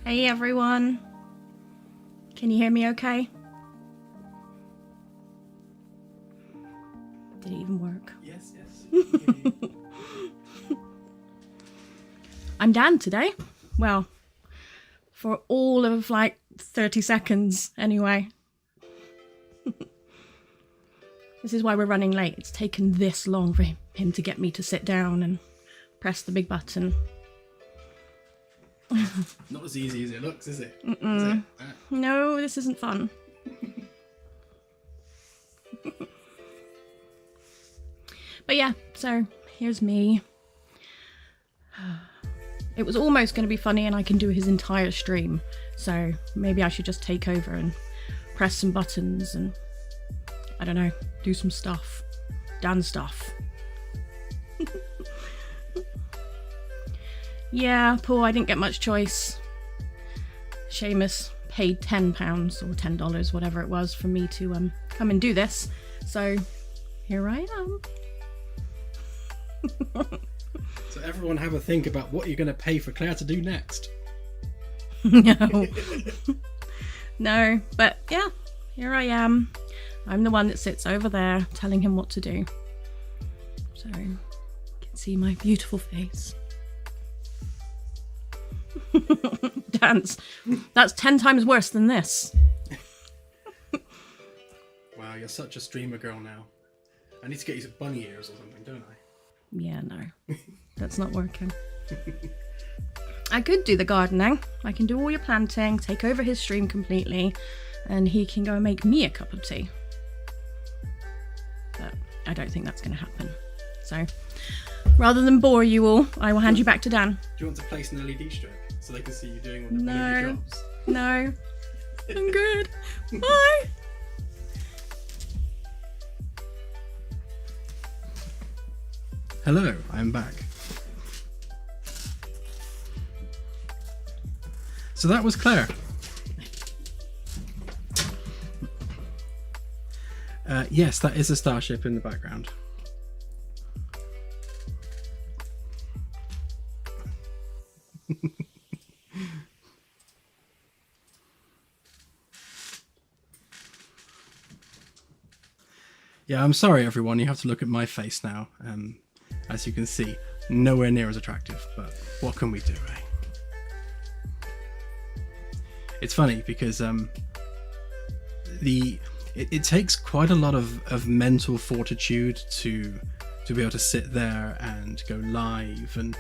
Hey everyone, can you hear me okay? Did it even work? Yes, yes. I'm Dan today. Well, for all of like 30 seconds anyway. This is why we're running late. It's taken this long for him to get me to sit down and press the big button. Not as easy as it looks, is it? Mm-mm. Is it? No, this isn't fun. But yeah, so here's me. It was almost going to be funny and I can do his entire stream. So maybe I should just take over and press some buttons and, I don't know, do some stuff. Dan stuff. Yeah, Paul, I didn't get much choice. Seamus paid £10 or $10, whatever it was, for me to come and do this. So here I am. So everyone have a think about what you're going to pay for Claire to do next. No. No, but yeah, here I am. I'm the one that sits over there telling him what to do. So you can see my beautiful face. Dance. That's 10 times worse than this. Wow, you're such a streamer girl now. I need to get you some bunny ears or something, don't I? Yeah, no. That's not working. I could do the gardening. I can do all your planting, take over his stream completely, and he can go and make me a cup of tea. But I don't think that's going to happen. So, rather than bore you all, I will hand you back to Dan. Do you want to place an LED strip so they can see you doing one of your jobs? No. I'm good. Bye. Hello, I'm back. So that was Claire. Yes, that is a starship in the background. Yeah, I'm sorry everyone, you have to look at my face now. As you can see, nowhere near as attractive, but what can we do, eh? It's funny because it takes quite a lot of mental fortitude to be able to sit there and go live, and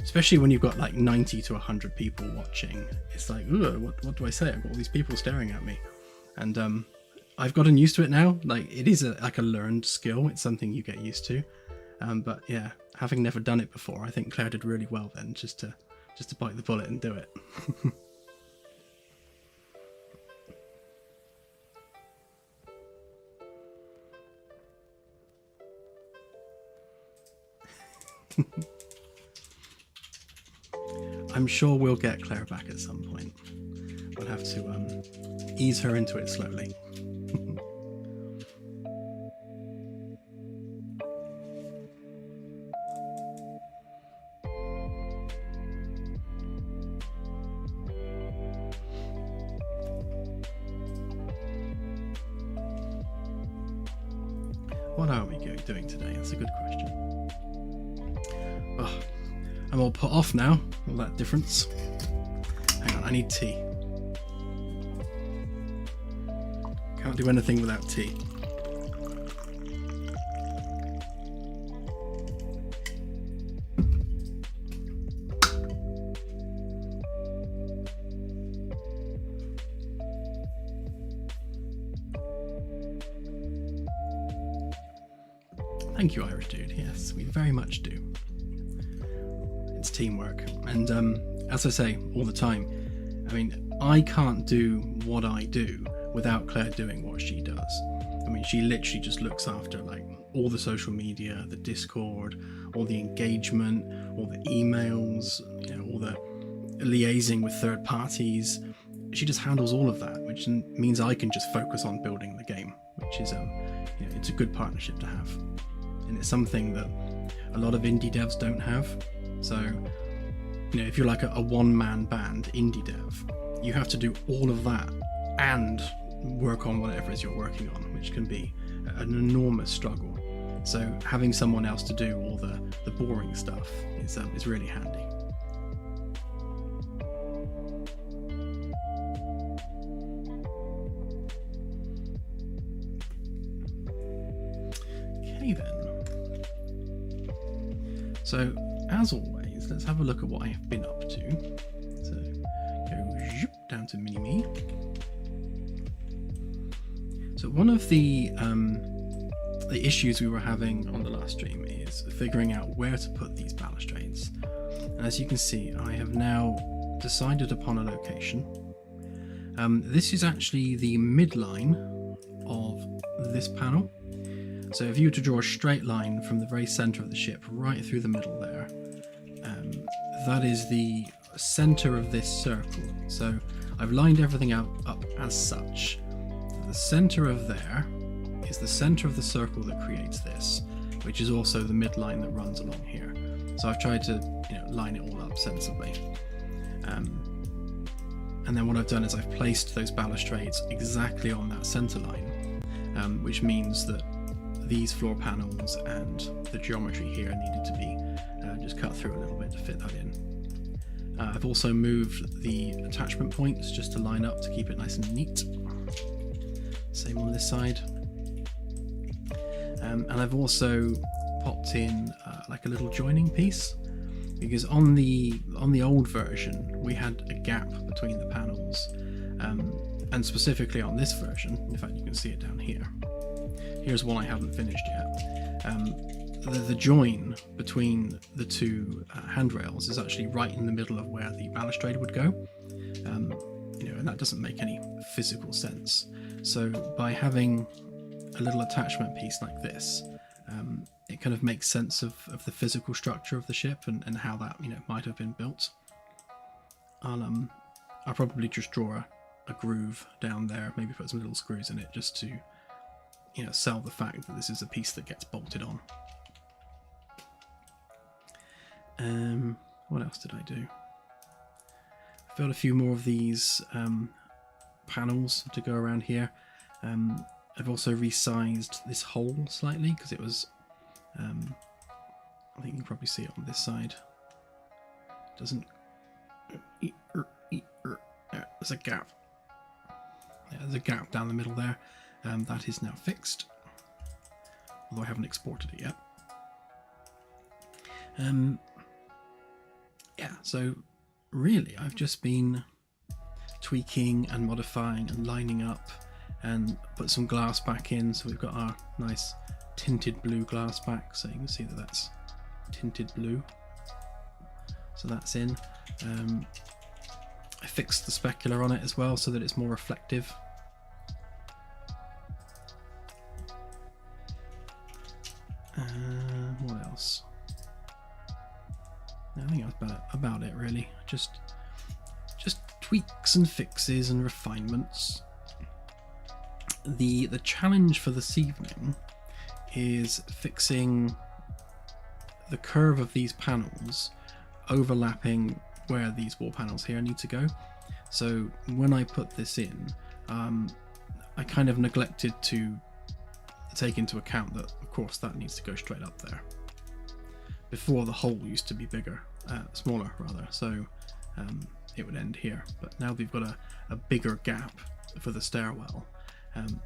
especially when you've got like 90 to 100 people watching, it's like, what do I say? I've got all these people staring at me, and I've gotten used to it now. Like, it is like a learned skill. It's something you get used to. But yeah, having never done it before, I think Claire did really well then, just to bite the bullet and do it. I'm sure we'll get Claire back at some point. We'll have to ease her into it slowly. What are we doing today? That's a good question. Oh, I'm all put off now, all that difference. Hang on, I need tea. Can't do anything without tea. Thank you, Irish dude. Yes, we very much do. It's teamwork. And as I say all the time, I mean, I can't do what I do without Claire doing what she does. I mean, she literally just looks after like all the social media, the Discord, all the engagement, all the emails, you know, all the liaising with third parties. She just handles all of that, which means I can just focus on building the game, which is, you know, it's a good partnership to have. And it's something that a lot of indie devs don't have. So, you know, if you're like a one-man band indie dev, you have to do all of that and work on whatever it is you're working on, which can be an enormous struggle. So having someone else to do all the boring stuff is really handy. Okay then. So as always, let's have a look at what I have been up to. So go down to mini-me. So one of the issues we were having on the last stream is figuring out where to put these balustrades. And as you can see, I have now decided upon a location. This is actually the midline of this panel. So if you were to draw a straight line from the very center of the ship right through the middle there, that is the center of this circle. So I've lined everything out up as such. The center of there is the center of the circle that creates this, which is also the midline that runs along here. So I've tried to, you know, line it all up sensibly. And then what I've done is I've placed those balustrades exactly on that center line, which means that these floor panels and the geometry here needed to be just cut through a little bit to fit that in. I've also moved the attachment points just to line up to keep it nice and neat. Same on this side. And I've also popped in like a little joining piece, because on the old version we had a gap between the panels, and specifically on this version, in fact you can see it down here. Here's one I haven't finished yet. The join between the two handrails is actually right in the middle of where the balustrade would go, you know, and that doesn't make any physical sense. So by having a little attachment piece like this, it kind of makes sense of the physical structure of the ship and how that, you know, might have been built. I'll probably just draw a groove down there, maybe put some little screws in it just to, you know, sell the fact that this is a piece that gets bolted on. What else did I do? I built a few more of these panels to go around here. I've also resized this hole slightly because it was, I think you can probably see it on this side. Doesn't, there's a gap. Yeah, there's a gap down the middle there. That is now fixed, although I haven't exported it yet. Yeah, so really I've just been tweaking and modifying and lining up and put some glass back in. So we've got our nice tinted blue glass back, so you can see that that's tinted blue. So that's in. I fixed the specular on it as well so that it's more reflective. What else? I think that's about it really. Just tweaks and fixes and refinements. The challenge for this evening is fixing the curve of these panels overlapping where these wall panels here need to go. So when I put this in, I kind of neglected to take into account that, of course, that needs to go straight up there. Before, the hole used to be bigger, smaller rather, so it would end here. But now we've got a bigger gap for the stairwell.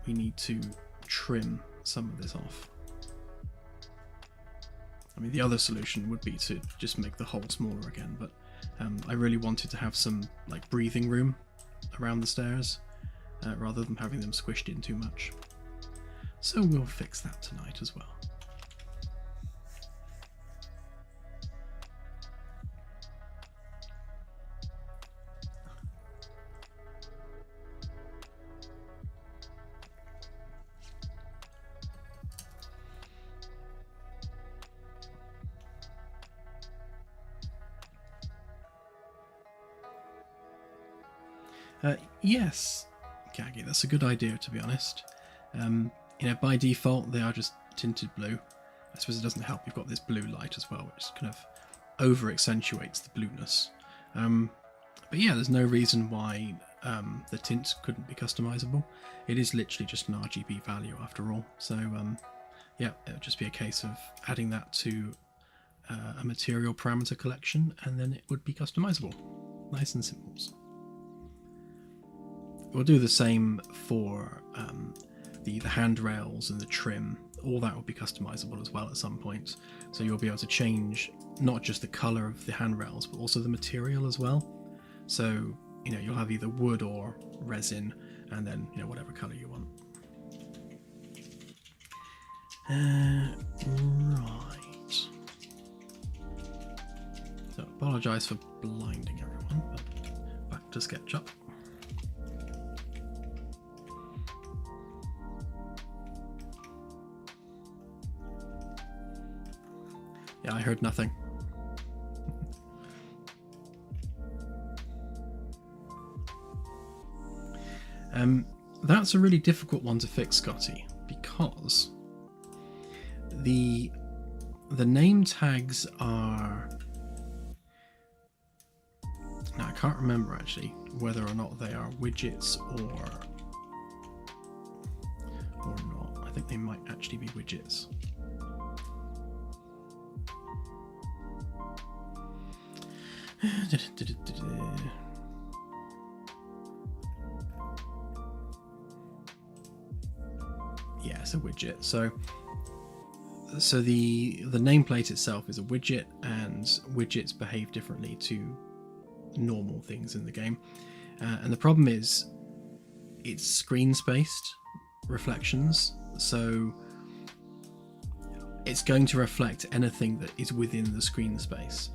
We need to trim some of this off. I mean, the other solution would be to just make the hole smaller again, but I really wanted to have some like breathing room around the stairs rather than having them squished in too much. So we'll fix that tonight as well. Yes, Gaggy, that's a good idea, to be honest. By default, they are just tinted blue. I suppose it doesn't help you've got this blue light as well, which kind of over accentuates the blueness. But yeah, there's no reason why the tint couldn't be customizable. It is literally just an RGB value after all. So yeah, it would just be a case of adding that to a material parameter collection, and then it would be customizable. Nice and simple. We'll do the same for the handrails and the trim. All that will be customizable as well at some point. So you'll be able to change not just the color of the handrails, but also the material as well. So, you'll have either wood or resin, and then, whatever color you want. Right. So, apologize for blinding everyone, but back to SketchUp. Yeah, I heard nothing. That's a really difficult one to fix, Scotty, because the name tags are... Now, I can't remember actually whether or not they are widgets or not. I think they might actually be widgets. Yeah, it's a widget. So the nameplate itself is a widget, and widgets behave differently to normal things in the game. And the problem is it's screen-spaced reflections, so it's going to reflect anything that is within the screen space.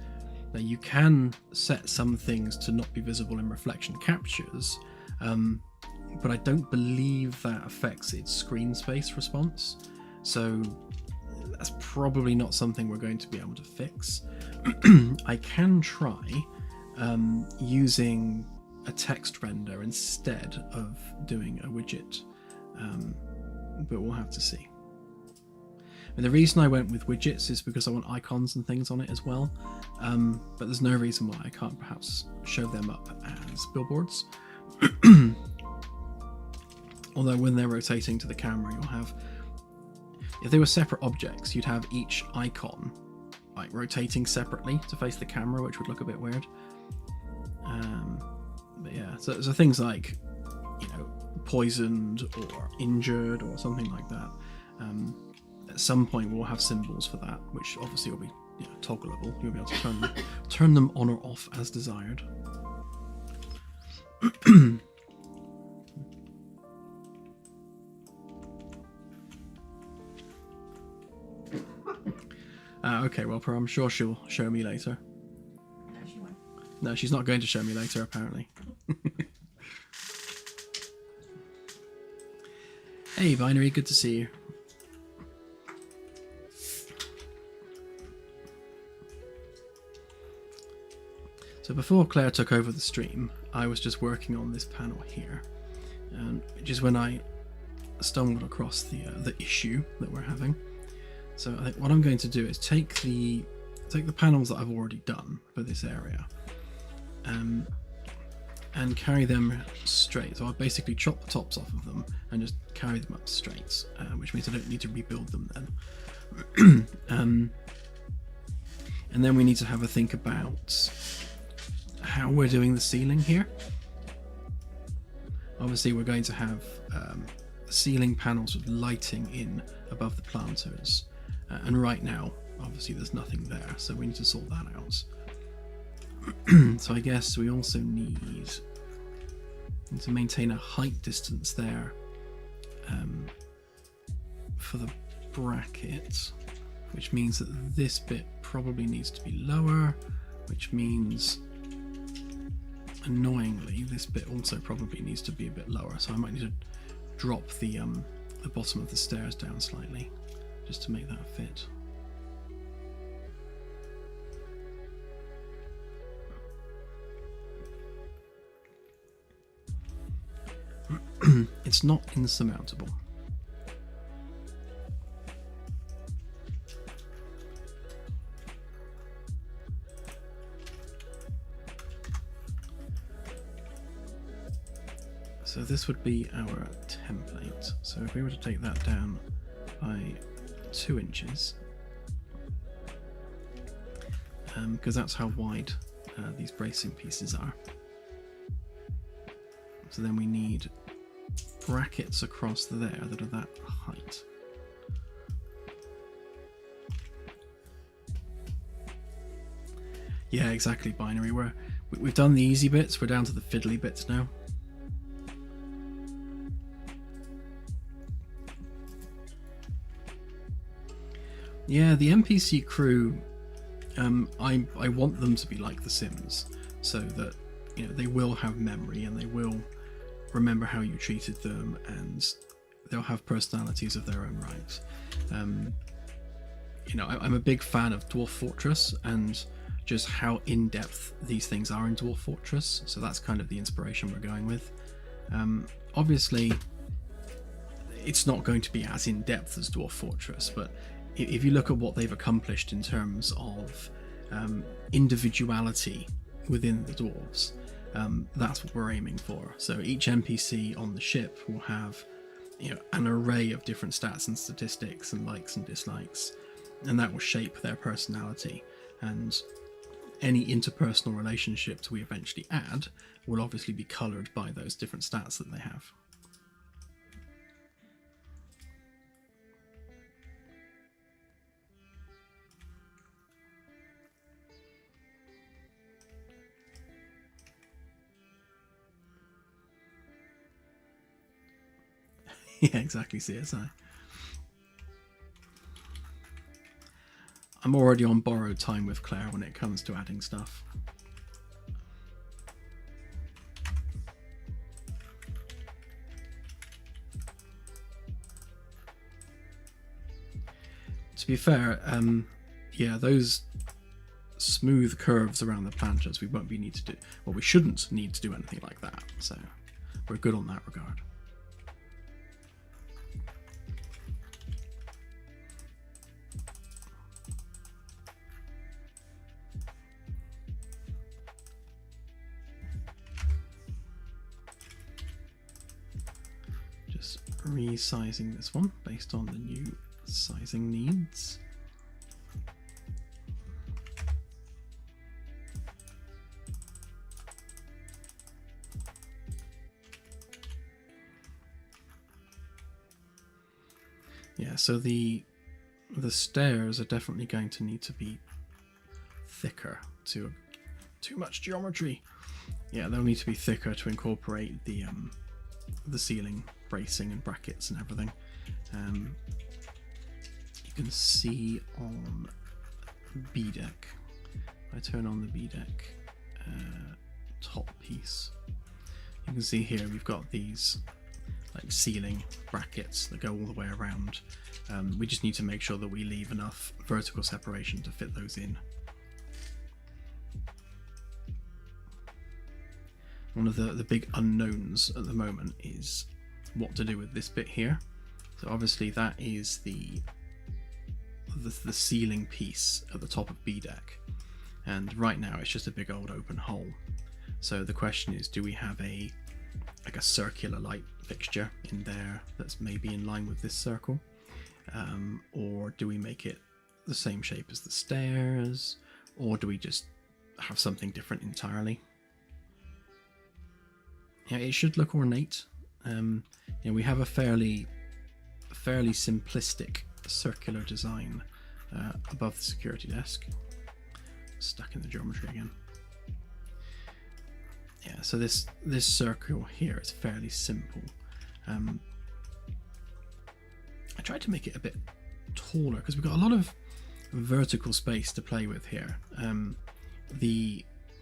Now, you can set some things to not be visible in reflection captures, but I don't believe that affects its screen space response. So that's probably not something we're going to be able to fix. I can try using a text render instead of doing a widget, but we'll have to see. And the reason I went with widgets is because I want icons and things on it as well, but there's no reason why I can't perhaps show them up as billboards. Although when they're rotating to the camera, you'll have, if they were separate objects, you'd have each icon like rotating separately to face the camera, which would look a bit weird. But yeah, so things like, poisoned or injured or something like that. At some point we'll have symbols for that, which obviously will be toggleable. You'll be able to turn them on or off as desired. Okay, well, I'm sure she'll show me later. No, she won't. No, she's not going to show me later, apparently. Hey, Binary, good to see you. So before Claire took over the stream, I was just working on this panel here, which is when I stumbled across the issue that we're having. So I think what I'm going to do is take the panels that I've already done for this area, and carry them straight. So I'll basically chop the tops off of them and just carry them up straight, which means I don't need to rebuild them then. And then we need to have a think about how we're doing the ceiling here. Obviously we're going to have ceiling panels with lighting in above the planters, and right now obviously there's nothing there, so we need to sort that out. So I guess we also need to maintain a height distance there for the bracket, which means that this bit probably needs to be lower, which means annoyingly this bit also probably needs to be a bit lower, so I might need to drop the bottom of the stairs down slightly just to make that fit. It's not insurmountable. So this would be our template. So if we were to take that down by 2 inches, because that's how wide these bracing pieces are. So then we need brackets across there that are that height. Yeah, exactly, Binary. We've done the easy bits, we're down to the fiddly bits now. Yeah, the NPC crew, I want them to be like The Sims, so that, you know, they will have memory and they will remember how you treated them, and they'll have personalities of their own right. You know, I'm a big fan of Dwarf Fortress and just how in-depth these things are in Dwarf Fortress, so that's kind of the inspiration we're going with. Obviously, it's not going to be as in-depth as Dwarf Fortress, but if you look at what they've accomplished in terms of individuality within the dwarves, that's what we're aiming for. So each NPC on the ship will have, you know, an array of different stats and statistics and likes and dislikes, and that will shape their personality. And any interpersonal relationships we eventually add will obviously be coloured by those different stats that they have. Yeah, exactly, CSI. I'm already on borrowed time with Claire when it comes to adding stuff. To be fair, yeah, those smooth curves around the planters, we won't be need to do, well, we shouldn't need to do anything like that, so we're good on that regard. Just resizing this one based on the new sizing needs. Yeah, so the stairs are definitely going to need to be thicker. Too much geometry. Yeah, they'll need to be thicker to incorporate the ceiling bracing and brackets and everything. You can see on B deck. If I turn on the B deck top piece, you can see here we've got these like ceiling brackets that go all the way around. We just need to make sure that we leave enough vertical separation to fit those in. One of the big unknowns at the moment is what to do with this bit here. So obviously that is the ceiling piece at the top of B deck, and right now it's just a big old open hole. So the question is, do we have a circular light fixture in there that's maybe in line with this circle, or do we make it the same shape as the stairs, or do we just have something different entirely? Yeah, it should look ornate. You know, we have a fairly simplistic circular design above the security desk. Stuck in the geometry again. Yeah, so this circle here is fairly simple. I tried to make it a bit taller because we've got a lot of vertical space to play with here.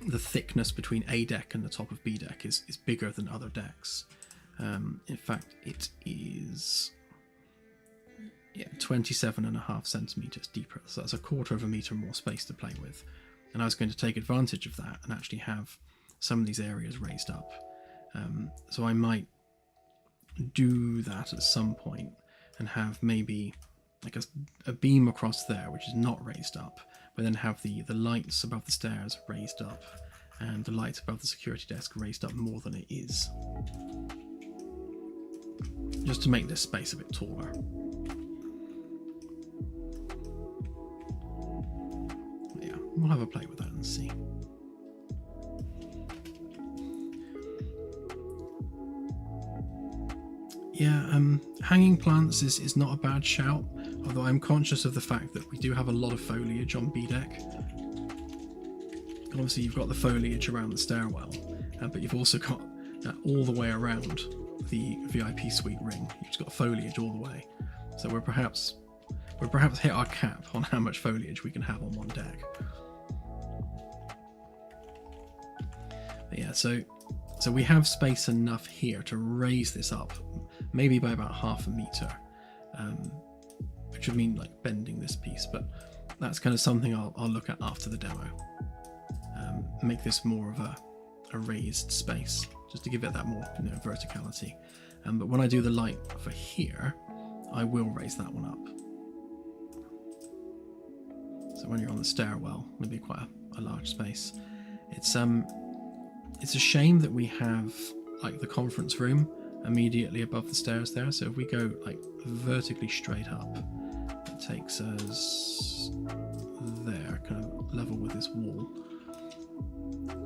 The thickness between A deck and the top of B deck is bigger than other decks. In fact, it is 27.5 centimeters deeper, so that's a quarter of a meter more space to play with. And I was going to take advantage of that and actually have some of these areas raised up. So I might do that at some point and have maybe like a beam across there which is not raised up, but then have the lights above the stairs raised up and the lights above the security desk raised up more than it is, just to make this space a bit taller. Yeah, we'll have a play with that and see. Yeah, hanging plants is not a bad shout, although I'm conscious of the fact that we do have a lot of foliage on B deck. And obviously you've got the foliage around the stairwell, but you've also got all the way around the VIP suite ring. You've just got foliage all the way. So we're perhaps hit our cap on how much foliage we can have on one deck. But yeah, so we have space enough here to raise this up, maybe by about 1/2 meter, which would mean like bending this piece, but that's kind of something I'll look at after the demo. Make this more of a raised space, just to give it that more verticality. But when I do the light for here, I will raise that one up. So when you're on the stairwell, it'll be quite a large space. It's a shame that we have like the conference room immediately above the stairs there. So if we go like vertically straight up, it takes us there, kind of level with this wall.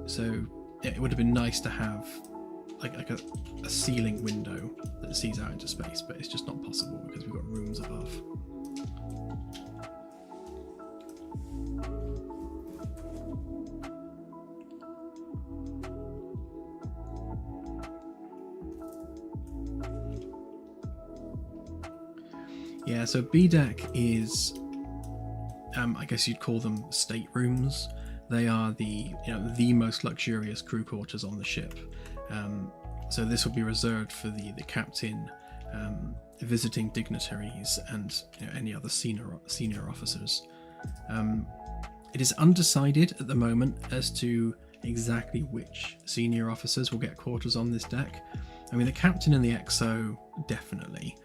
So yeah, it would have been nice to have like a ceiling window that sees out into space, but it's just not possible because we've got rooms above. Yeah, so B deck is, I guess you'd call them staterooms. They are the most luxurious crew quarters on the ship. So this will be reserved for the captain, visiting dignitaries, and any other senior officers. It is undecided at the moment as to exactly which senior officers will get quarters on this deck. I mean, the captain and the XO, definitely.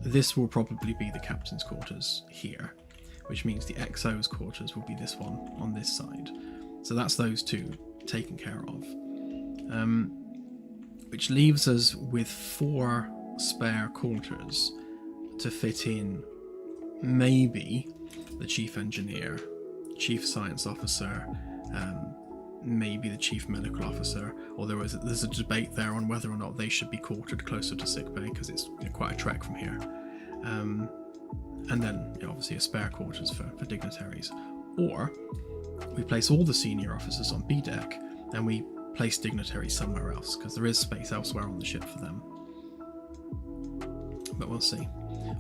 This will probably be the captain's quarters here, which means the XO's quarters will be this one on this side. So that's those two taken care of. Which leaves us with 4 spare quarters to fit in maybe the chief engineer, chief science officer, maybe the chief medical officer, or there's a debate there on whether or not they should be quartered closer to sickbay because it's quite a trek from here. And then obviously a spare quarters for dignitaries. Or we place all the senior officers on B deck and we place dignitaries somewhere else because there is space elsewhere on the ship for them. But we'll see.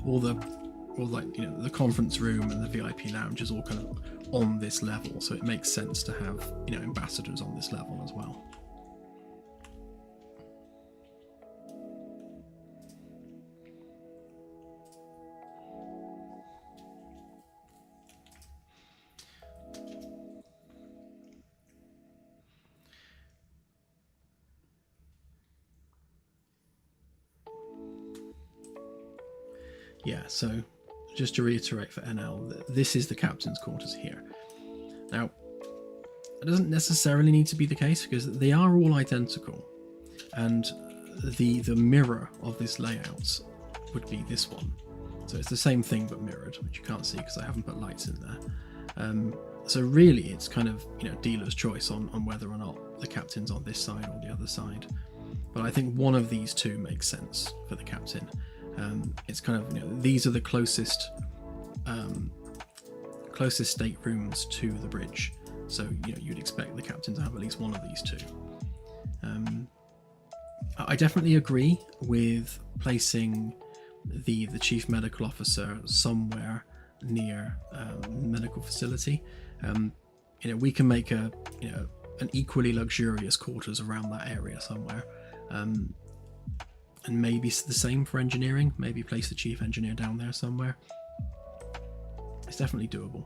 The conference room and the VIP lounge is all kind of on this level, so it makes sense to have ambassadors on this level as well. Yeah, so just to reiterate for NL, this is the captain's quarters here. Now, it doesn't necessarily need to be the case because they are all identical, and the mirror of this layout would be this one. So it's the same thing but mirrored, which you can't see because I haven't put lights in there. So really, it's kind of dealer's choice on whether or not the captain's on this side or the other side. But I think one of these two makes sense for the captain. It's kind of these are the closest staterooms to the bridge, so you'd expect the captain to have at least one of these two. I definitely agree with placing the chief medical officer somewhere near medical facility. We can make an equally luxurious quarters around that area somewhere. And maybe it's the same for engineering. Maybe place the chief engineer down there somewhere. It's definitely doable.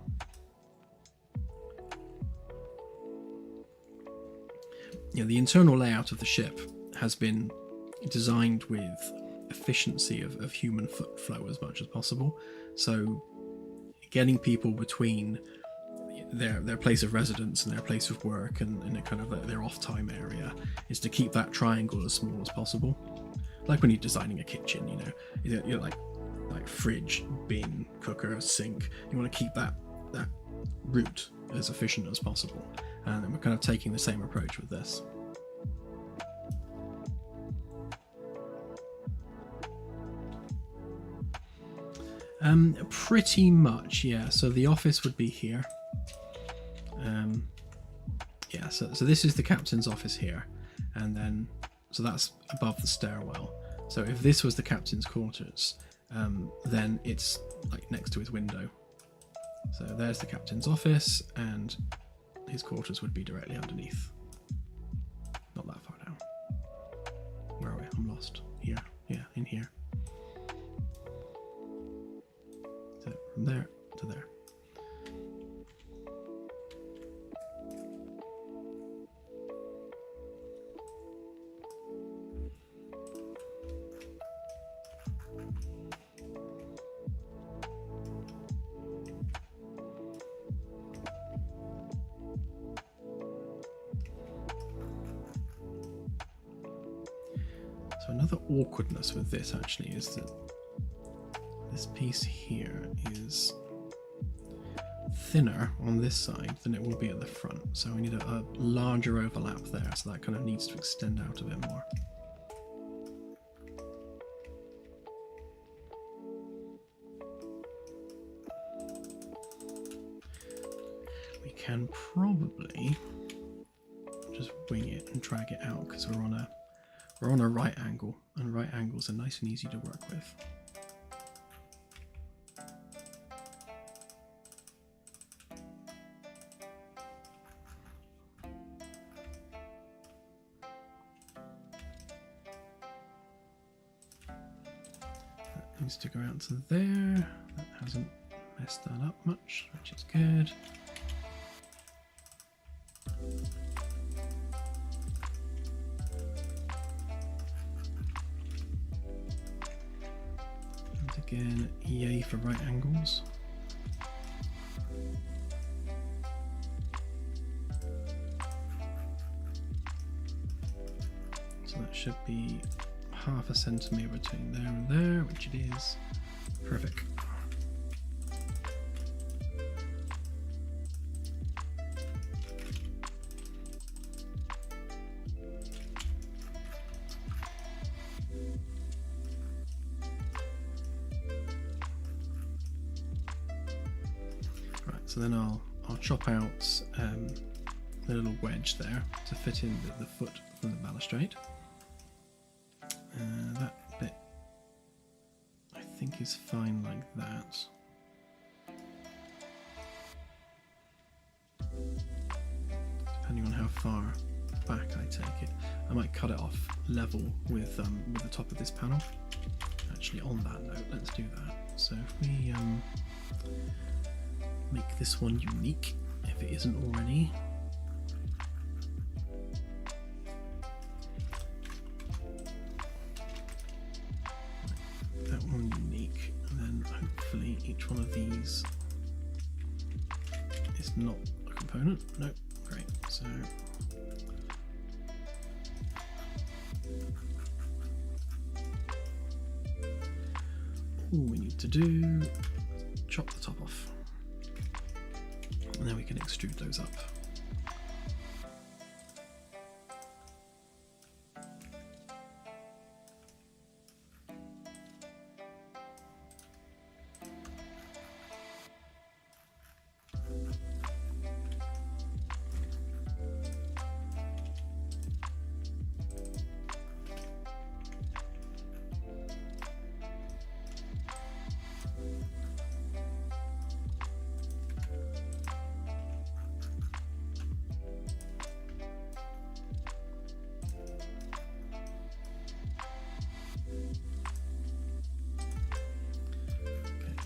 The internal layout of the ship has been designed with efficiency of human foot flow as much as possible. So getting people between their place of residence and their place of work and a kind of their off time area is to keep that triangle as small as possible. Like when you're designing a kitchen, you're like fridge, bin, cooker, sink. You want to keep that route as efficient as possible, and we're kind of taking the same approach with this. Pretty much, yeah. So the office would be here. Yeah, so this is the captain's office here, and then so that's above the stairwell. So if this was the captain's quarters, then it's like next to his window. So there's the captain's office, and his quarters would be directly underneath. Not that far down. Where are we? I'm lost. Here. Yeah, in here. So from there to there. So another awkwardness with this actually is that this piece here is thinner on this side than it will be at the front. So we need a larger overlap there, so that kind of needs to extend out a bit more. We can probably just wing it and drag it out because we're on a right angle, and right angles are nice and easy to work with. That needs to go out to there. That hasn't messed that up much, which is good. Again, yay for right angles. So that should be half a centimetre between there and there, which it is. Perfect. So then I'll chop out the little wedge there to fit in the foot from the balustrade. That bit I think is fine like that. Depending on how far back I take it, I might cut it off level with the top of this panel. Actually, on that note, let's do that. So if we make this one unique, if it isn't already. That one unique, and then hopefully each one of these is not a component. No, great. So all we need to do, chop the top off. And then we can extrude those up.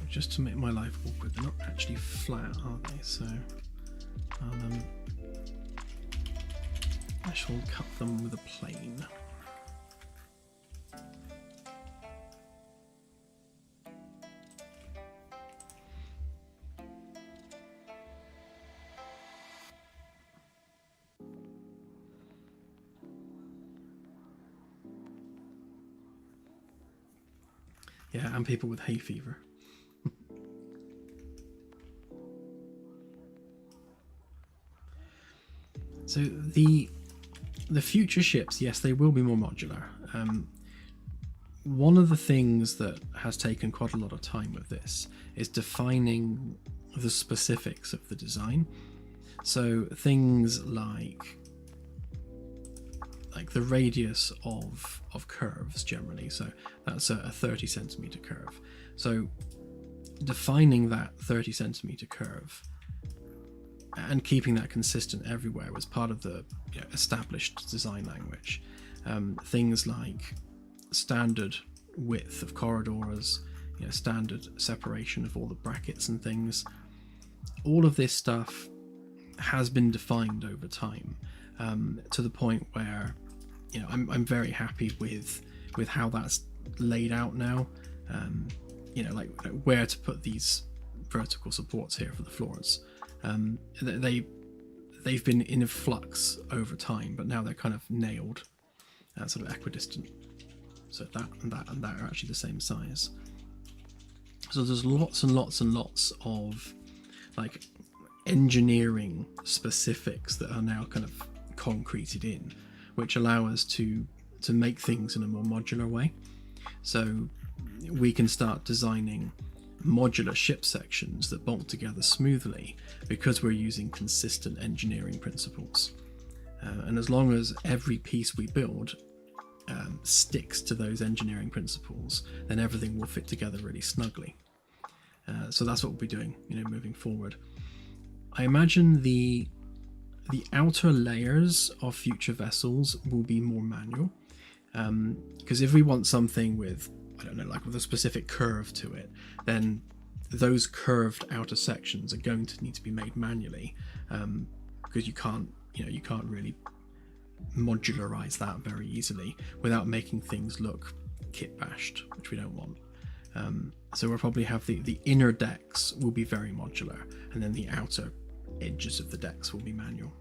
Just to make my life awkward, they're not actually flat, are they? So I shall cut them with a plane. Yeah, and people with hay fever. So the future ships, yes, they will be more modular. One of the things that has taken quite a lot of time with this is defining the specifics of the design. So things like the radius of curves generally. So that's a 30 centimeter curve. So defining that 30 centimeter curve and keeping that consistent everywhere was part of the established design language. Things like standard width of corridors, standard separation of all the brackets and things. All of this stuff has been defined over time, to the point where I'm very happy with how that's laid out now. Like where to put these vertical supports here for the floors. They've been in flux over time, but now they're kind of nailed, sort of equidistant. So that and that and that are actually the same size. So there's lots and lots and lots of like engineering specifics that are now kind of concreted in, which allow us to make things in a more modular way. So we can start designing modular ship sections that bolt together smoothly because we're using consistent engineering principles. And as long as every piece we build sticks to those engineering principles, then everything will fit together really snugly. So that's what we'll be doing, moving forward. I imagine the outer layers of future vessels will be more manual, because if we want something with, I don't know, like with a specific curve to it, then those curved outer sections are going to need to be made manually, because you can't really modularize that very easily without making things look kit bashed, which we don't want. So we'll probably have the inner decks will be very modular, and then the outer edges of the decks will be manual.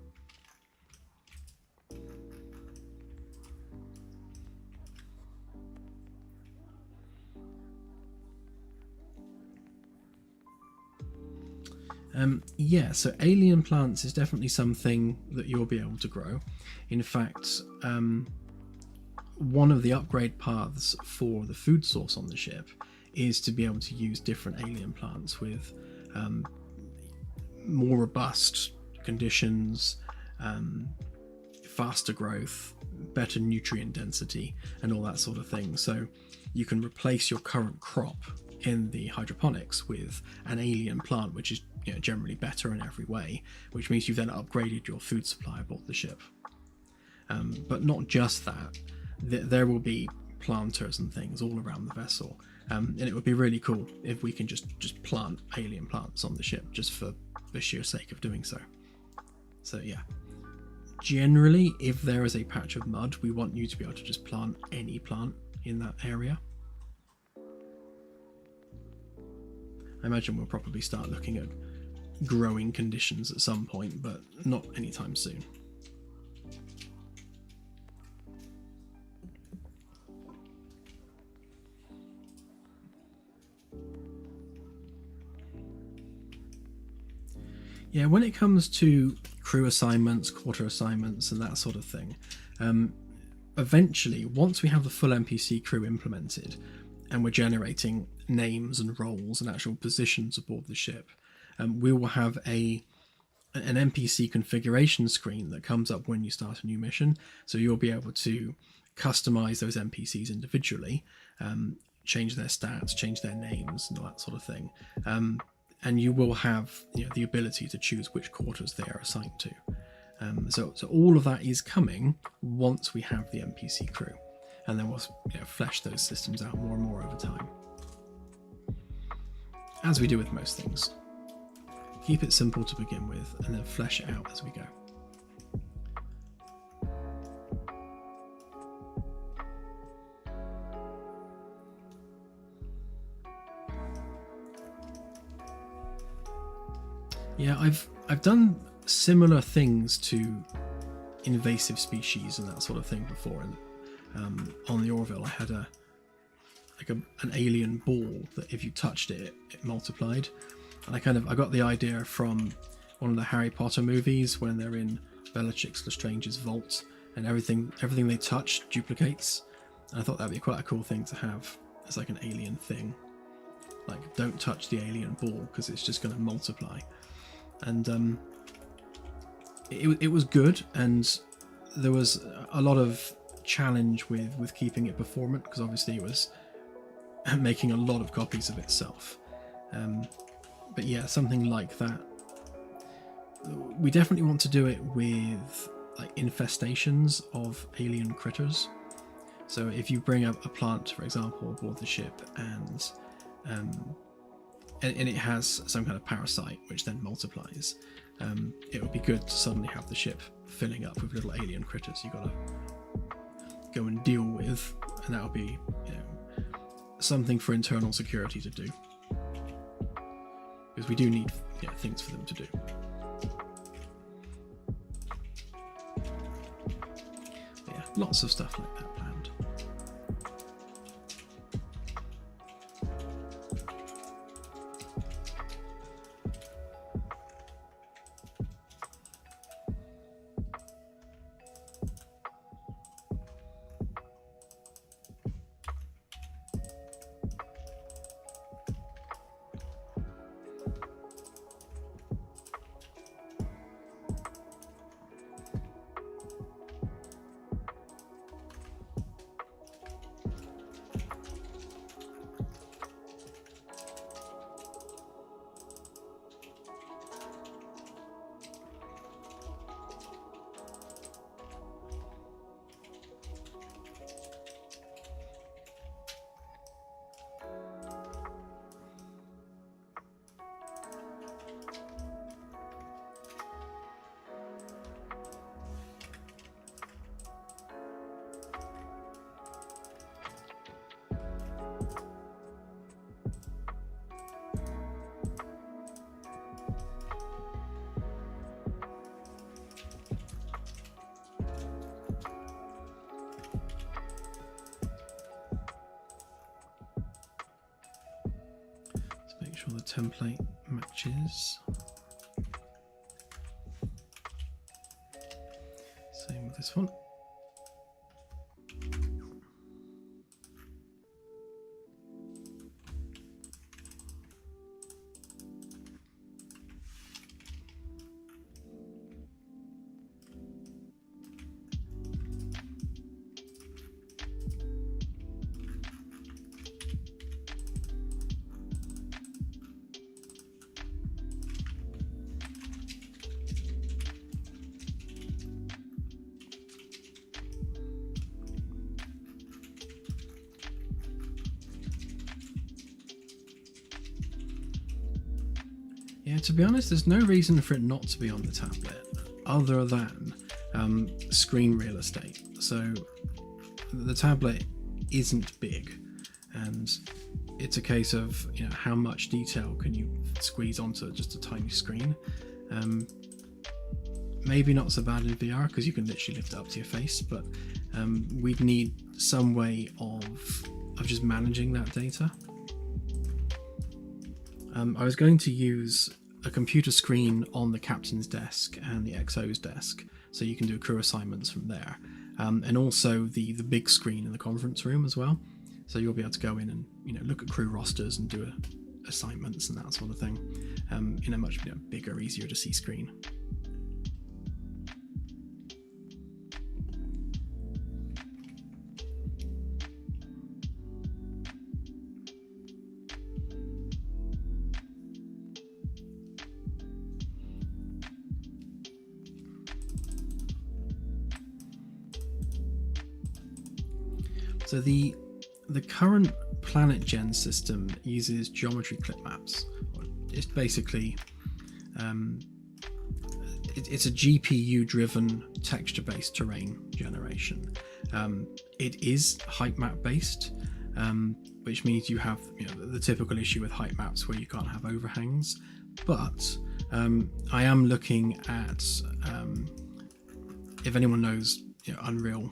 So alien plants is definitely something that you'll be able to grow. In fact, one of the upgrade paths for the food source on the ship is to be able to use different alien plants with more robust conditions, faster growth, better nutrient density, and all that sort of thing. So you can replace your current crop in the hydroponics with an alien plant, which is generally better in every way, which means you've then upgraded your food supply aboard the ship. But not just that, there will be planters and things all around the vessel, and it would be really cool if we can just plant alien plants on the ship just for the sheer sake of doing so. So yeah, generally if there is a patch of mud, we want you to be able to just plant any plant in that area. I imagine we'll probably start looking at growing conditions at some point, but not anytime soon. Yeah, when it comes to crew assignments, quarter assignments, and that sort of thing, eventually, once we have the full NPC crew implemented, and we're generating names and roles and actual positions aboard the ship, we will have an NPC configuration screen that comes up when you start a new mission. So you'll be able to customize those NPCs individually, change their stats, change their names, and all that sort of thing. And you will have the ability to choose which quarters they are assigned to. So all of that is coming once we have the NPC crew, and then we'll flesh those systems out more and more over time, as we do with most things. Keep it simple to begin with, and then flesh it out as we go. Yeah, I've done similar things to invasive species and that sort of thing before. And on the Orville, I like an alien ball that if you touched it, it multiplied. And I got the idea from one of the Harry Potter movies when they're in Bellatrix Lestrange's vault and everything they touch duplicates. And I thought that'd be quite a cool thing to have as like an alien thing. Like, don't touch the alien ball because it's just going to multiply. And it was good, and there was a lot of challenge with keeping it performant because obviously it was making a lot of copies of itself. But yeah, something like that. We definitely want to do it with like infestations of alien critters. So if you bring up a plant, for example, aboard the ship, and it has some kind of parasite which then multiplies, it would be good to suddenly have the ship filling up with little alien critters you got to go and deal with, and that would be, you know, something for internal security to do, because we do need things for them to do. But yeah, lots of stuff like that planned. Make sure the template matches. Same with this one. Yeah, to be honest, there's no reason for it not to be on the tablet other than screen real estate. So the tablet isn't big, and it's a case of, you know, how much detail can you squeeze onto just a tiny screen. Maybe not so bad in VR because you can literally lift it up to your face, but we'd need some way of just managing that data. I was going to use a computer screen on the captain's desk and the XO's desk, so you can do crew assignments from there, and also the big screen in the conference room as well. So you'll be able to go in and, you know, look at crew rosters and do assignments and that sort of thing in a much bigger, easier to see screen. So the current Planet Gen system uses geometry clip maps. It's basically it's a GPU driven texture based terrain generation. It is height map based, which means you have, you know, the typical issue with height maps where you can't have overhangs. But I am looking at if anyone knows, you know, Unreal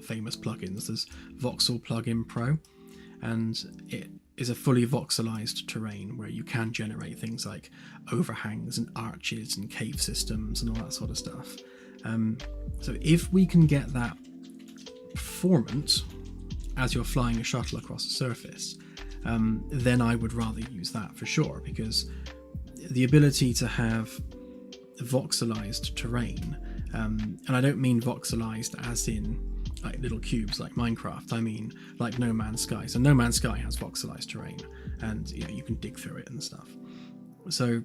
famous plugins, there's Voxel Plugin Pro, and it is a fully voxelized terrain where you can generate things like overhangs and arches and cave systems and all that sort of stuff. So if we can get that performance as you're flying a shuttle across the surface, then I would rather use that for sure, because the ability to have voxelized terrain, and I don't mean voxelized as in like little cubes like Minecraft, I mean like No Man's Sky. So No Man's Sky has voxelized terrain, and you can dig through it and stuff. So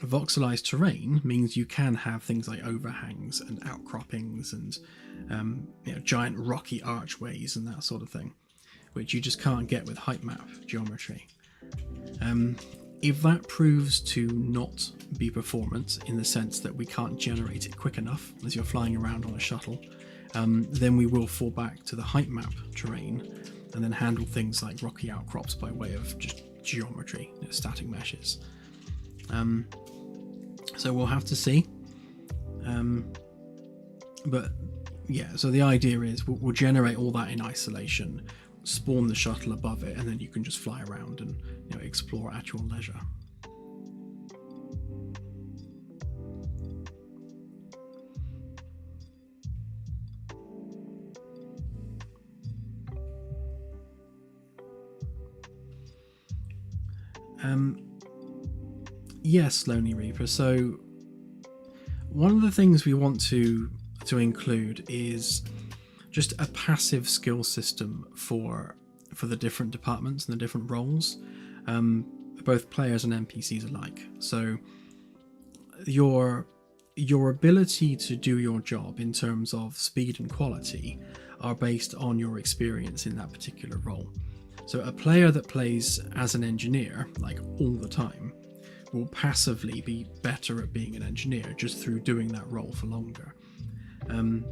voxelized terrain means you can have things like overhangs and outcroppings and giant rocky archways and that sort of thing, which you just can't get with height map geometry. If that proves to not be performant in the sense that we can't generate it quick enough as you're flying around on a shuttle, then we will fall back to the height map terrain and then handle things like rocky outcrops by way of just geometry, static meshes. So we'll have to see. But yeah, so the idea is we'll generate all that in isolation, spawn the shuttle above it, and then you can just fly around and explore at your leisure. Yes, Lonely Reaper. So one of the things we want to include is just a passive skill system for the different departments and the different roles, both players and NPCs alike. So your ability to do your job in terms of speed and quality are based on your experience in that particular role. So a player that plays as an engineer, like all the time, will passively be better at being an engineer just through doing that role for longer. And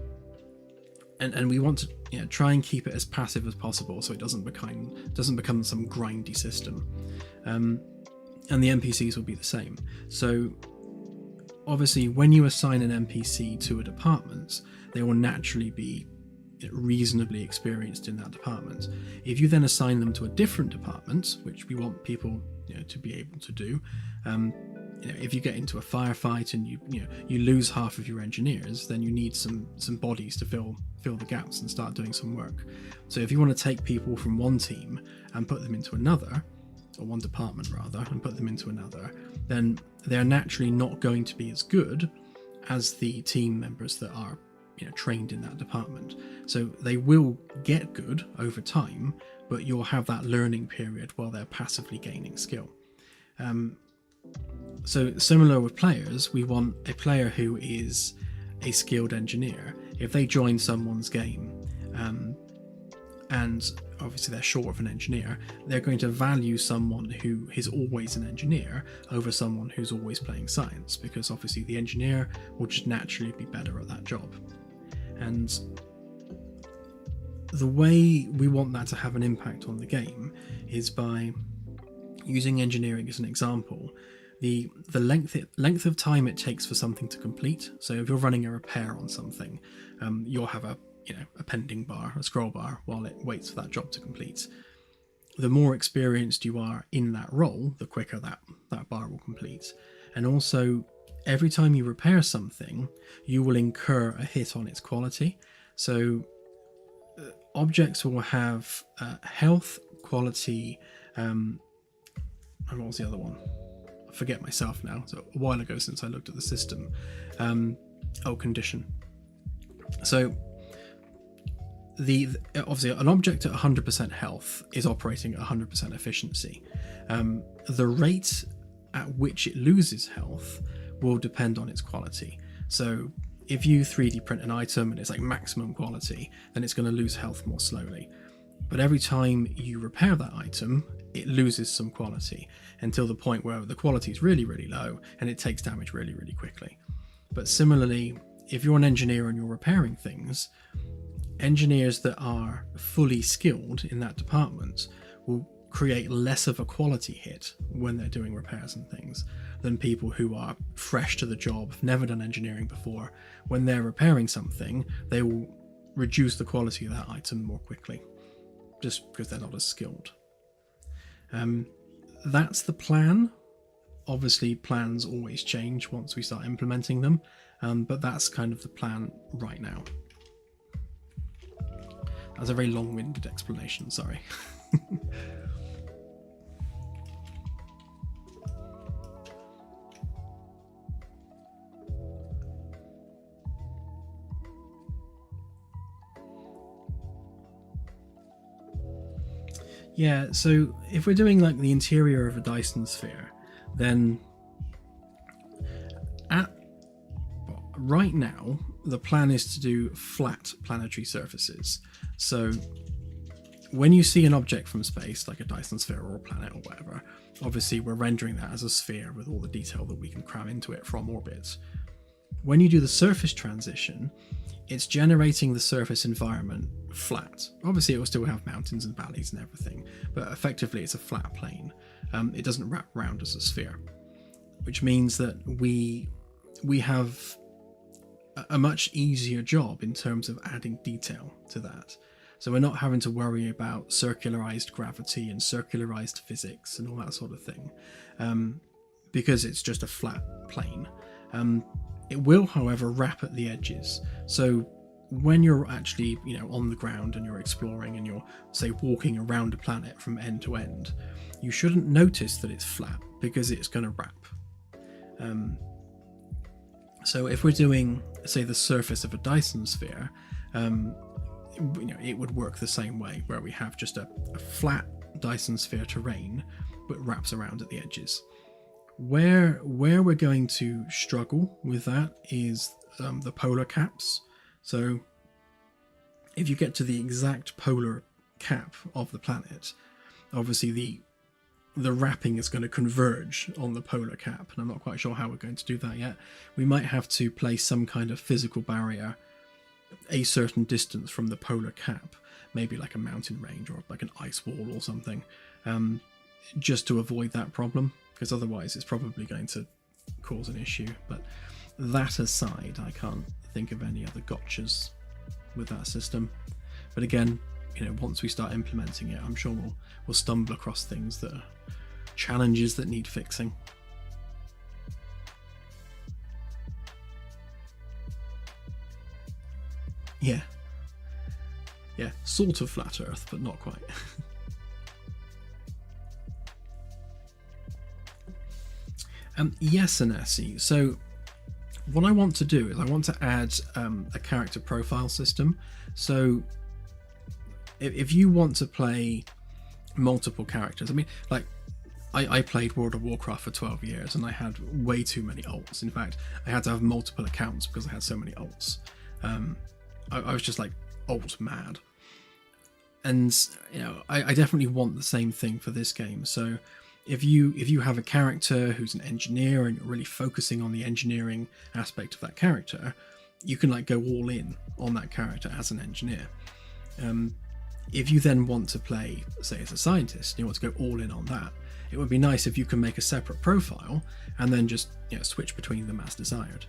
we want to try and keep it as passive as possible so it doesn't become some grindy system. And the NPCs will be the same. So obviously when you assign an NPC to a department, they will naturally be reasonably experienced in that department. If you then assign them to a different department, which we want people to be able to do, if you get into a firefight and you lose half of your engineers, then you need some bodies to fill the gaps and start doing some work. So if you want to take people from one team and put them into another, or one department rather, and put them into another, then they're naturally not going to be as good as the team members that are trained in that department. So they will get good over time, but you'll have that learning period while they're passively gaining skill. So similar with players, we want a player who is a skilled engineer. If they join someone's game, and obviously they're short of an engineer, they're going to value someone who is always an engineer over someone who's always playing science, because obviously the engineer will just naturally be better at that job. And the way we want that to have an impact on the game is by using engineering as an example. The length of time it takes for something to complete. So if you're running a repair on something, you'll have a pending bar, a scroll bar, while it waits for that job to complete. The more experienced you are in that role, the quicker that bar will complete. And also, every time you repair something, you will incur a hit on its quality. So objects will have health, quality, and what was the other one? I forget myself now. So a while ago since I looked at the system. Condition. So obviously an object at 100% health is operating at 100% efficiency. The rate at which it loses health will depend on its quality. So if you 3D print an item and it's like maximum quality, then it's going to lose health more slowly. But every time you repair that item, it loses some quality until the point where the quality is really, really low and it takes damage really, really quickly. But similarly, if you're an engineer and you're repairing things, engineers that are fully skilled in that department will create less of a quality hit when they're doing repairs and things than people who are fresh to the job, never done engineering before. When they're repairing something, they will reduce the quality of that item more quickly, just because they're not as skilled. That's the plan. Obviously, plans always change once we start implementing them, but that's kind of the plan right now. That's a very long-winded explanation, sorry. Yeah, so if we're doing like the interior of a Dyson sphere, then right now the plan is to do flat planetary surfaces. So when you see an object from space, like a Dyson sphere or a planet or whatever, obviously we're rendering that as a sphere with all the detail that we can cram into it from orbit. When you do the surface transition, it's generating the surface environment flat. Obviously it will still have mountains and valleys and everything, but effectively it's a flat plane. It doesn't wrap around as a sphere, which means that we have a much easier job in terms of adding detail to that. So we're not having to worry about circularized gravity and circularized physics and all that sort of thing, because it's just a flat plane. It will, however, wrap at the edges. So when you're actually, on the ground and you're exploring and you're, say, walking around a planet from end to end, you shouldn't notice that it's flat because it's going to wrap. So if we're doing, say, the surface of a Dyson sphere, it would work the same way, where we have just a flat Dyson sphere terrain, but wraps around at the edges. Where we're going to struggle with that is the polar caps. So if you get to the exact polar cap of the planet, obviously the wrapping is going to converge on the polar cap, and I'm not quite sure how we're going to do that yet. We might have to place some kind of physical barrier a certain distance from the polar cap, maybe like a mountain range or like an ice wall or something, just to avoid that problem, because otherwise it's probably going to cause an issue. But that aside, I can't think of any other gotchas with that system. But again, once we start implementing it, I'm sure we'll stumble across things that are challenges that need fixing. Yeah, sort of flat Earth, but not quite. Yes, Anassi. So what I want to do is I want to add a character profile system. So if you want to play multiple characters, I mean, like I played World of Warcraft for 12 years and I had way too many alts. In fact, I had to have multiple accounts because I had so many alts. I was just like alt mad. And I definitely want the same thing for this game. So if you have a character who's an engineer and you're really focusing on the engineering aspect of that character, you can like go all in on that character as an engineer. If you then want to play, say, as a scientist, you want to go all in on that, it would be nice if you can make a separate profile and then just switch between them as desired.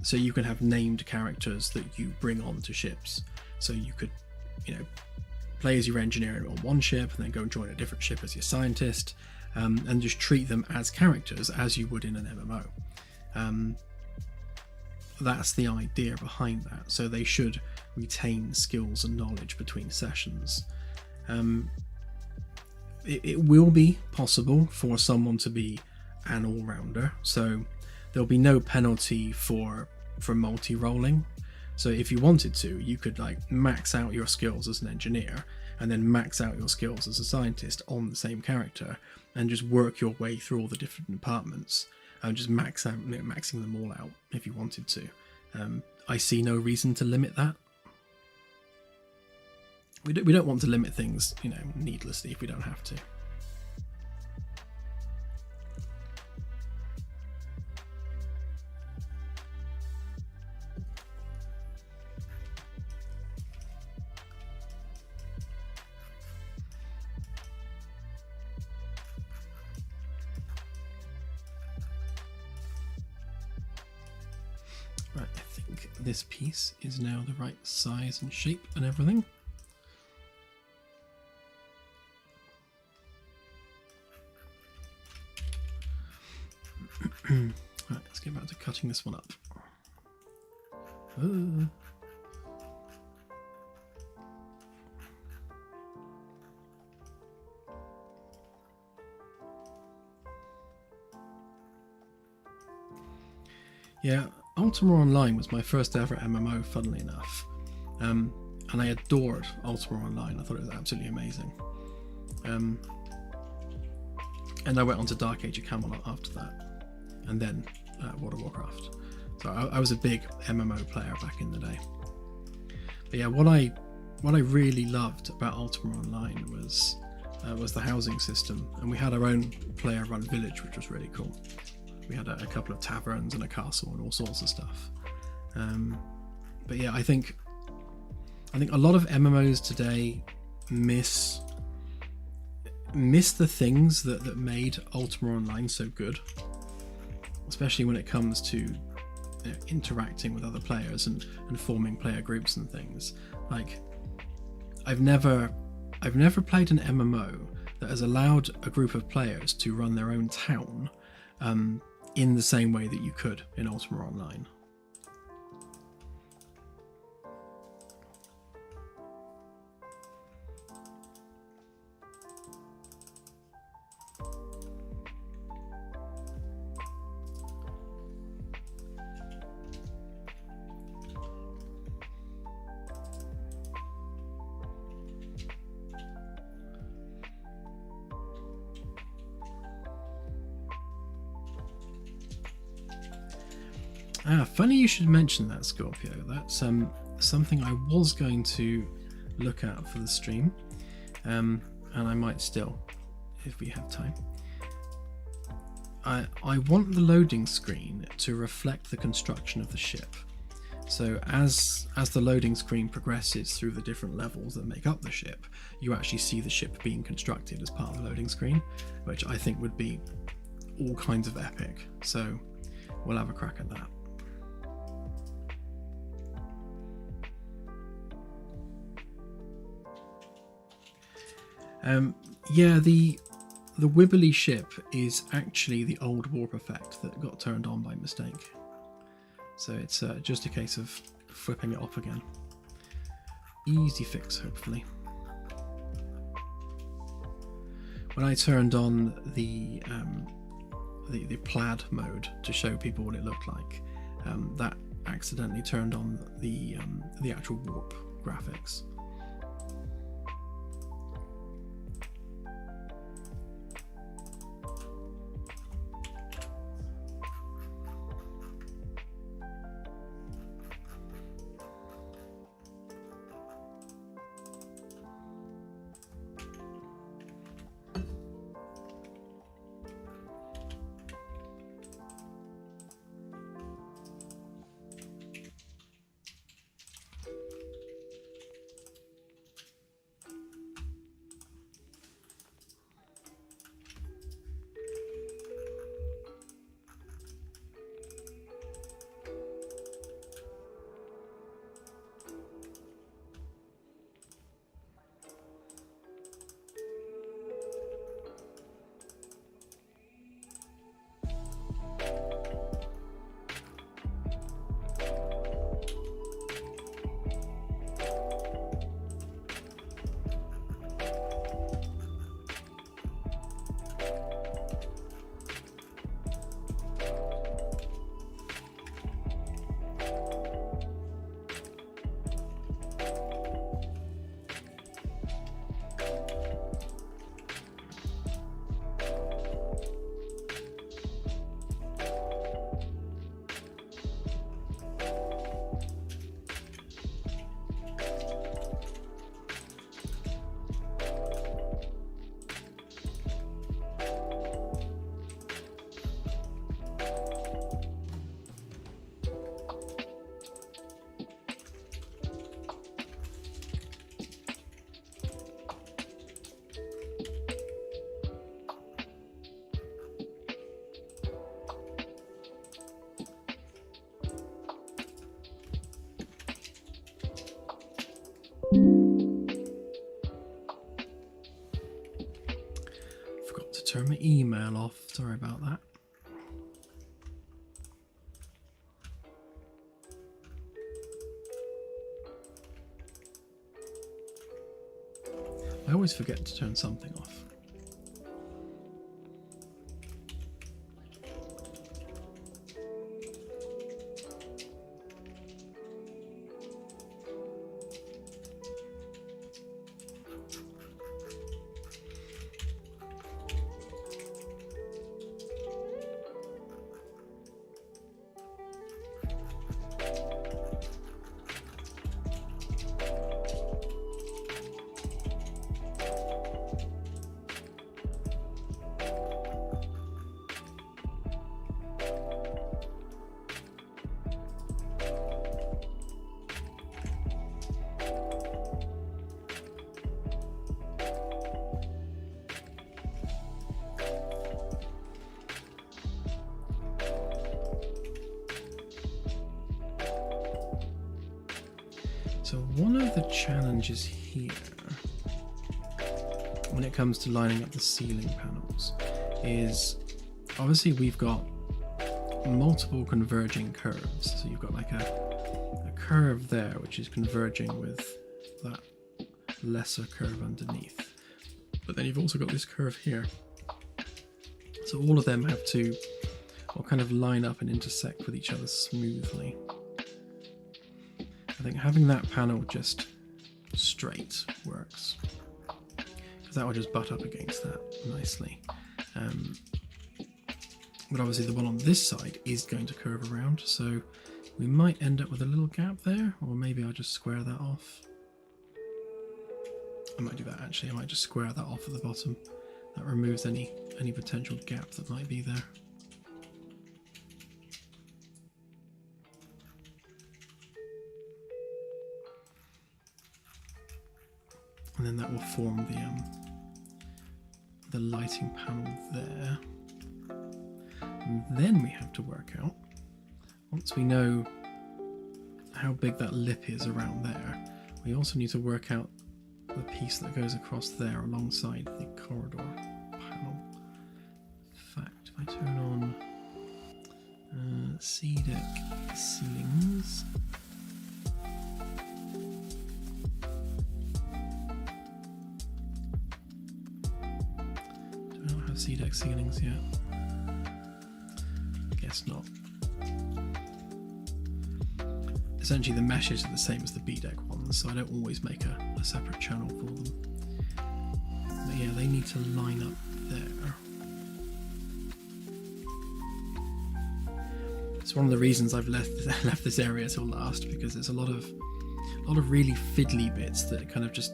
So you can have named characters that you bring onto ships. So you could, play as your engineer on one ship and then go and join a different ship as your scientist, and just treat them as characters as you would in an MMO. That's the idea behind that. So they should retain skills and knowledge between sessions. It will be possible for someone to be an all-rounder, so there'll be no penalty for multi-rolling. So if you wanted to, you could like max out your skills as an engineer and then max out your skills as a scientist on the same character and just work your way through all the different departments and just maxing them all out if you wanted to. I see no reason to limit that. We don't want to limit things, needlessly if we don't have to. Right, I think this piece is now the right size and shape and everything. Right, let's get back to cutting this one up. Uh. Yeah, Ultima Online was my first ever MMO, funnily enough. And I adored Ultima Online. I thought it was absolutely amazing. And I went on to Dark Age of Camelot after that. And then World of Warcraft. So I was a big MMO player back in the day. But yeah, what I really loved about Ultima Online was the housing system. And we had our own player-run village, which was really cool. We had a couple of taverns and a castle and all sorts of stuff. But yeah, I think a lot of MMOs today miss the things that made Ultima Online so good, especially when it comes to interacting with other players and forming player groups and things. Like, I've never played an MMO that has allowed a group of players to run their own town in the same way that you could in Ultima Online. Funny you should mention that, Scorpio. That's something I was going to look at for the stream, and I might still, if we have time. I want the loading screen to reflect the construction of the ship. So as the loading screen progresses through the different levels that make up the ship, you actually see the ship being constructed as part of the loading screen, which I think would be all kinds of epic. So we'll have a crack at that. Yeah, the wibbly ship is actually the old warp effect that got turned on by mistake. So it's just a case of flipping it off again. Easy fix, hopefully. When I turned on the plaid mode to show people what it looked like, that accidentally turned on the actual warp graphics. Forgot to turn my email off. Sorry about that. I always forget to turn something off. So one of the challenges here when it comes to lining up the ceiling panels is obviously we've got multiple converging curves. So you've got like a curve there which is converging with that lesser curve underneath. But then you've also got this curve here. So all of them have to all kind of line up and intersect with each other smoothly. I think having that panel just straight works, because that will just butt up against that nicely. But obviously the one on this side is going to curve around, so we might end up with a little gap there, or maybe I'll just square that off. I might do that actually, I might just square that off at the bottom. That removes any potential gap that might be there. And then that will form the lighting panel there. And then we have to work out, once we know how big that lip is around there, we also need to work out the piece that goes across there alongside the corridor panel. In fact, if I turn on C-deck ceilings, C-deck ceilings yet? Guess not. Essentially the meshes are the same as the B-deck ones, so I don't always make a separate channel for them. But yeah, they need to line up there. It's one of the reasons I've left this area till last, because there's a lot of really fiddly bits that kind of just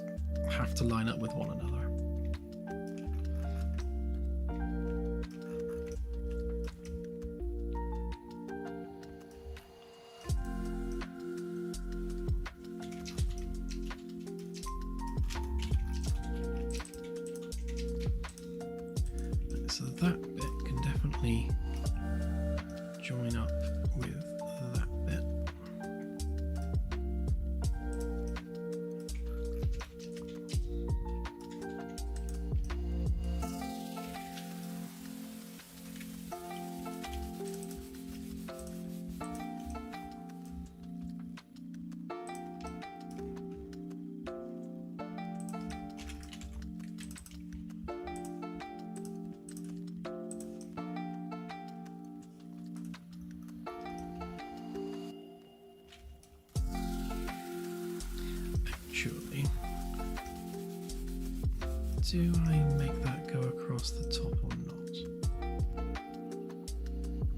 have to line up with one another. So that bit can definitely join up with that bit. Actually, do I make that go across the top or not?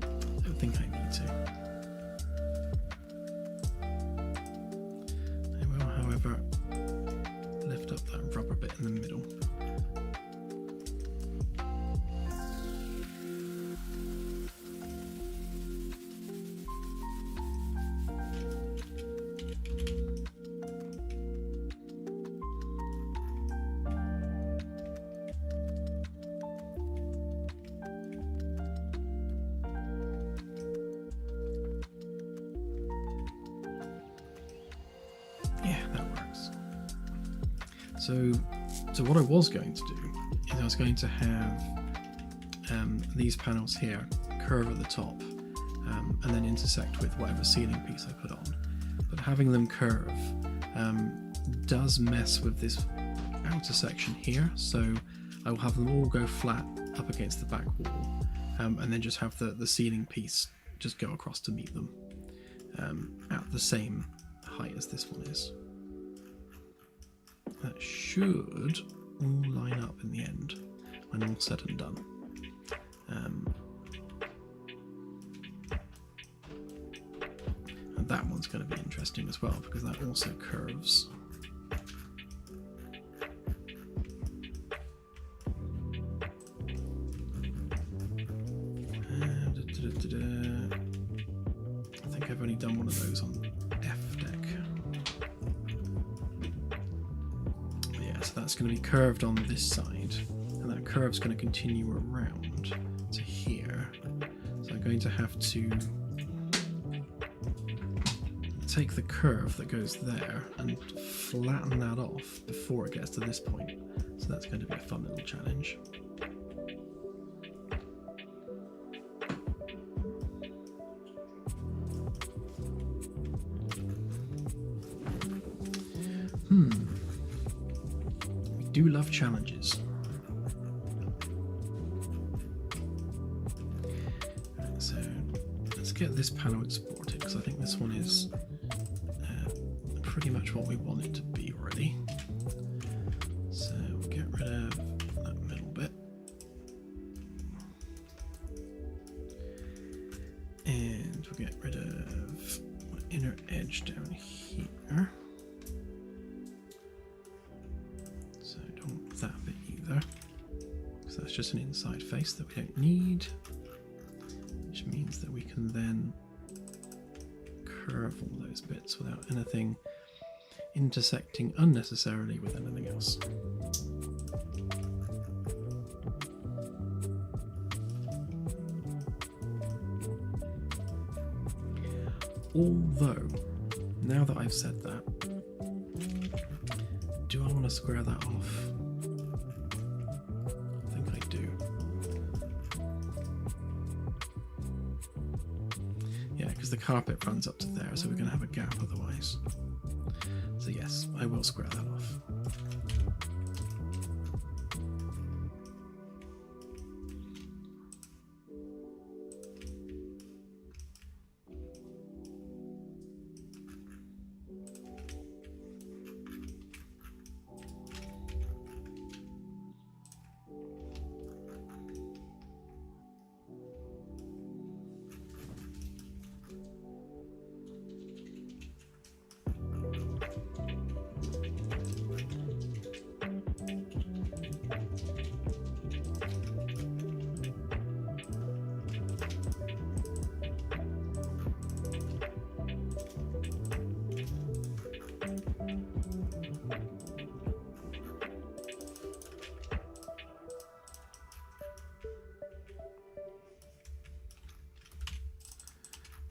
I don't think I need to. I will, however, lift up that rubber bit in the middle. Yeah, that works. So what I was going to do is I was going to have these panels here curve at the top and then intersect with whatever ceiling piece I put on. But having them curve does mess with this outer section here, so I will have them all go flat up against the back wall, and then just have the ceiling piece just go across to meet them at the same height as this one is. That should all line up in the end when all said and done. And that one's going to be interesting as well because that also curves. I think I've only done one of those on F deck. But yeah, so that's going to be curved on this side, and that curve's going to continue around to here. So I'm going to have to take the curve that goes there and flatten that off before it gets to this point. So that's going to be a fun little challenge. We do love challenges. So let's get this panel exported because I think this one is pretty much what we want it to be already. So we'll get rid of that middle bit. And we'll get rid of my inner edge down here. So don't want that bit either, because that's just an inside face that we don't need, which means that we can then curve all those bits without anything intersecting unnecessarily with anything else. Although, now that I've said that, do I want to square that off? I think I do. Yeah, because the carpet runs up to there, so we're going to have a gap otherwise. So yes, I will square that off.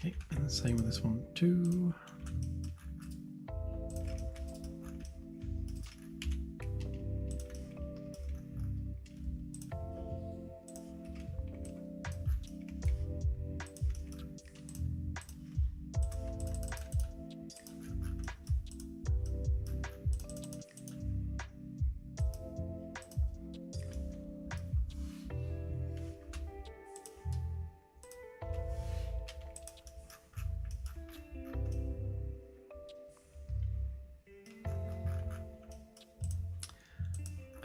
Okay, and the same with this one too.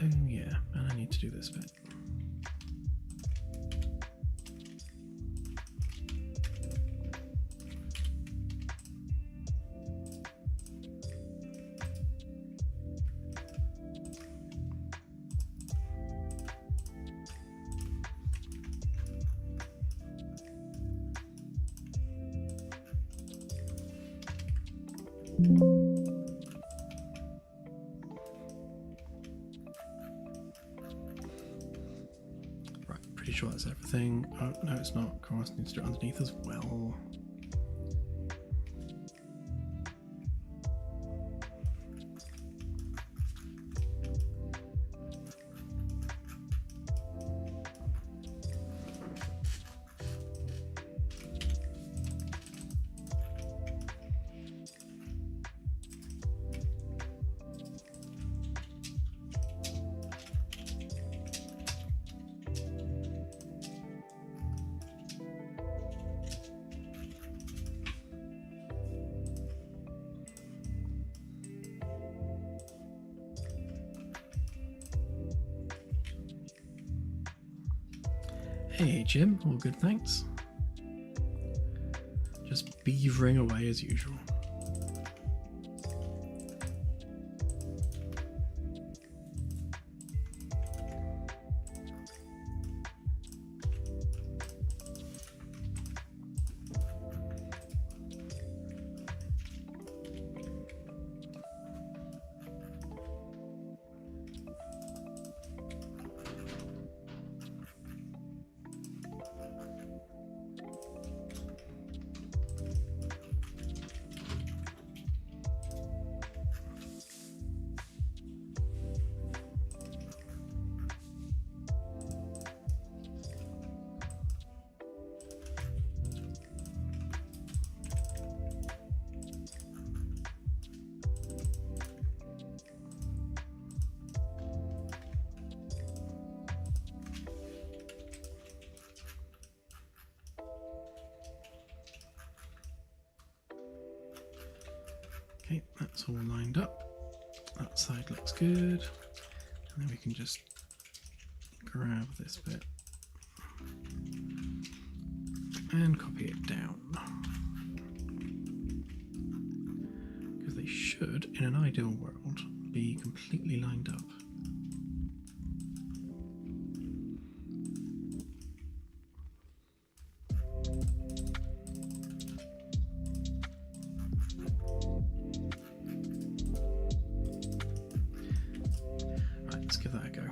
Oh yeah, and I need to do this bit. Right, pretty sure that's everything. Oh, no, it's not. Cross needs to do it underneath as well. Hey Jim, all good, thanks. Just beavering away as usual. Okay, that's all lined up. That side looks good. And then we can just grab this bit and copy it down. Because they should, in an ideal world, be completely lined up. Let's give that a go.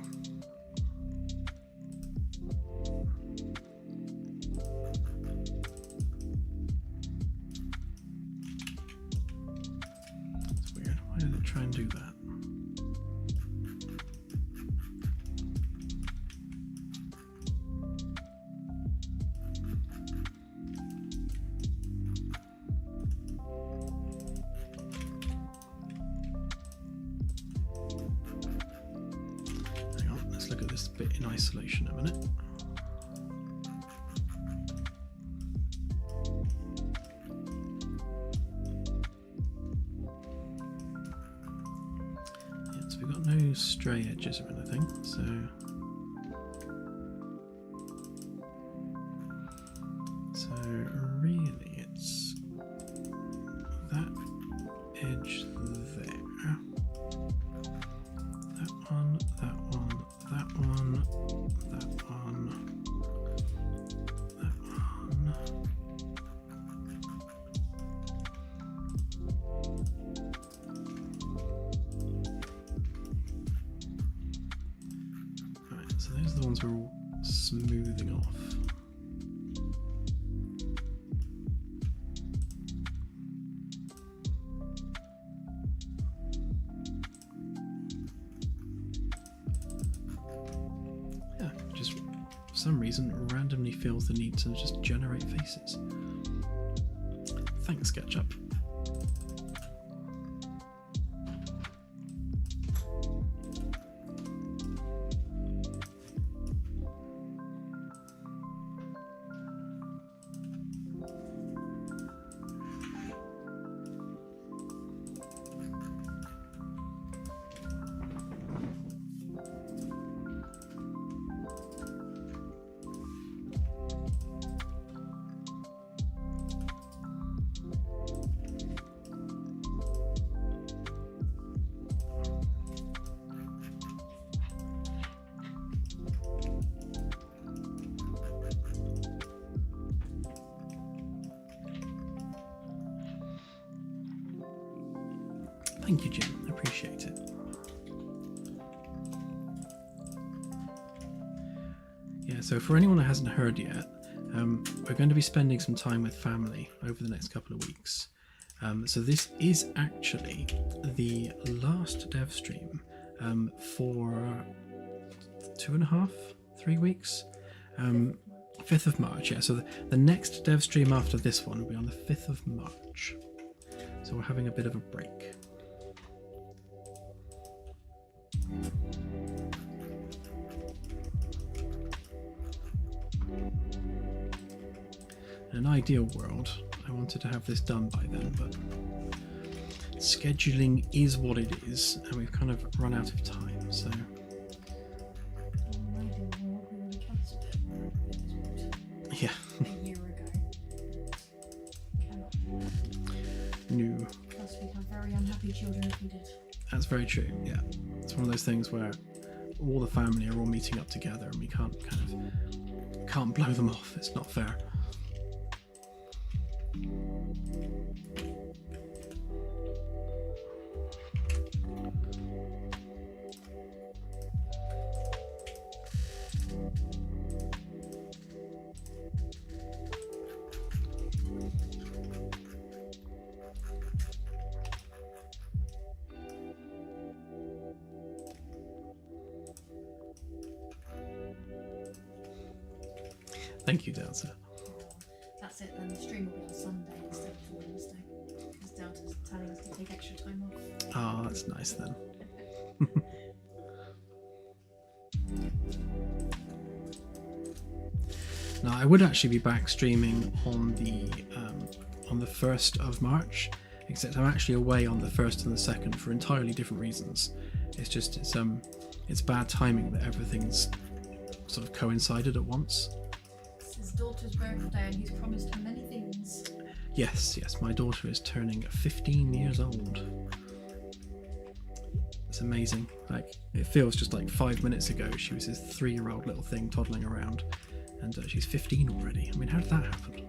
It's weird. Why did it try and do that? Let's look at this bit in isolation a minute. Yeah, so we've got no stray edges or anything, so really it's that edge there. That one, that one, that one, that one, that one. Right, so those are the ones we're all smoothing off. For some reason randomly feels the need to just generate faces. Thanks, SketchUp. Thank you, Jim. I appreciate it. Yeah, so for anyone that hasn't heard yet, we're going to be spending some time with family over the next couple of weeks. So this is actually the last dev stream for 2.5, 3 weeks. 5th of March, yeah. So the next dev stream after this one will be on the 5th of March. So we're having a bit of a break. In an ideal world, I wanted to have this done by then, but scheduling is what it is, and we've kind of run out of time, so... children if we did. That's very true. Yeah, it's one of those things where all the family are all meeting up together, and we can't blow them off. It's not fair. Thank you, Delta. That's it then, the stream will be on Sunday instead of Wednesday. Because Delta's telling us to take extra time off. Oh, that's nice then. Now, I would actually be back streaming on the 1st of March, except I'm actually away on the 1st and the 2nd for entirely different reasons. It's bad timing that everything's sort of coincided at once. His daughter's birthday and he's promised her many things. Yes, my daughter is turning 15 years old. It's amazing. Like, it feels just like 5 minutes ago she was this 3-year-old little thing toddling around, and she's 15 already. I mean, how did that happen?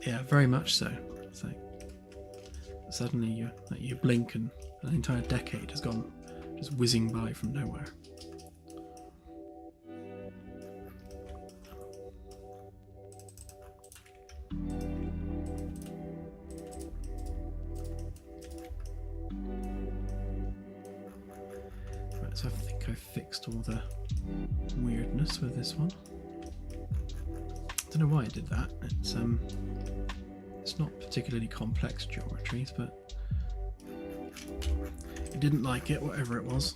Yeah, very much so. It's like suddenly you blink and an entire decade has gone just whizzing by from nowhere. Right, so I think I've fixed all the weirdness with this one. I don't know why I did that. It's not particularly complex geometries, but it didn't like it, whatever it was.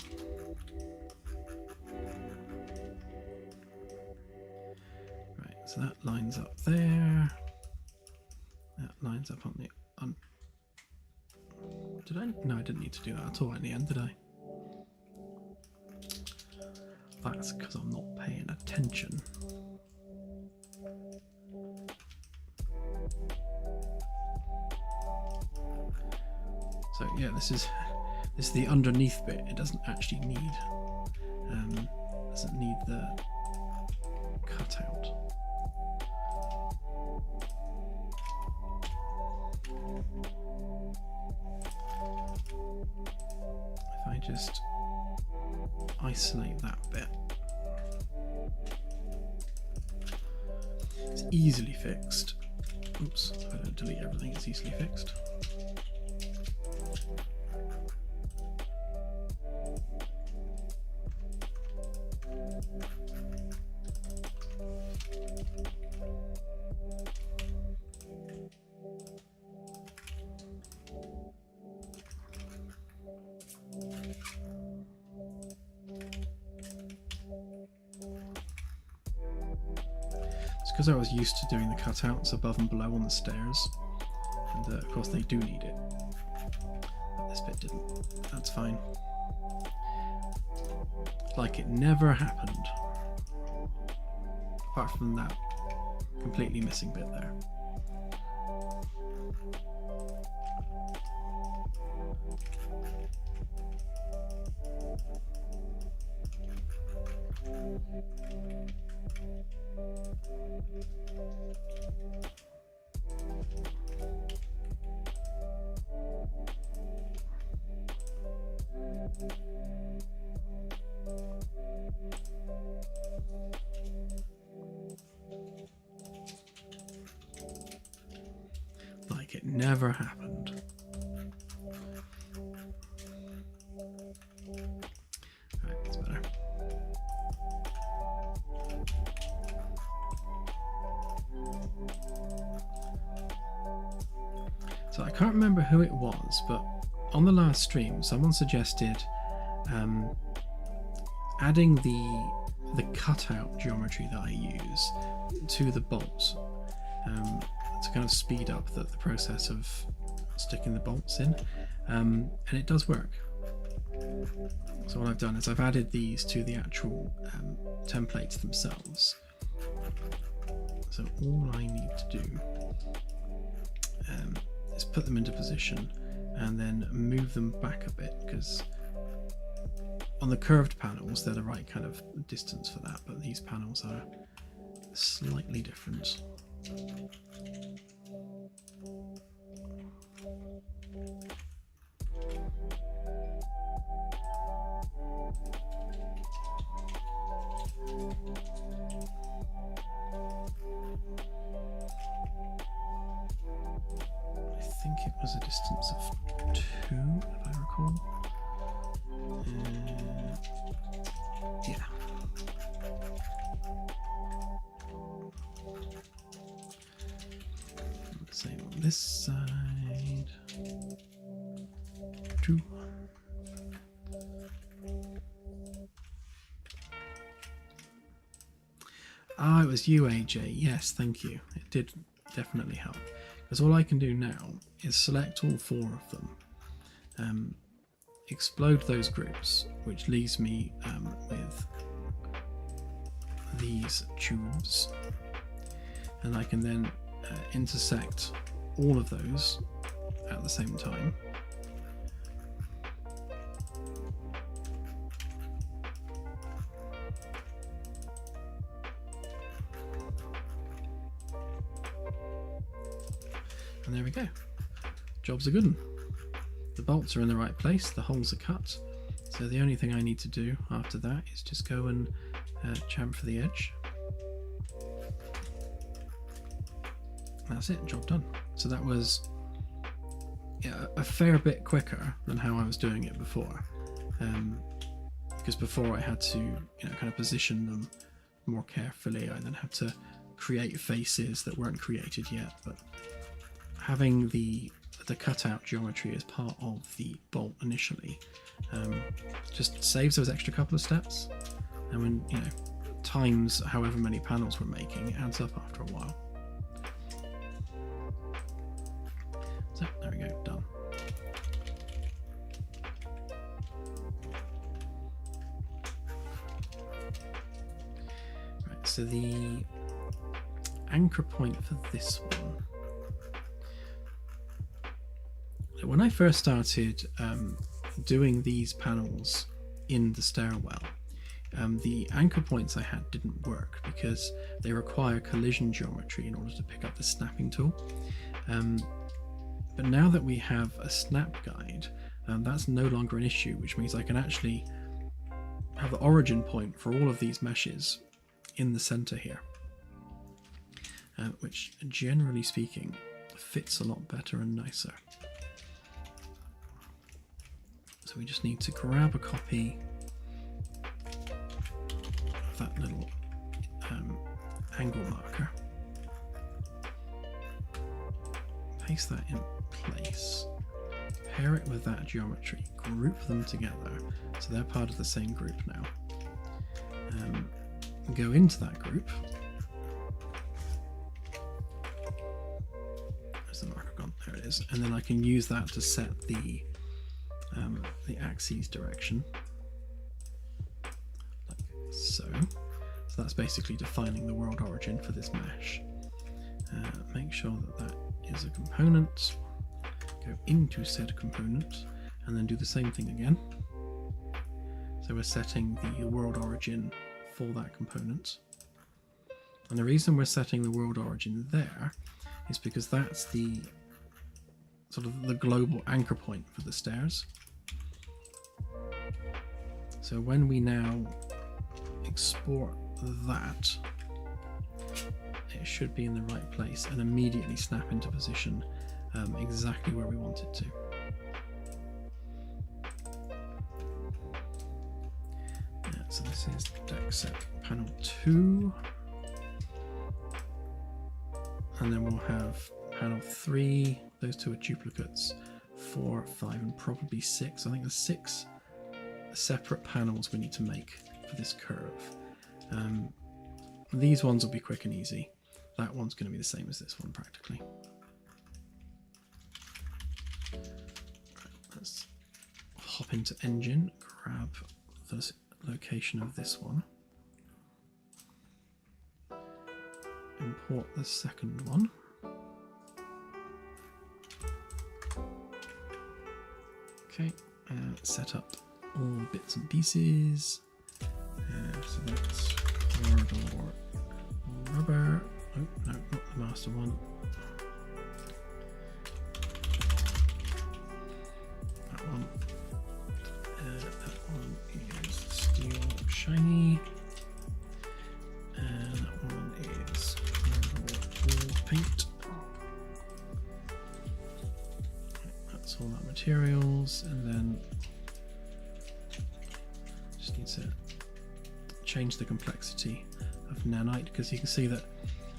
Right, so that lines up there. That lines up on the... Did I? No, I didn't need to do that at all in the end, did I? That's because I'm not paying attention. So yeah, this is the underneath bit. It doesn't actually need the cutout. If I just isolate that bit, it's easily fixed. Oops, if I don't delete everything, it's easily fixed. Because I was used to doing the cutouts above and below on the stairs, and of course they do need it, but this bit didn't. That's fine. Like it never happened, apart from that completely missing bit there. Like it never happened. Right, it's better. So I can't remember who it was, but on the last stream, someone suggested adding the cutout geometry that I use to the bolts to kind of speed up the process of sticking the bolts in, and it does work. So what I've done is I've added these to the actual templates themselves. So all I need to do is put them into position and then move them back a bit, because on the curved panels they're the right kind of distance for that, but these panels are slightly different. I think it was a distance of 2, if I recall. Yeah. Same on this side. 2. Ah, it was you, AJ. Yes, thank you. It did definitely help. Because all I can do now is select all 4 of them, explode those groups, which leaves me with these tubes, and I can then intersect all of those at the same time. And there we go. Job's a good one. The bolts are in the right place, the holes are cut, so the only thing I need to do after that is just go and chamfer the edge. That's it, job done. So that was a fair bit quicker than how I was doing it before, because before I had to kind of position them more carefully. I then had to create faces that weren't created yet, but having the cutout geometry as part of the bolt initially just saves those extra couple of steps, and when times however many panels we're making, it adds up after a while. So there we go, done. Right, so the anchor point for this one, when I first started doing these panels in the stairwell, the anchor points I had didn't work because they require collision geometry in order to pick up the snapping tool. But now that we have a snap guide, that's no longer an issue, which means I can actually have the origin point for all of these meshes in the center here, which generally speaking fits a lot better and nicer. So we just need to grab a copy of that little angle marker, paste that in place, pair it with that geometry, group them together so they're part of the same group now, go into that group. Where's the marker gone? There it is. And then I can use that to set the axis direction, like so. So that's basically defining the world origin for this mesh. Make sure that that is a component, go into said component, and then do the same thing again. So we're setting the world origin for that component. And the reason we're setting the world origin there is because that's the sort of the global anchor point for the stairs. So when we now export that, it should be in the right place and immediately snap into position exactly where we want it to. Yeah, so this is deck set panel 2, and then we'll have panel 3, those 2 are duplicates, 4, 5 and probably 6. I think there's 6 separate panels we need to make for this curve. These ones will be quick and easy. That one's going to be the same as this one practically. Right, let's hop into Engine, grab the location of this one, import the second one. Okay, set up all bits and pieces. So that's corridor rubber. Oh, no, not the master one. That one. That one is steel shiny. And that one is corridor paint. That's all that materials, and then just need to change the complexity of nanite, because you can see that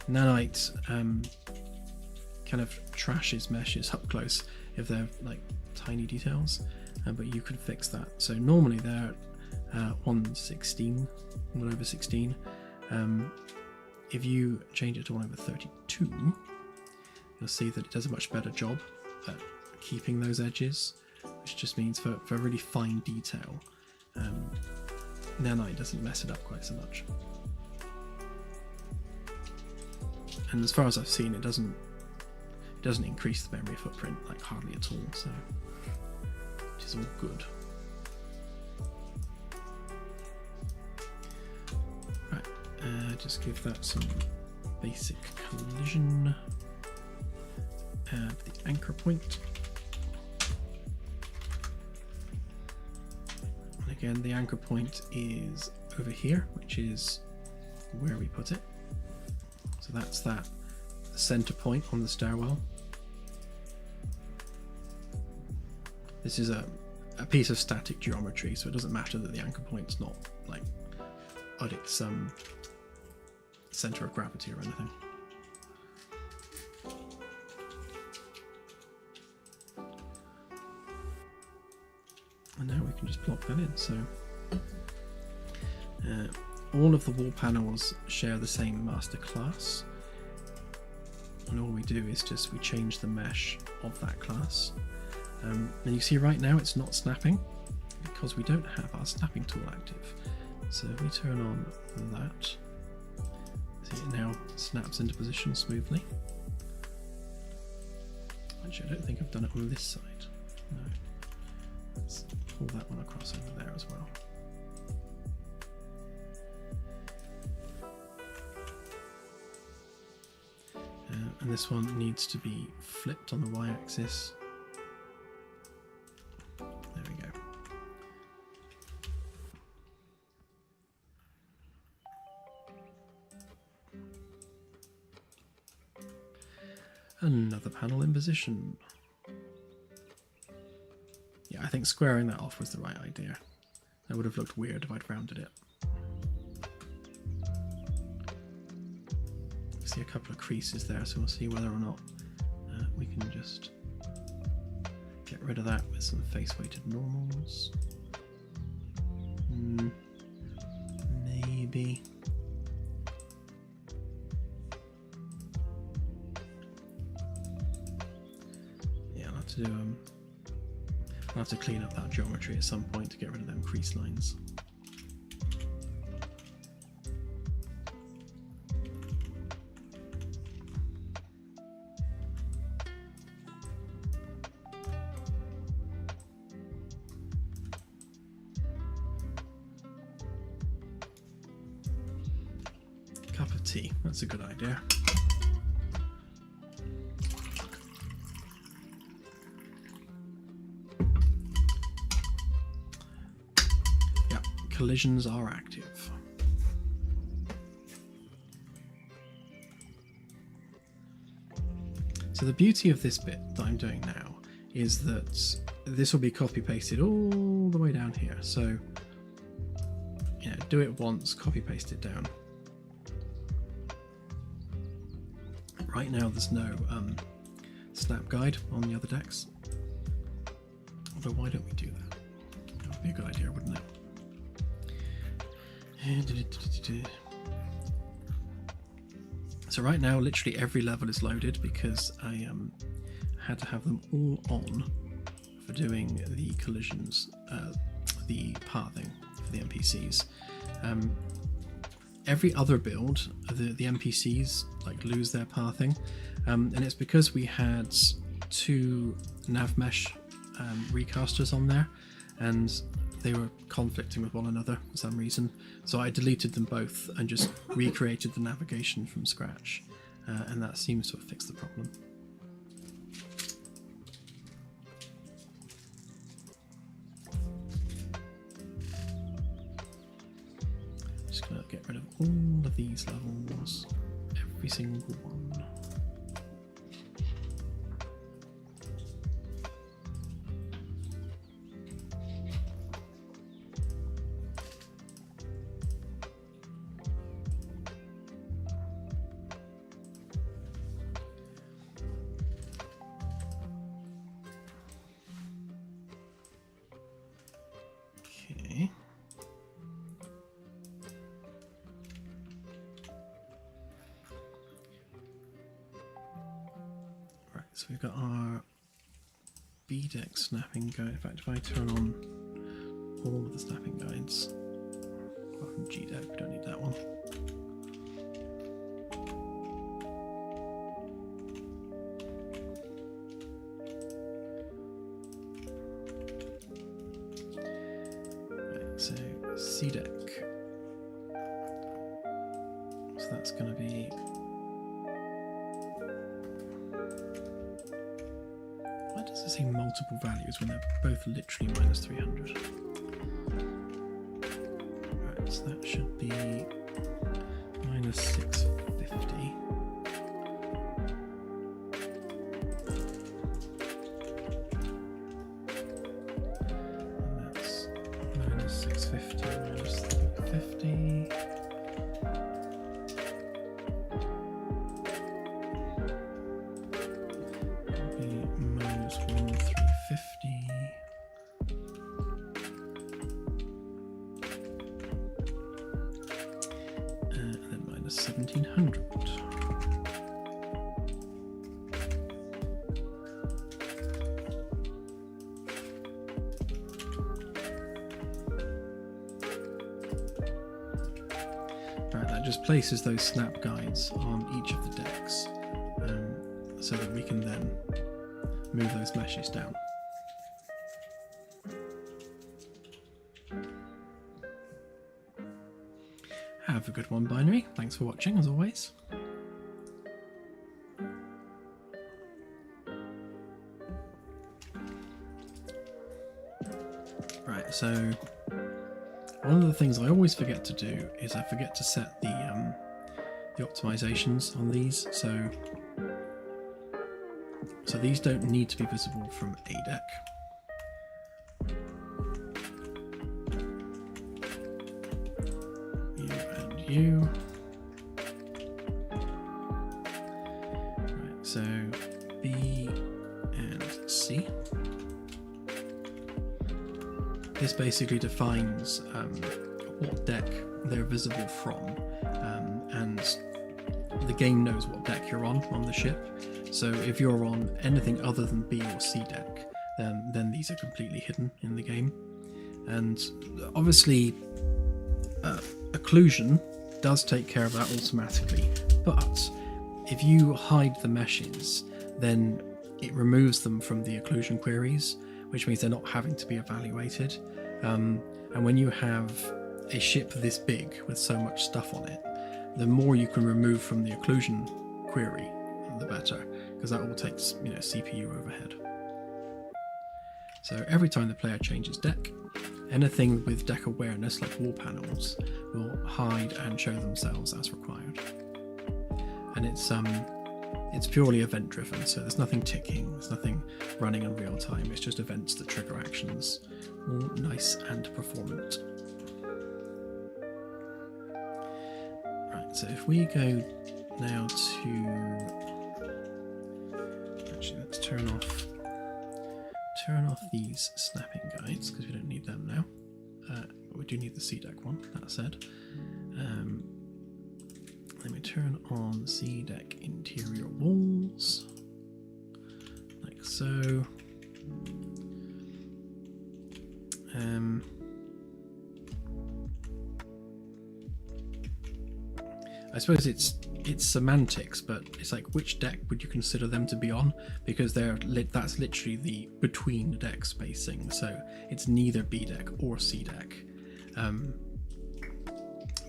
nanite kind of trashes meshes up close if they're like tiny details, but you can fix that. So normally they're 1/16, 1/16. If you change it to 1/32, you'll see that it does a much better job at keeping those edges, which just means for really fine detail, nanite doesn't mess it up quite so much. And as far as I've seen, it doesn't increase the memory footprint like hardly at all, so which is all good. Right, just give that some basic collision. Add the anchor point. And again, the anchor point is over here, which is where we put it. So that's the center point on the stairwell. This is a piece of static geometry, so it doesn't matter that the anchor point's not like at its center of gravity or anything. And now we can just plop that in. So all of the wall panels share the same master class, and all we do is just we change the mesh of that class. And you see right now it's not snapping because we don't have our snapping tool active. So if we turn on that, see it now snaps into position smoothly. Actually, I don't think I've done it on this side. No. Let's pull that one across over there as well. And this one needs to be flipped on the y-axis. There we go. Another panel in position. Yeah, I think squaring that off was the right idea. That would have looked weird if I'd rounded it. See a couple of creases there, so we'll see whether or not we can just get rid of that with some face weighted normals. Maybe. Yeah, I'll have to do I'll have to clean up that geometry at some point to get rid of them crease lines. Cup of tea, that's a good idea. Yeah, collisions are active. So the beauty of this bit that I'm doing now is that this will be copy pasted all the way down here. So, you know, do it once, copy paste it down. Right now there's no snap guide on the other decks, although why don't we do that? That would be a good idea, wouldn't it? So right now, literally every level is loaded because I had to have them all on for doing the collisions, the pathing for the NPCs. Every other build, the NPCs like lose their pathing, and it's because we had 2 nav mesh recasters on there, and they were conflicting with one another for some reason. So I deleted them both and just recreated the navigation from scratch, and that seems to have fixed the problem. Just gonna get rid of all of these levels, every single one. Okay. Right, so we've got our B deck snapping guide. In fact, if I turn on all of the snapping guides, apart from G deck, we don't need that one. Right, so C deck. So that's going to be. Why does it say multiple values when they're both literally minus 300? Right, so that should be minus 650. And that's minus 650 minus 350. Minus 1,350. And then minus 1,700. Right, that just places those snap guides on each of the decks, so that we can then move those meshes down. Have a good one, Binary. Thanks for watching, as always. Right, so one of the things I always forget to do is I forget to set the optimizations on these. So these don't need to be visible from A deck. You and you. Right, so B and C. This basically defines what deck they're visible from, and the game knows what deck you're on the ship. So if you're on anything other than B or C deck, then these are completely hidden in the game. And obviously, occlusion does take care of that automatically, but if you hide the meshes, then it removes them from the occlusion queries, which means they're not having to be evaluated. And when you have a ship this big with so much stuff on it, the more you can remove from the occlusion query, the better, because that all takes, CPU overhead. So every time the player changes deck, anything with deck awareness like wall panels will hide and show themselves as required. And it's purely event driven, so there's nothing ticking, there's nothing running in real time, it's just events that trigger actions, all nice and performant. Right, so if we go now to, actually let's turn off these snapping guides because we don't need them now. but we do need the C deck one. That said, let me turn on C deck interior walls, like so. I suppose it's semantics, but it's like, which deck would you consider them to be on? Because that's literally the between deck spacing, so it's neither B deck or C deck.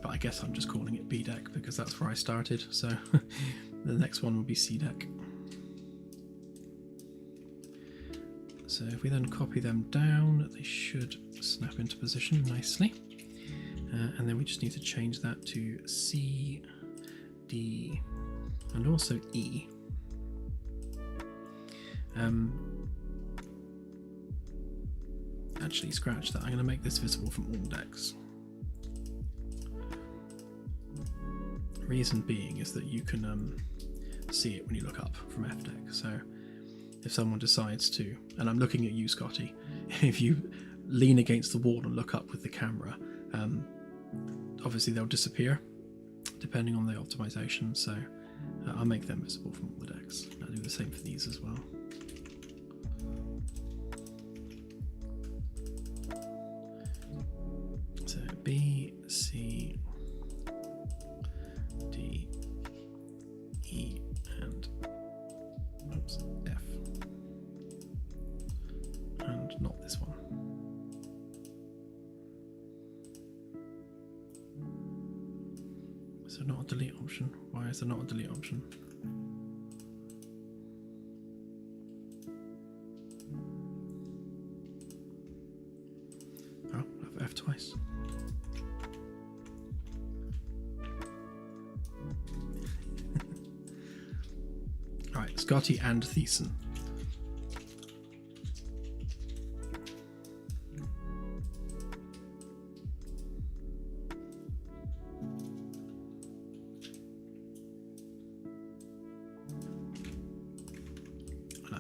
But I guess I'm just calling it B deck because that's where I started, so the next one will be C deck. So if we then copy them down, they should snap into position nicely. And then we just need to change that to C, D, and also E. Actually, scratch that. I'm going to make this visible from all decks. Reason being is that you can see it when you look up from F deck. So if someone decides to, and I'm looking at you, Scotty, if you lean against the wall and look up with the camera, obviously they'll disappear depending on the optimization, so I'll make them visible from all the decks. I'll do the same for these as well. So B, C, D, E, and oops, F, and not this one. Is there not a delete option? Why is there not a delete option? Oh, I've F twice. Alright, Scotty and Thiessen.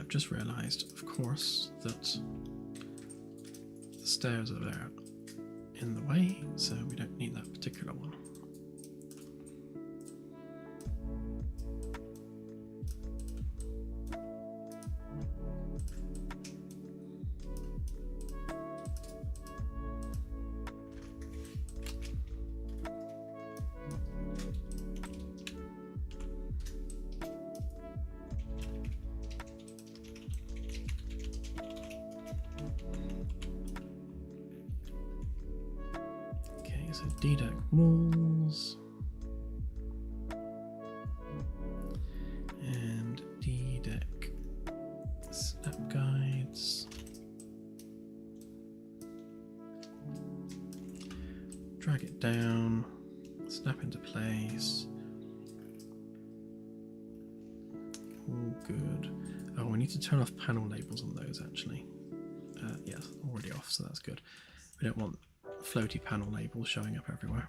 Just realized, of course, that the stairs are there in the way, so we don't need that particular one. So D-deck walls and D-deck snap guides. Drag it down, snap into place. All good. Oh, we need to turn off panel labels on those actually. Yes, already off, so that's good. We don't want floaty panel labels showing up everywhere.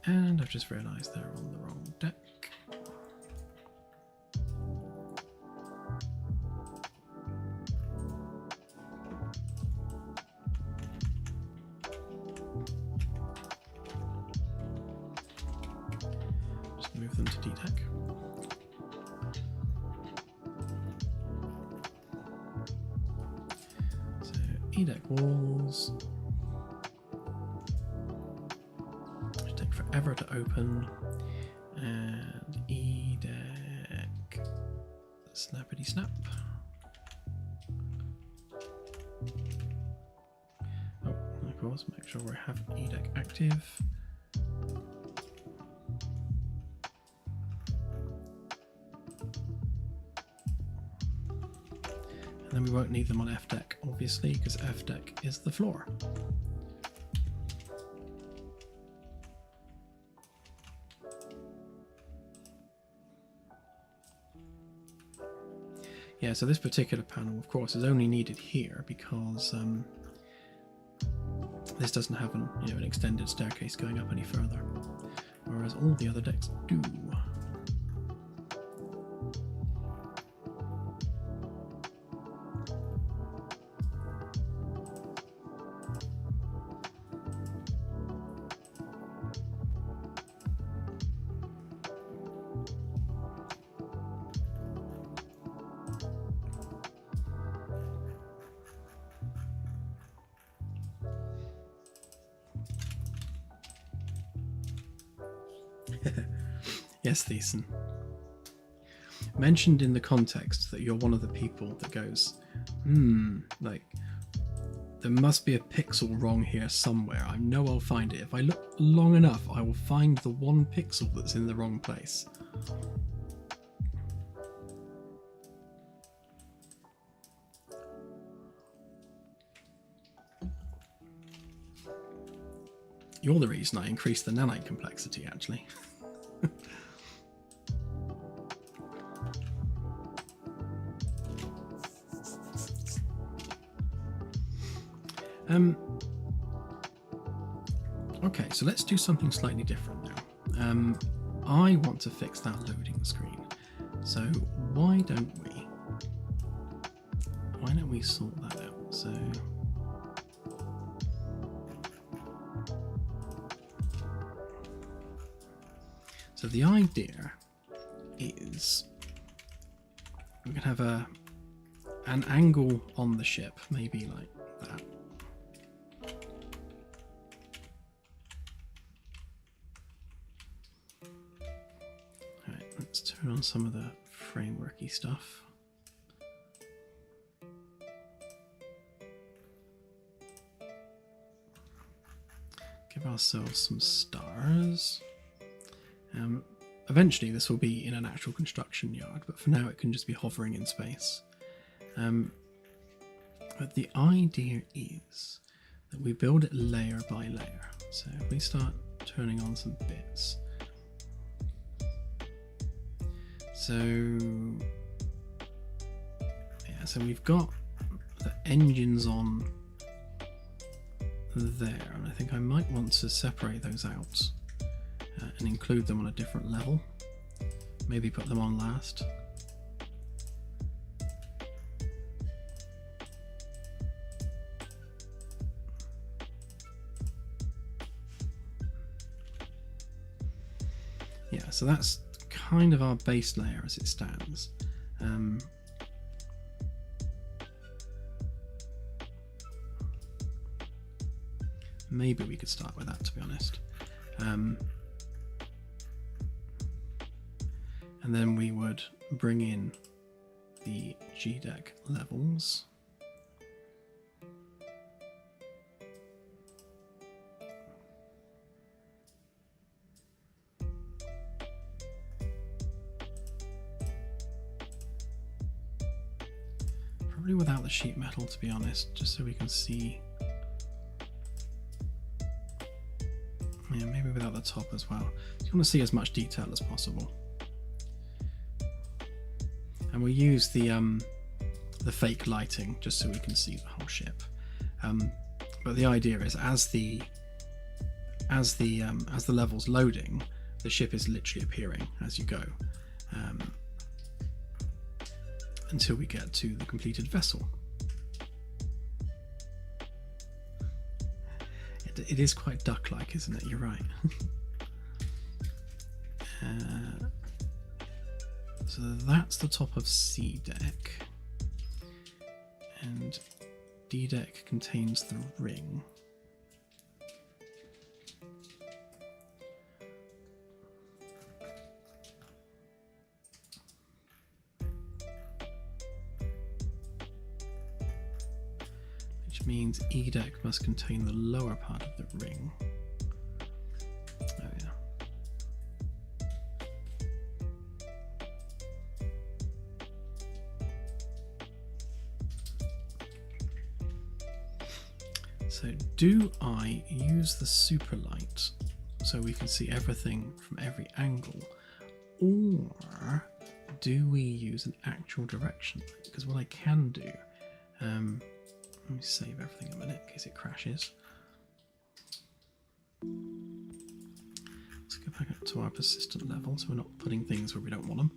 And I've just realised they're on the wrong deck. Just move them to D deck. E-deck walls. It'll take forever to open. And E-deck snappity snap. Oh, of course, make sure we have E-deck active. And then we won't need them on F deck, obviously, because F deck is the floor. Yeah, so this particular panel, of course, is only needed here because this doesn't have an extended staircase going up any further, whereas all the other decks do. Yes, Thiessen. Mentioned in the context that you're one of the people that goes, like, there must be a pixel wrong here somewhere. I know I'll find it. If I look long enough, I will find the one pixel that's in the wrong place. You're the reason I increased the nanite complexity, actually. Okay, so let's do something slightly different now. I want to fix that loading screen. So why don't we sort that out? So the idea is we can have an angle on the ship, maybe like that. Alright, let's turn on some of the frameworky stuff. Give ourselves some stars. Eventually this will be in an actual construction yard, but for now it can just be hovering in space. But the idea is that we build it layer by layer. So if we start turning on some bits. So yeah, so we've got the engines on there, and I think I might want to separate those out. And include them on a different level. Maybe put them on last. Yeah, so that's kind of our base layer as it stands. Maybe we could start with that, to be honest. And then we would bring in the GDEC levels. Probably without the sheet metal, to be honest, just so we can see. Yeah, maybe without the top as well. You want to see as much detail as possible. And we'll use the fake lighting just so we can see the whole ship. But the idea is, as the level's loading, the ship is literally appearing as you go, until we get to the completed vessel. It is quite duck-like, isn't it? You're right. So that's the top of C deck, and D deck contains the ring. Which means E deck must contain the lower part of the ring. So do I use the super light so we can see everything from every angle, or do we use an actual direction light? Because what I can do, let me save everything a minute in case it crashes. Let's go back up to our persistent level so we're not putting things where we don't want them.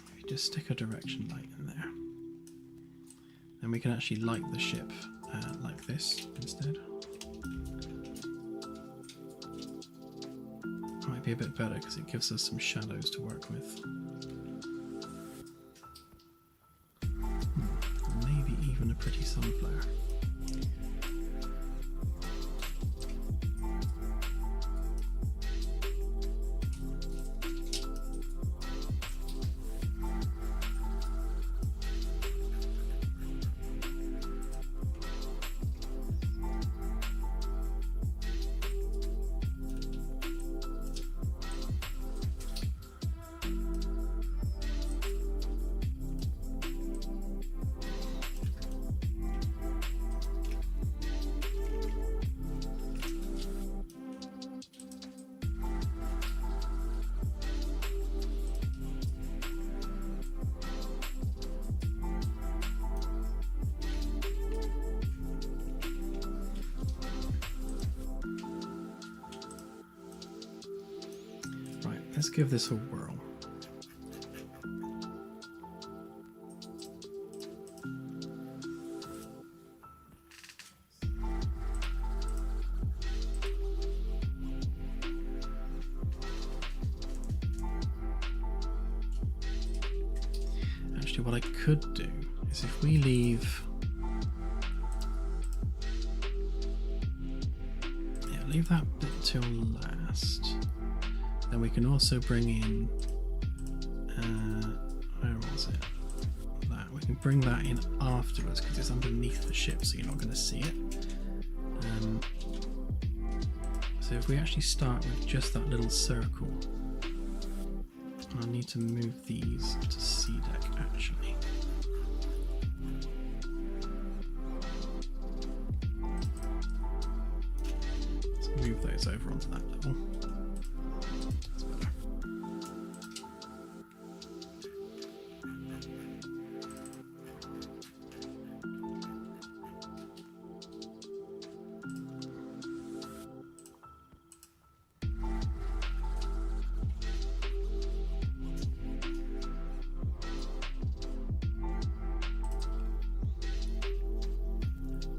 Maybe just stick a direction light in there. And we can actually light the ship like this instead. Might be a bit better because it gives us some shadows to work with. Maybe even a pretty sunflower. let's give this a whirl. Actually, what I could do is if we leave... leave that bit till last. Then we can also bring in where was it? That we can bring that in afterwards because it's underneath the ship, so you're not going to see it. So if we actually start with just that little circle, I need to move these to C deck actually. Move those over onto that level. That's better.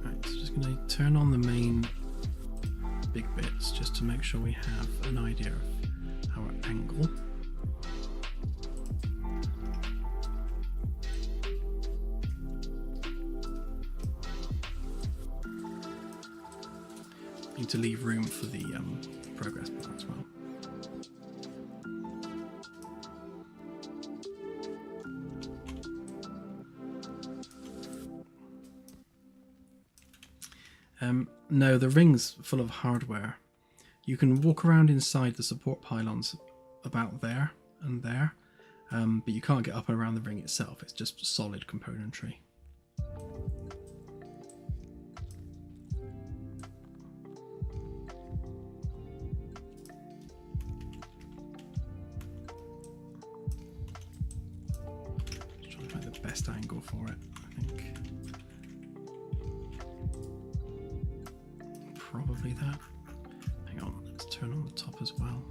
Right, so just going to turn on the main big bits just to make sure we have an idea of our angle. Need to leave room for the progress bar as well. No, the ring's full of hardware. You can walk around inside the support pylons about there and there, but you can't get up and around the ring itself. It's just solid componentry. Just trying to find the best angle for it, I think. Probably that. Hang on, let's turn on the top as well.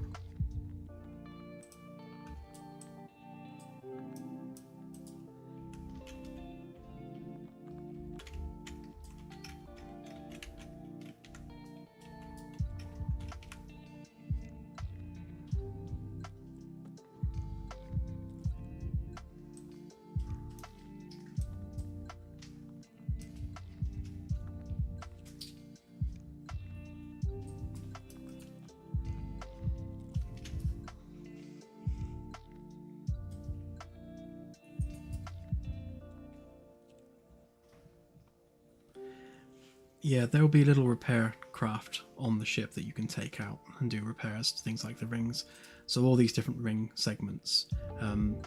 Yeah, there will be a little repair craft on the ship that you can take out and do repairs to things like the rings. So all these different ring segments,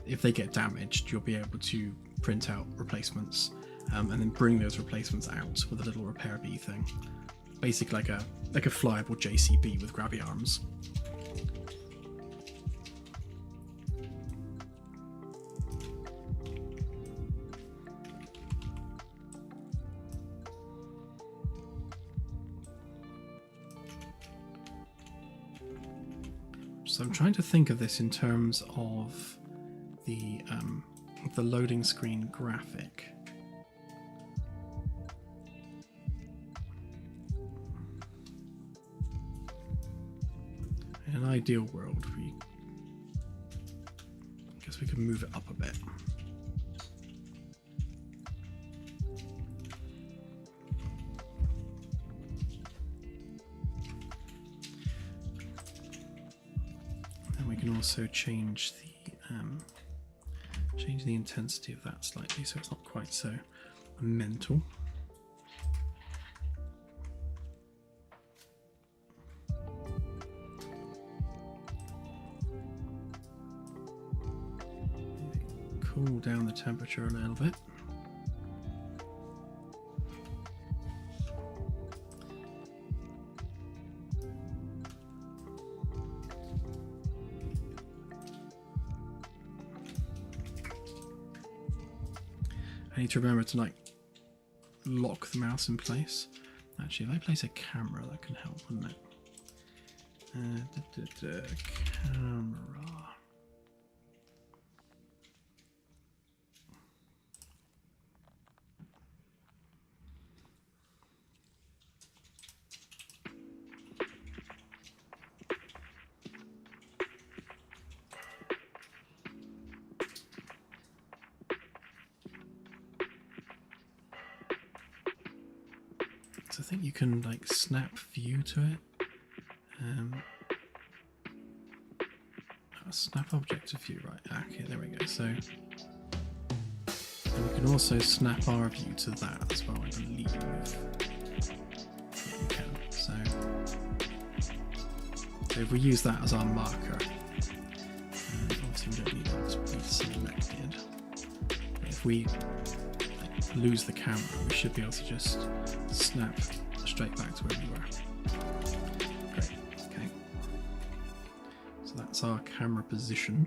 if they get damaged, you'll be able to print out replacements and then bring those replacements out with a little repair bee thing. Basically like a flyable JCB with grabby arms. So I'm trying to think of this in terms of the loading screen graphic. In an ideal world, I guess we could move it up a bit. We can also change the intensity of that slightly, so it's not quite so mental. Cool down the temperature a little bit. I need to remember to lock the mouse in place. Actually, if I place a camera, that can help, wouldn't it? Camera. So I think you can like snap view to it. Snap object to view, right? Okay, there we go. So and we can also snap our view to that as well, I believe. Yeah, you can. So if we use that as our marker, obviously we don't need that to be selected. But if we lose the camera, we should be able to just snap straight back to where we were. Great, okay. So that's our camera position.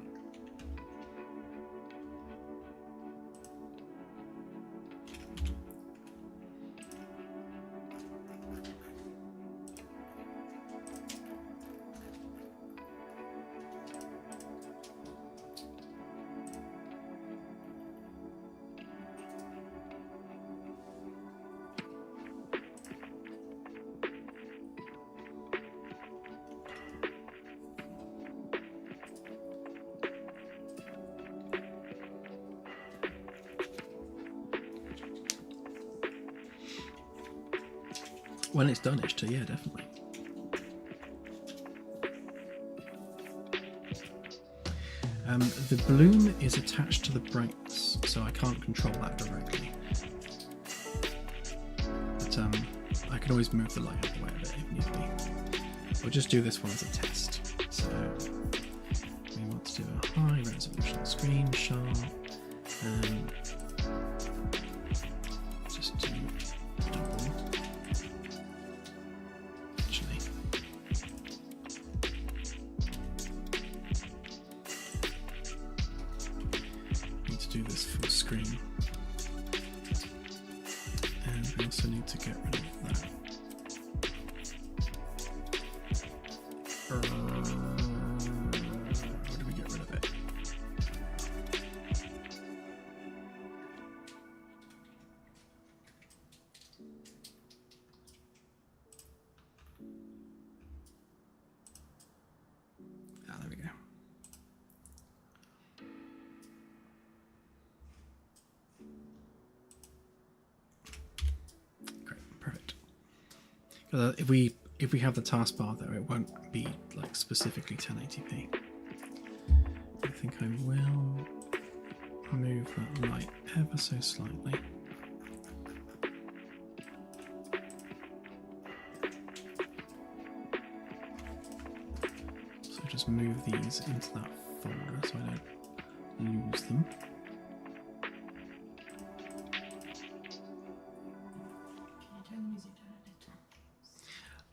When it's done, Ishtar, yeah, definitely. The bloom is attached to the brightness, so I can't control that directly. But I can always move the light out of the way of it if need be. We'll just do this one as a test. So we want to do a high resolution screen, sharp, and just do double. Do this full screen, and we also need to get rid of that. How do we get rid of it? There we go. If we have the taskbar though, it won't be like specifically 1080p. I think I will move that light ever so slightly. So just move these into that folder so I don't lose them.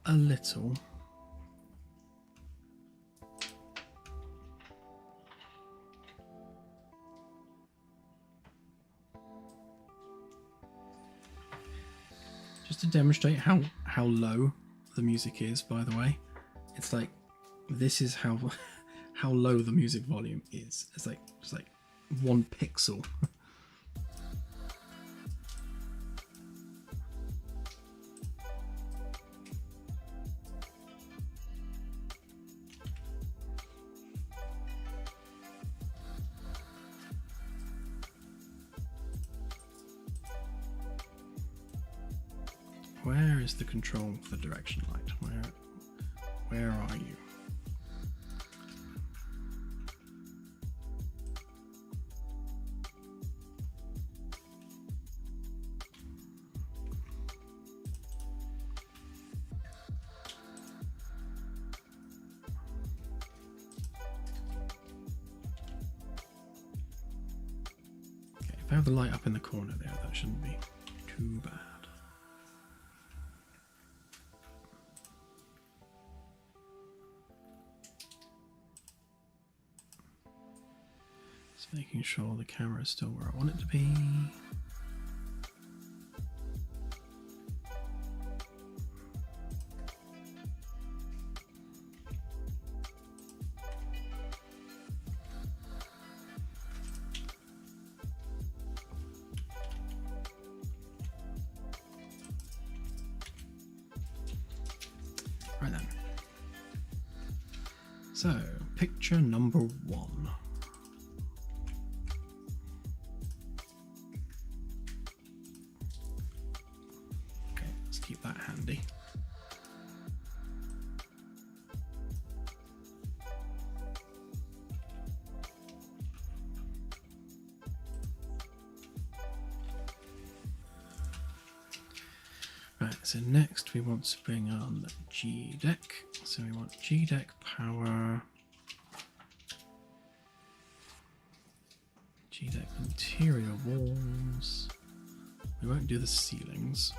A little. Just to demonstrate how low the music is, by the way, it's like this is how low the music volume is. It's like just like 1 pixel. Where is the control for the direction light? Where are you? Okay, if I have the light up in the corner there, that shouldn't be too bad. Making sure the camera is still where I want it to be. So, picture number 1. Okay, let's keep that handy. Right, so next we want to bring on G deck. So we want G deck power, G deck interior walls. We won't do the ceilings.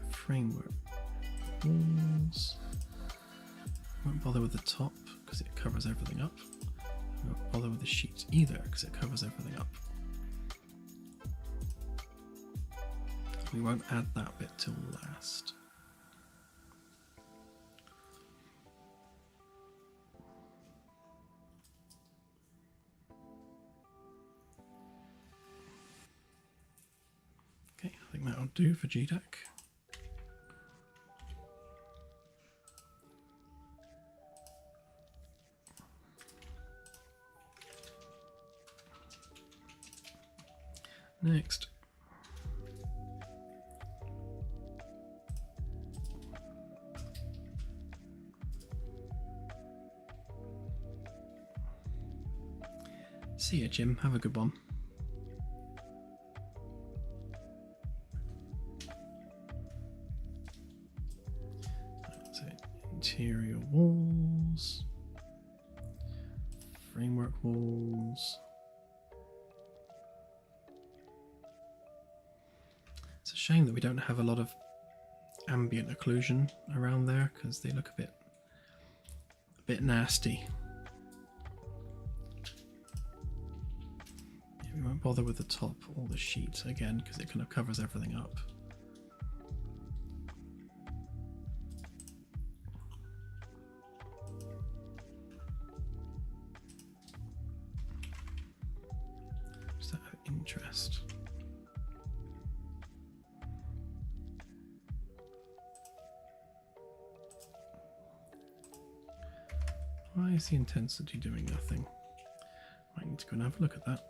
Framework walls. Won't bother with the top because it covers everything up. We won't bother with the sheets either because it covers everything up. We won't add that bit till last. Okay, I think that'll do for GDEC. Next. See ya, Jim. Have a good one. That's it. Interior walls. Framework walls. It's a shame that we don't have a lot of ambient occlusion around there because they look a bit nasty. We won't bother with the top or the sheet again because it kind of covers everything up. Just out of interest. Why is the intensity doing nothing? Might need to go and have a look at that.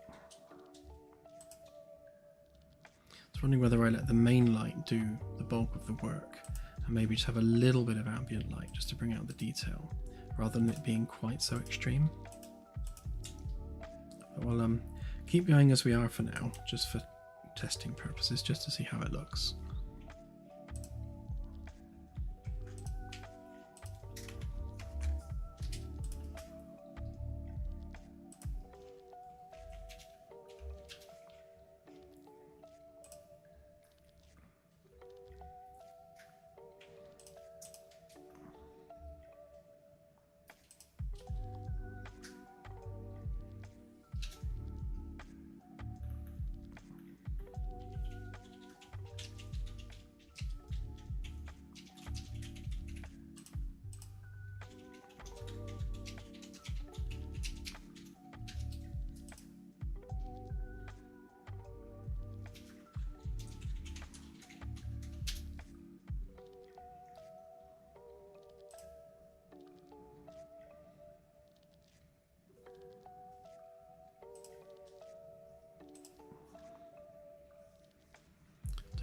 I was wondering whether I let the main light do the bulk of the work and maybe just have a little bit of ambient light just to bring out the detail rather than it being quite so extreme. But we'll keep going as we are for now, just for testing purposes, just to see how it looks.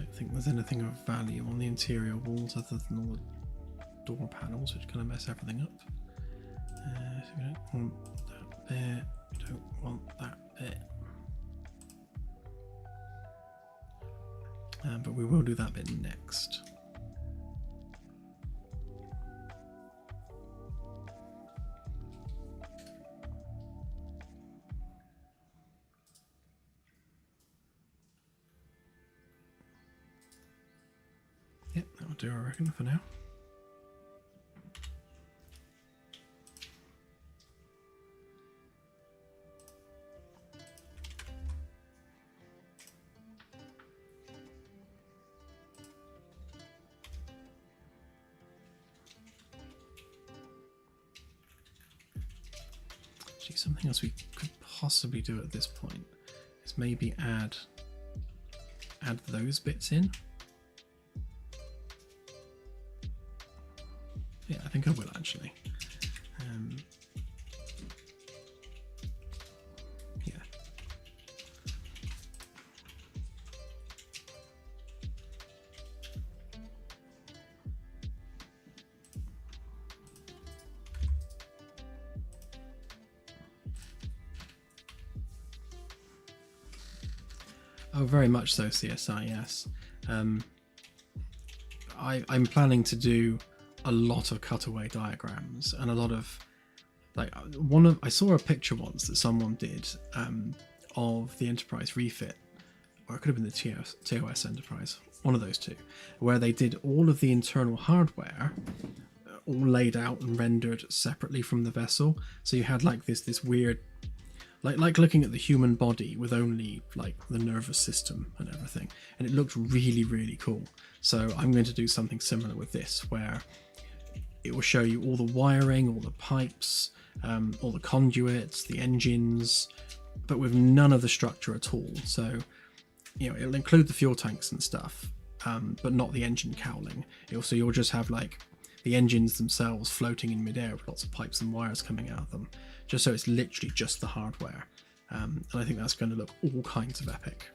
I think there's anything of value on the interior walls other than all the door panels, which kind of mess everything up. So we don't want that bit, we don't want that bit. But we will do that bit next. Yep, that'll do, I reckon, for now. Actually, something else we could possibly do at this point is maybe add those bits in. think I will actually. Yeah. Oh, very much so, CSI, yes. I'm planning to do a lot of cutaway diagrams and a lot of I saw a picture once that someone did of the Enterprise refit, or it could have been the TOS Enterprise, one of those two, where they did all of the internal hardware all laid out and rendered separately from the vessel. So you had like this weird, like looking at the human body with only like the nervous system and everything, and it looked really, really cool. So I'm going to do something similar with this, where it will show you all the wiring, all the pipes, all the conduits, the engines, but with none of the structure at all. So, you know, it'll include the fuel tanks and stuff, but not the engine cowling. So you'll just have like the engines themselves floating in midair with lots of pipes and wires coming out of them, just so it's literally just the hardware. And I think that's going to look all kinds of epic.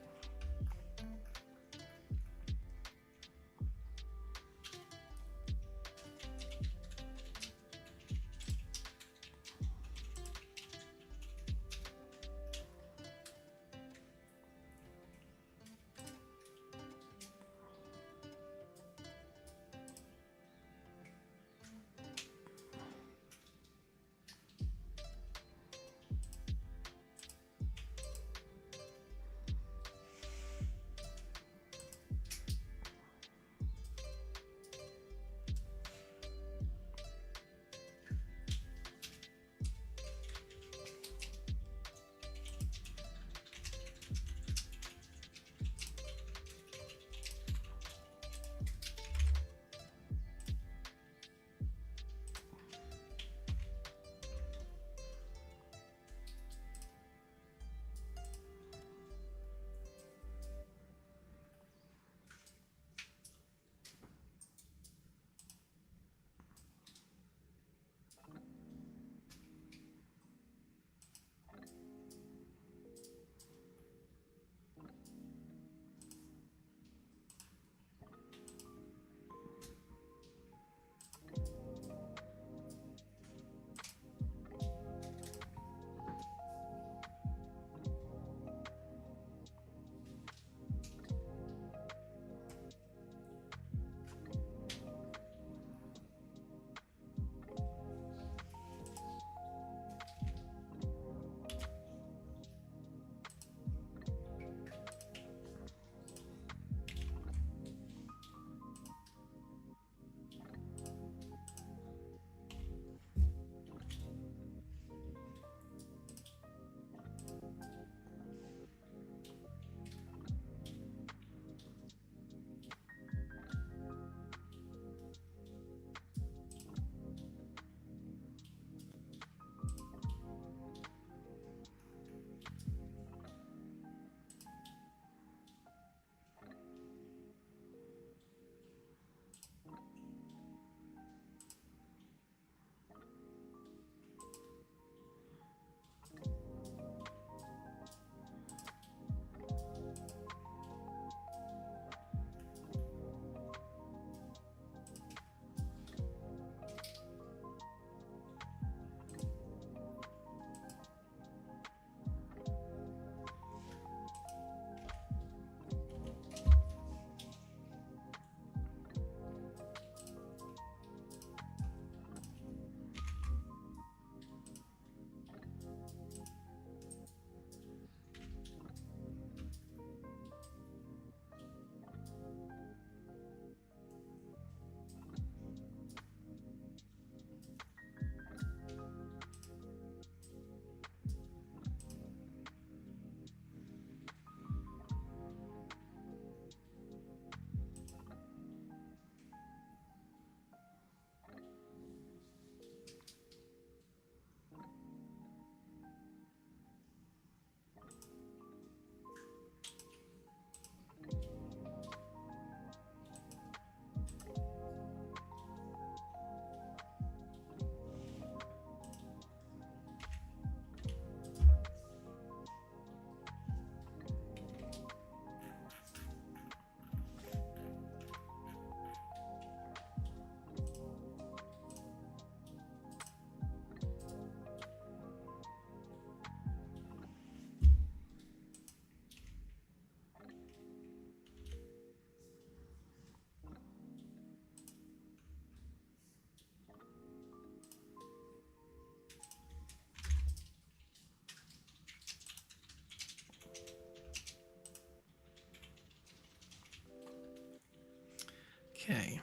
Okay.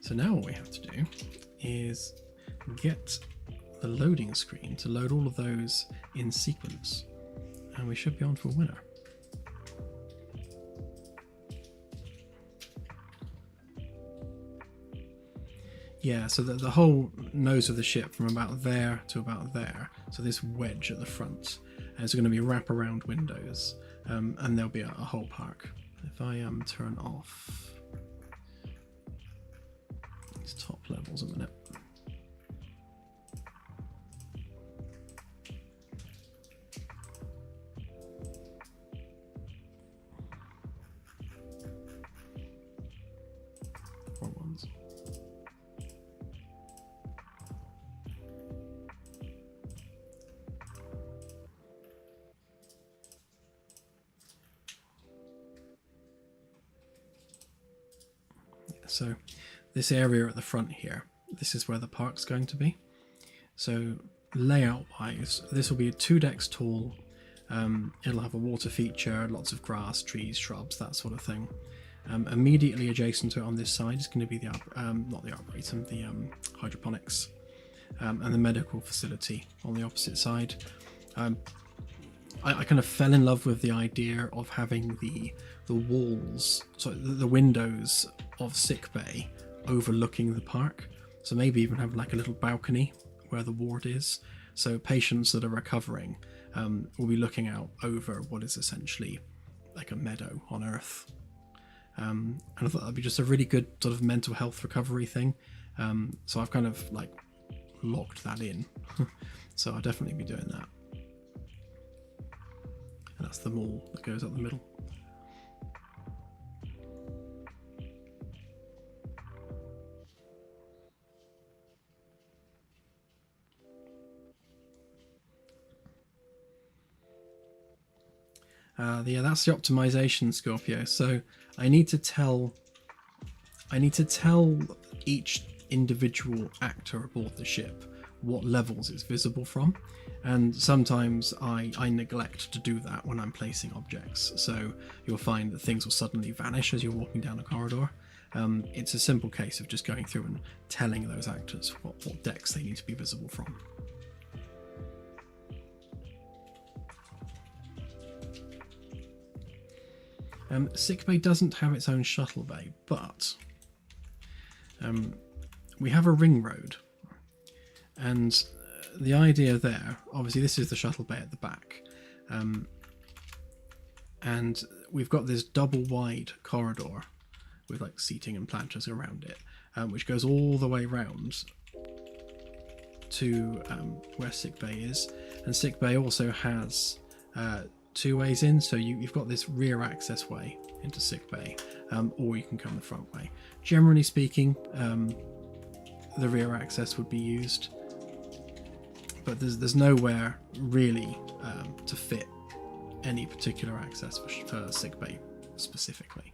So now what we have to do is get the loading screen to load all of those in sequence, and we should be on to a winner. Yeah, so the whole nose of the ship from about there to about there, so this wedge at the front, is going to be wraparound windows, and there'll be a whole park. If I turn off these top levels a minute. Wrong ones. So this area at the front here, this is where the park's going to be. So layout wise, this will be 2 decks tall. It'll have a water feature, lots of grass, trees, shrubs, that sort of thing. Immediately adjacent to it on this side is going to be the not the arboretum, the hydroponics, and the medical facility on the opposite side. I kind of fell in love with the idea of having the walls, so the windows of sickbay overlooking the park. So maybe even have like a little balcony where the ward is. So patients that are recovering will be looking out over what is essentially like a meadow on Earth. And I thought that'd be just a really good sort of mental health recovery thing. So I've kind of like locked that in. So I'll definitely be doing that. And that's the mall that goes up the middle. Yeah, that's the optimization, Scorpio. So I need to tell each individual actor aboard the ship what levels it's visible from, and sometimes I neglect to do that when I'm placing objects. So you'll find that things will suddenly vanish as you're walking down a corridor. It's a simple case of just going through and telling those actors what decks they need to be visible from. Sickbay doesn't have its own shuttle bay, but we have a ring road, and the idea there, obviously this is the shuttle bay at the back, and we've got this double wide corridor with like seating and planters around it, which goes all the way round to where sickbay is. And sickbay also has 2 ways in, so you've got this rear access way into sickbay, or you can come the front way. Generally speaking, the rear access would be used, but there's nowhere really to fit any particular access for sickbay specifically.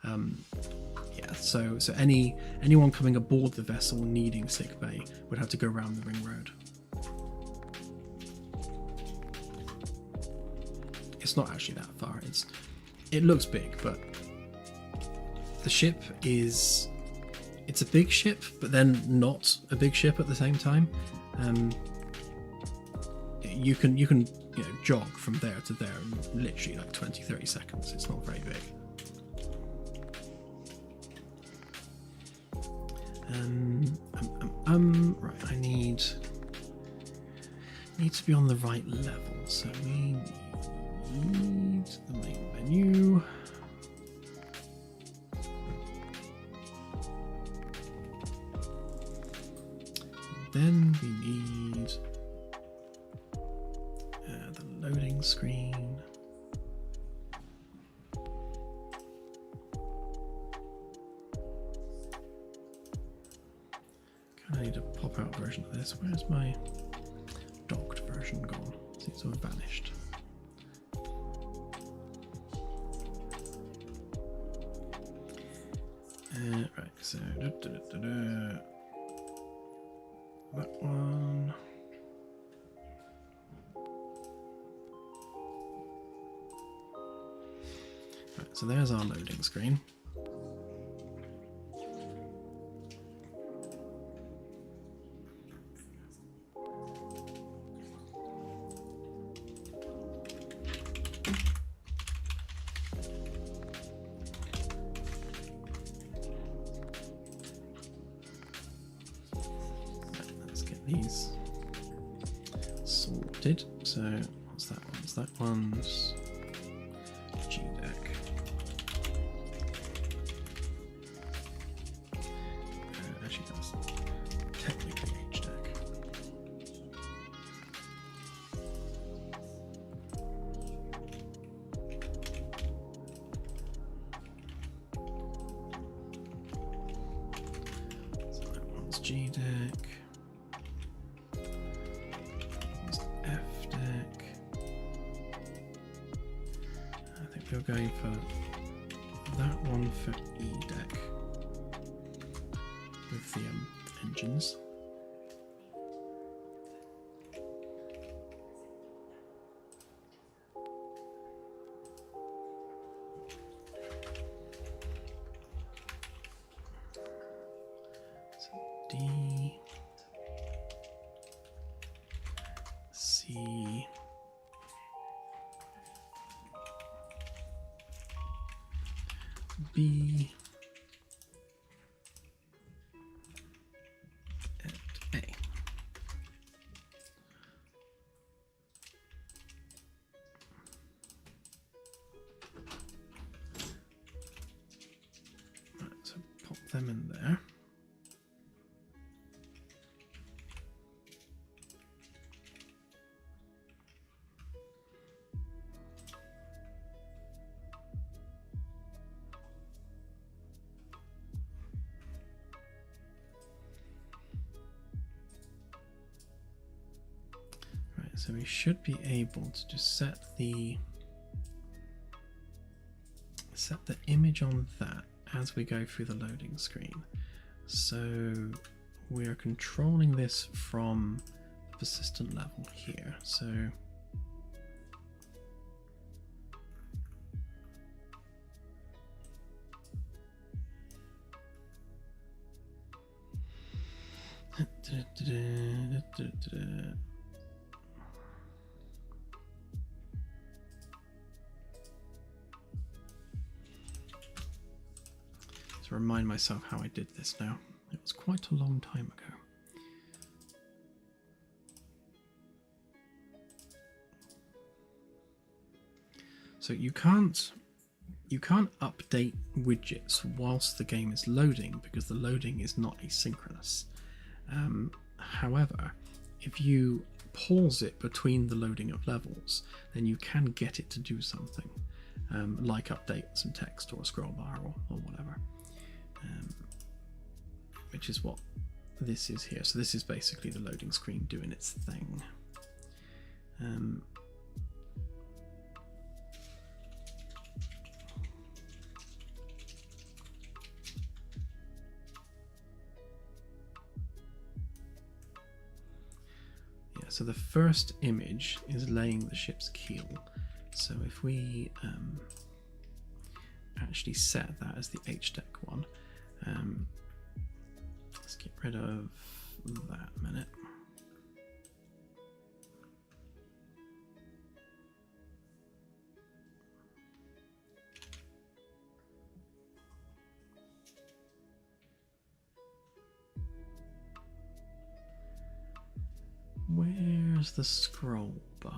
Yeah, so anyone coming aboard the vessel needing sickbay would have to go around the ring road. It's not actually that far. It looks big, but the ship it's a big ship, but then not a big ship at the same time. You can jog from there to there in literally like 20-30 seconds. It's not very big. Right, I need to be on the right level, so we need the main menu. Then we need the loading screen. I need a pop-out version of this. Where's my docked version gone? Seems to have vanished. Right, so that one. Right, So there's our loading screen. Let's get these sorted. So what's that one? That one's G deck. Actually, that's technically H deck. So that one's G deck. That's F deck. I think we're going for that one for E deck with the engines. So D, C, B, and A. Right, so pop them in there. So we should be able to just set the image on that as we go through the loading screen. So we are controlling this from the persistent level here. So to remind myself how I did this now. It was quite a long time ago. So you can't update widgets whilst the game is loading because the loading is not asynchronous. However, if you pause it between the loading of levels, then you can get it to do something, like update some text or a scroll bar or whatever, which is what this is here. So this is basically the loading screen doing its thing. So the first image is laying the ship's keel. So if we actually set that as the H deck one, let's get rid of that a minute. Where's the scroll bar?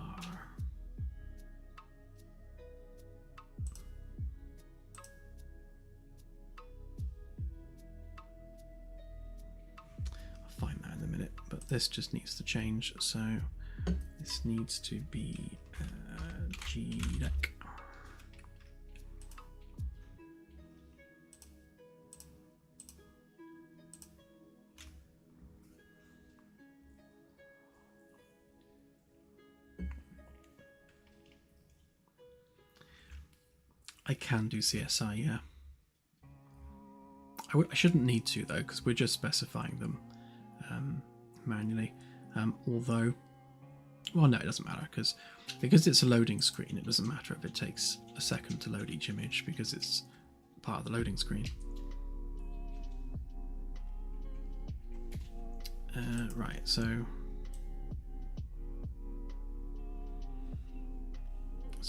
I'll find that in a minute, but this just needs to change. So this needs to be G deck. I can do CSI, yeah. I shouldn't need to though, because we're just specifying them manually. Although well, no, it doesn't matter because it's a loading screen. It doesn't matter if it takes a second to load each image because it's part of the loading screen. Right, so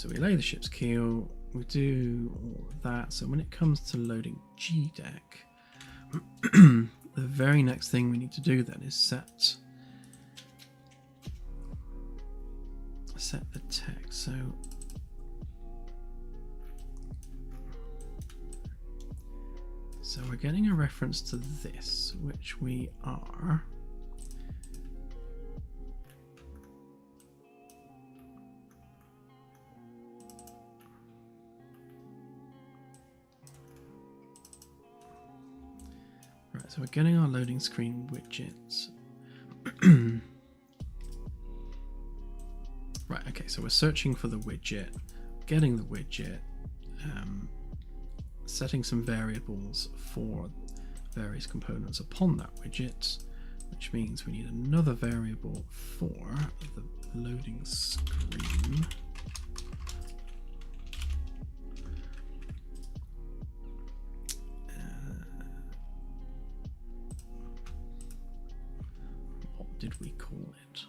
we lay the ship's keel, we do all of that. So when it comes to loading GDEC, the very next thing we need to do then is set the text. So we're getting a reference to this, which we are. Right, so we're getting our loading screen widgets. Right, okay, so we're searching for the widget, getting the widget, setting some variables for various components upon that widget, which means we need another variable for the loading screen. What did we call it?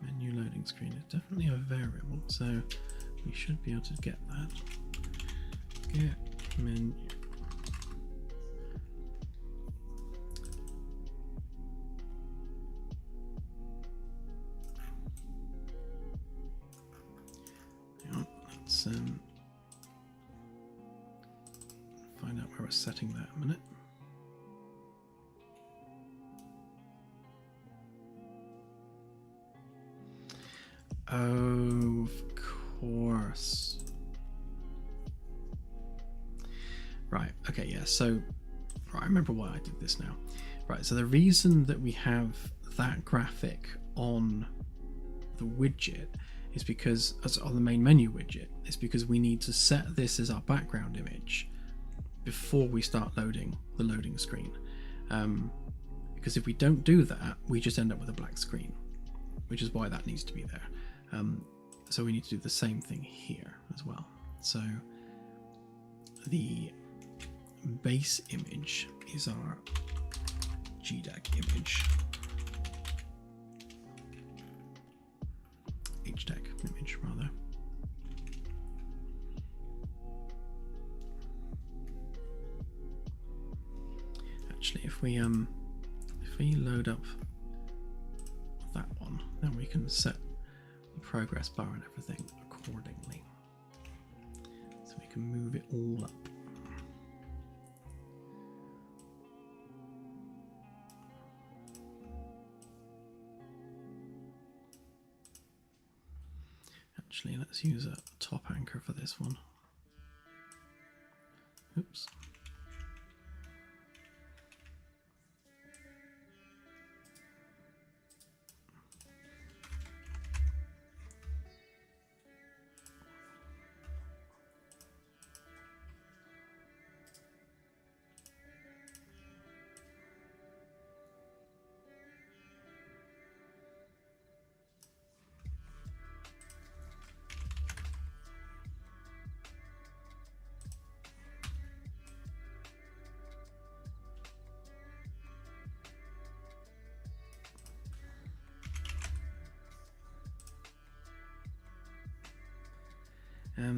Menu loading screen is definitely a variable, so we should be able to get that. Get menu. Hang on, let's find out where we're setting that in a minute. Oh, of course. Right, okay, yeah, so right, I remember why I did this now. Right, so the reason that we have that graphic on the widget is because, on the main menu widget, is because we need to set this as our background image before we start loading the loading screen. Because if we don't do that, we just end up with a black screen, which is why that needs to be there. So we need to do the same thing here as well. So the base image is our GDEC image, HDEC image rather. Actually, if we load up that one, then we can set the progress bar and everything accordingly, so we can move it all up. Actually, let's use a top anchor for this one. Oops.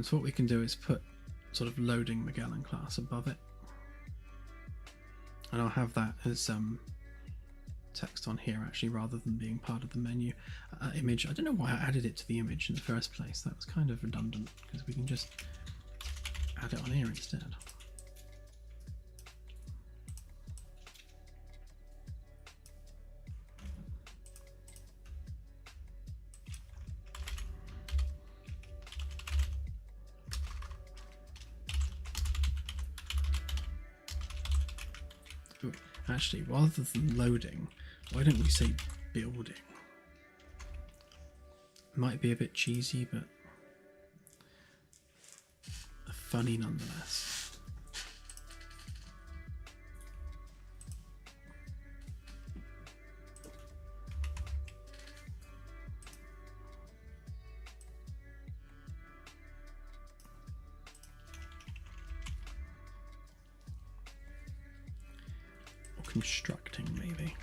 So what we can do is put sort of loading Magellan class above it, and I'll have that as text on here actually, rather than being part of the menu image. I don't know why I added it to the image in the first place. That was kind of redundant, because we can just add it on here instead. Actually, rather than loading, why don't we say building? Might be a bit cheesy, but funny nonetheless. constructing, maybe.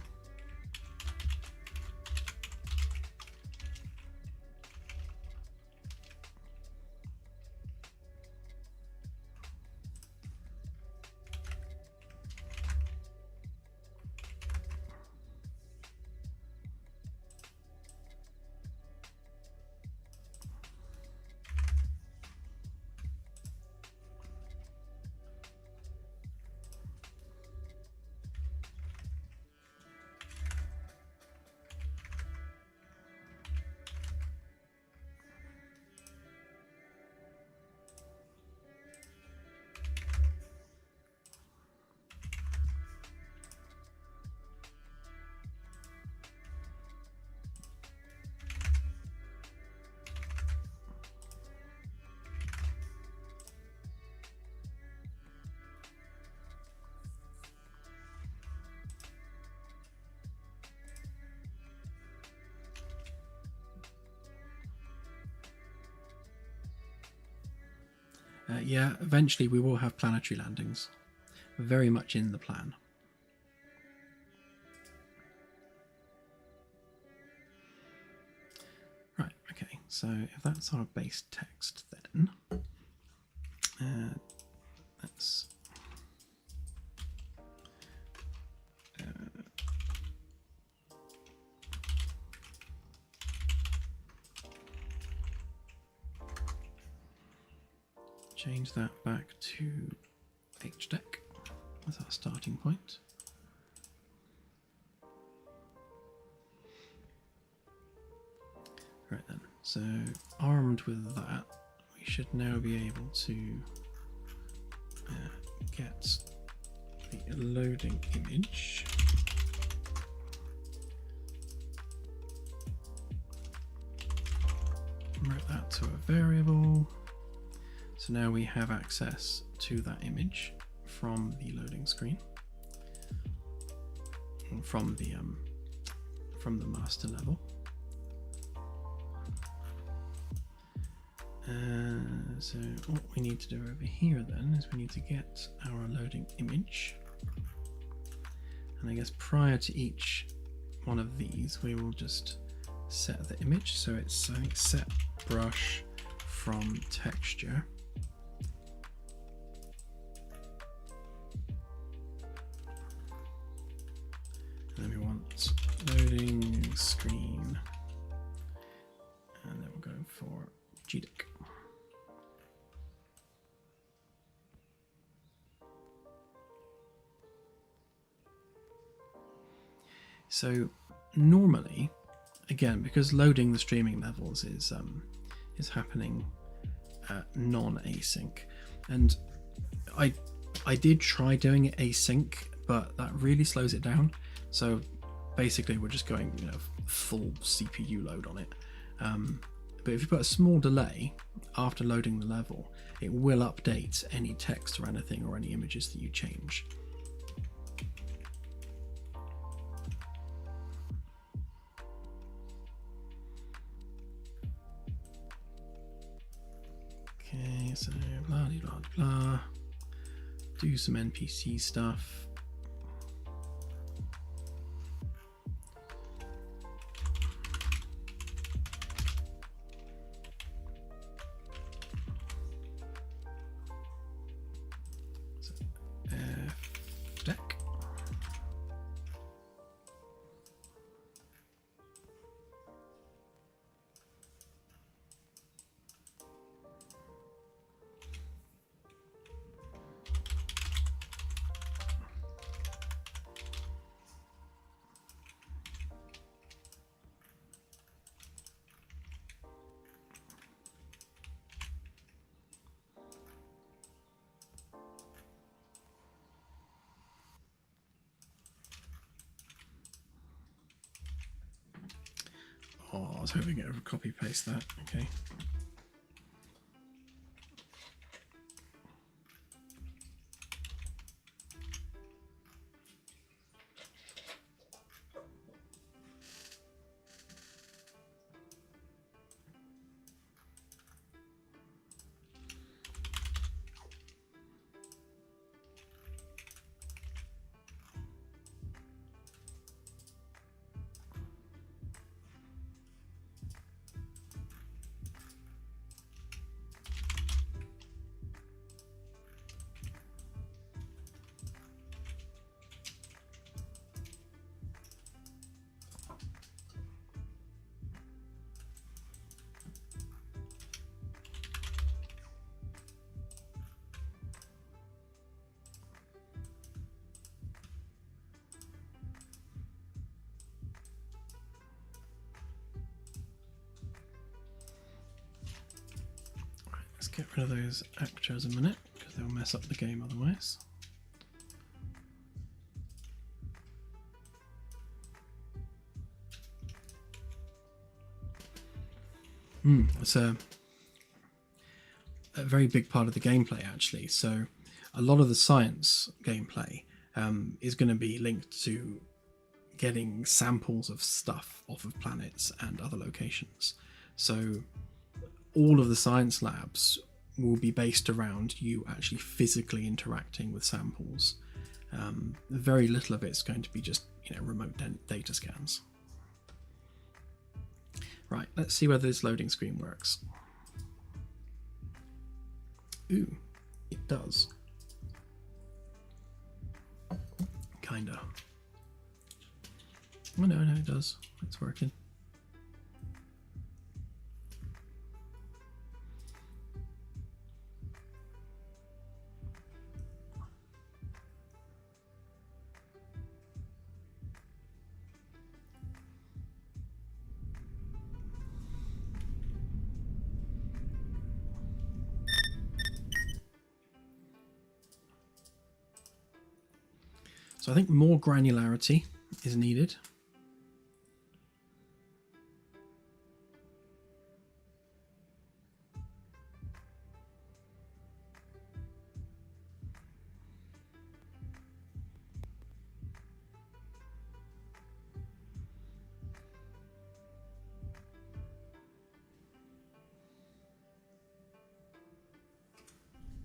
Yeah, eventually we will have planetary landings. Very much in the plan. Right, okay, so if that's our base text then, let's change that back to HDEC as our starting point. Right then, so armed with that, we should now be able to get the loading image. Convert that to a variable. So now we have access to that image from the loading screen, from the master level. So what we need to do over here then is we need to get our loading image, and I guess prior to each one of these we will just set the image. So it's set brush from texture. And then we want loading screen, and then we're going for GDEC. So normally, again, because loading the streaming levels is happening non-async, and I did try doing it async, but that really slows it down. So basically, we're just going full CPU load on it. But if you put a small delay after loading the level, it will update any text or anything or any images that you change. Okay, so blah blah blah. Do some NPC stuff. So, deck. Oh, I was hoping it would copy paste that. Okay. get rid of those actors a minute because they'll mess up the game otherwise. It's a very big part of the gameplay actually. So a lot of the science gameplay is going to be linked to getting samples of stuff off of planets and other locations. So all of the science labs will be based around you actually physically interacting with samples. Very little of it's going to be just remote data scans. Right, let's see whether this loading screen works. Ooh, it does. Kinda. Oh no, it does. It's working. So I think more granularity is needed.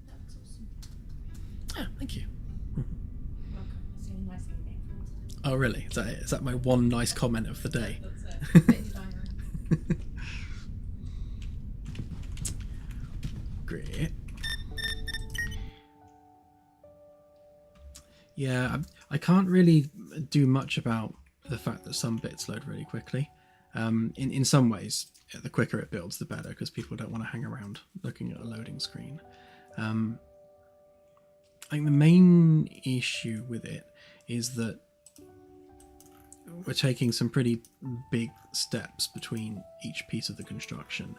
That looks awesome. Yeah, thank you. Welcome. It's a nice evening. Oh really? Is that my one nice comment of the day? That's it. Put it in your diary. Great. Yeah, I can't really do much about the fact that some bits load really quickly. In some ways, the quicker it builds, the better, because people don't want to hang around looking at a loading screen. I think the main issue with it is that we're taking some pretty big steps between each piece of the construction,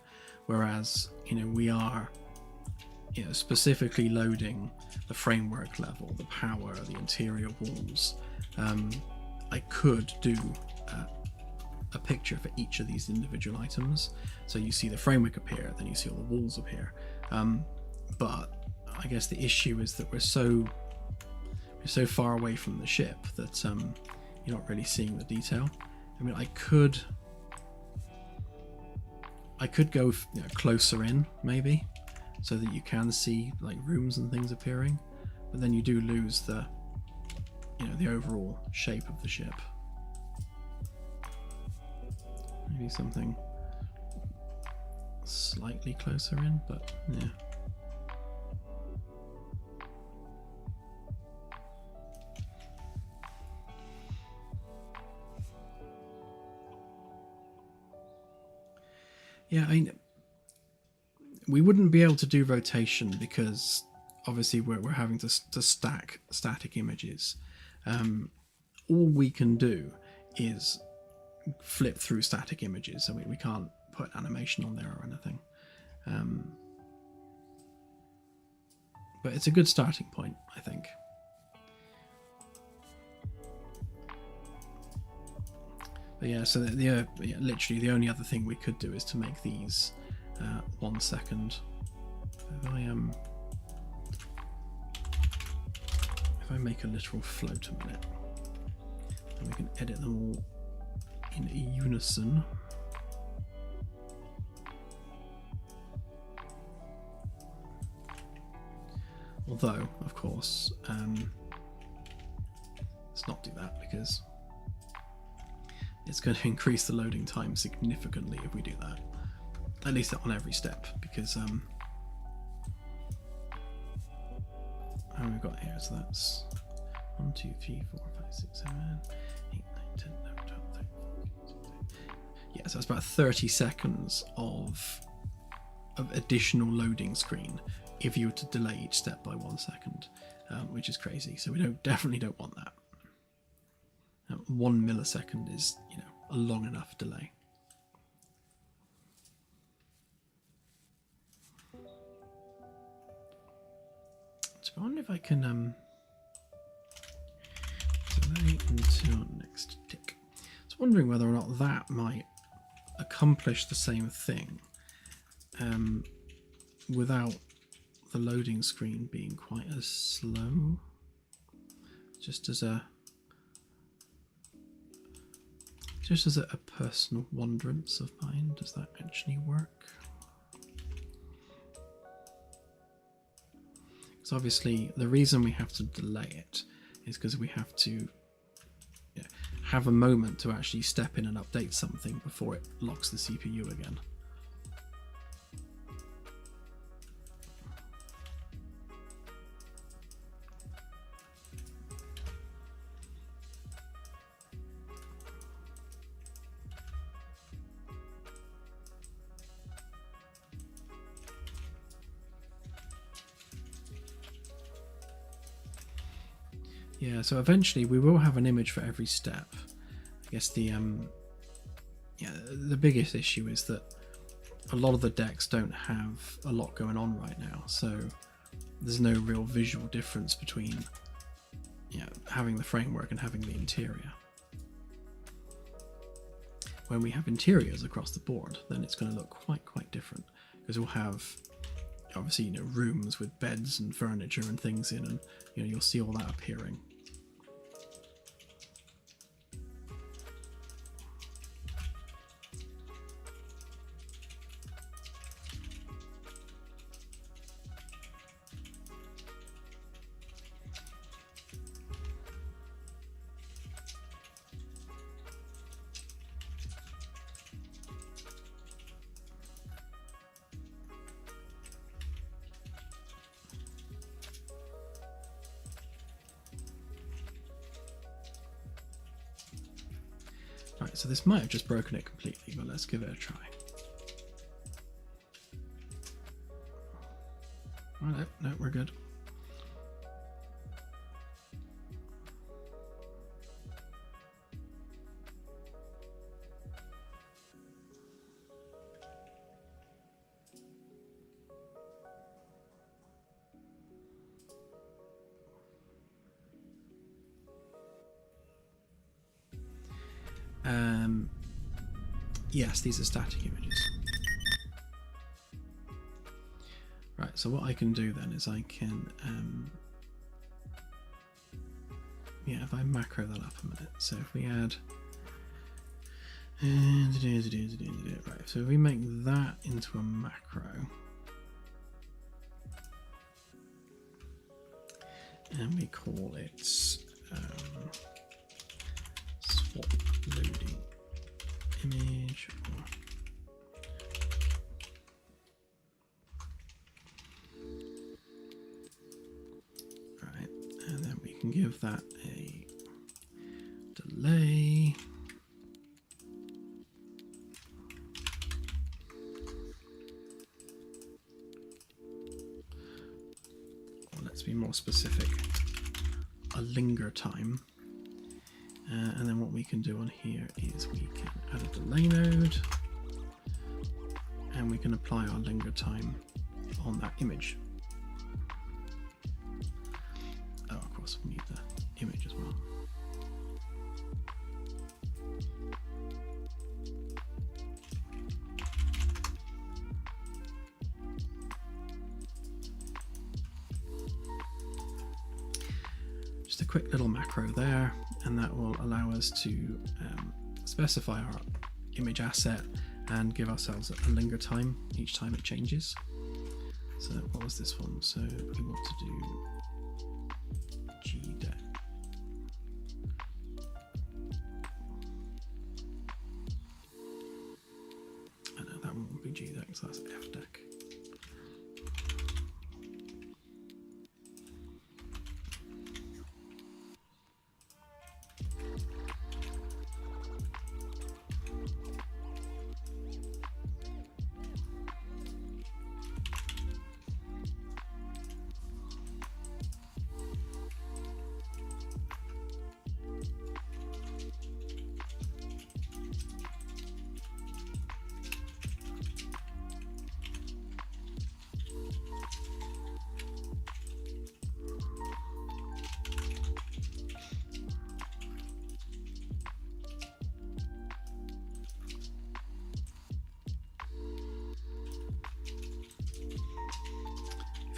whereas we are specifically loading the framework level, the power, the interior walls. I could do a picture for each of these individual items, so you see the framework appear, then you see all the walls appear. But I guess the issue is that we're so far away from the ship that you're not really seeing the detail. I mean, I could go closer in maybe, so that you can see like rooms and things appearing, but then you do lose the the overall shape of the ship. Maybe something slightly closer in, but yeah. Yeah, I mean, we wouldn't be able to do rotation because obviously we're having to stack static images. All we can do is flip through static images, so we can't put animation on there or anything. But it's a good starting point, I think. But yeah, so literally the only other thing we could do is to make these 1 second. If I make a literal float a minute, then we can edit them all in unison. Although, of course, let's not do that because it's going to increase the loading time significantly if we do that. At least on every step, because how many we've got here? So that's 1, 2, 3, 4, 5, 6, 7, 8, 9, 10, 11, 12, 13, 14, 15. Yeah, so it's about 30 seconds of additional loading screen if you were to delay each step by 1 second, which is crazy. So we definitely don't want that. 1 millisecond is a long enough delay. So I wonder if I can delay until next tick. I was wondering whether or not that might accomplish the same thing without the loading screen being quite as slow. Just as a personal wonderance of mine, does that actually work? Because obviously the reason we have to delay it is because we have to have a moment to actually step in and update something before it locks the CPU again. Yeah, so eventually we will have an image for every step. I guess the biggest issue is that a lot of the decks don't have a lot going on right now, so there's no real visual difference between having the framework and having the interior. When we have interiors across the board, then it's going to look quite different, because we'll have obviously rooms with beds and furniture and things in, and you'll see all that appearing. Right, so this might have just broken it completely, but let's give it a try. Oh, no, we're good. Yes, these are static images. Right, so what I can do then is I can, if I macro that up a minute. So if we add, right, so if we make that into a macro, and we call it swap loading image, right, and then we can give that a delay. Or let's be more specific, a linger time. And then what we can do on here is we can add a delay node, and we can apply our linger time on that image. Oh, of course, we need the image as well. Just a quick little macro there, and that will allow us to specify our image asset and give ourselves a linger time each time it changes. So what was this one? So we want to do GDEC. I know that one would be GDEC, so that's FDEC.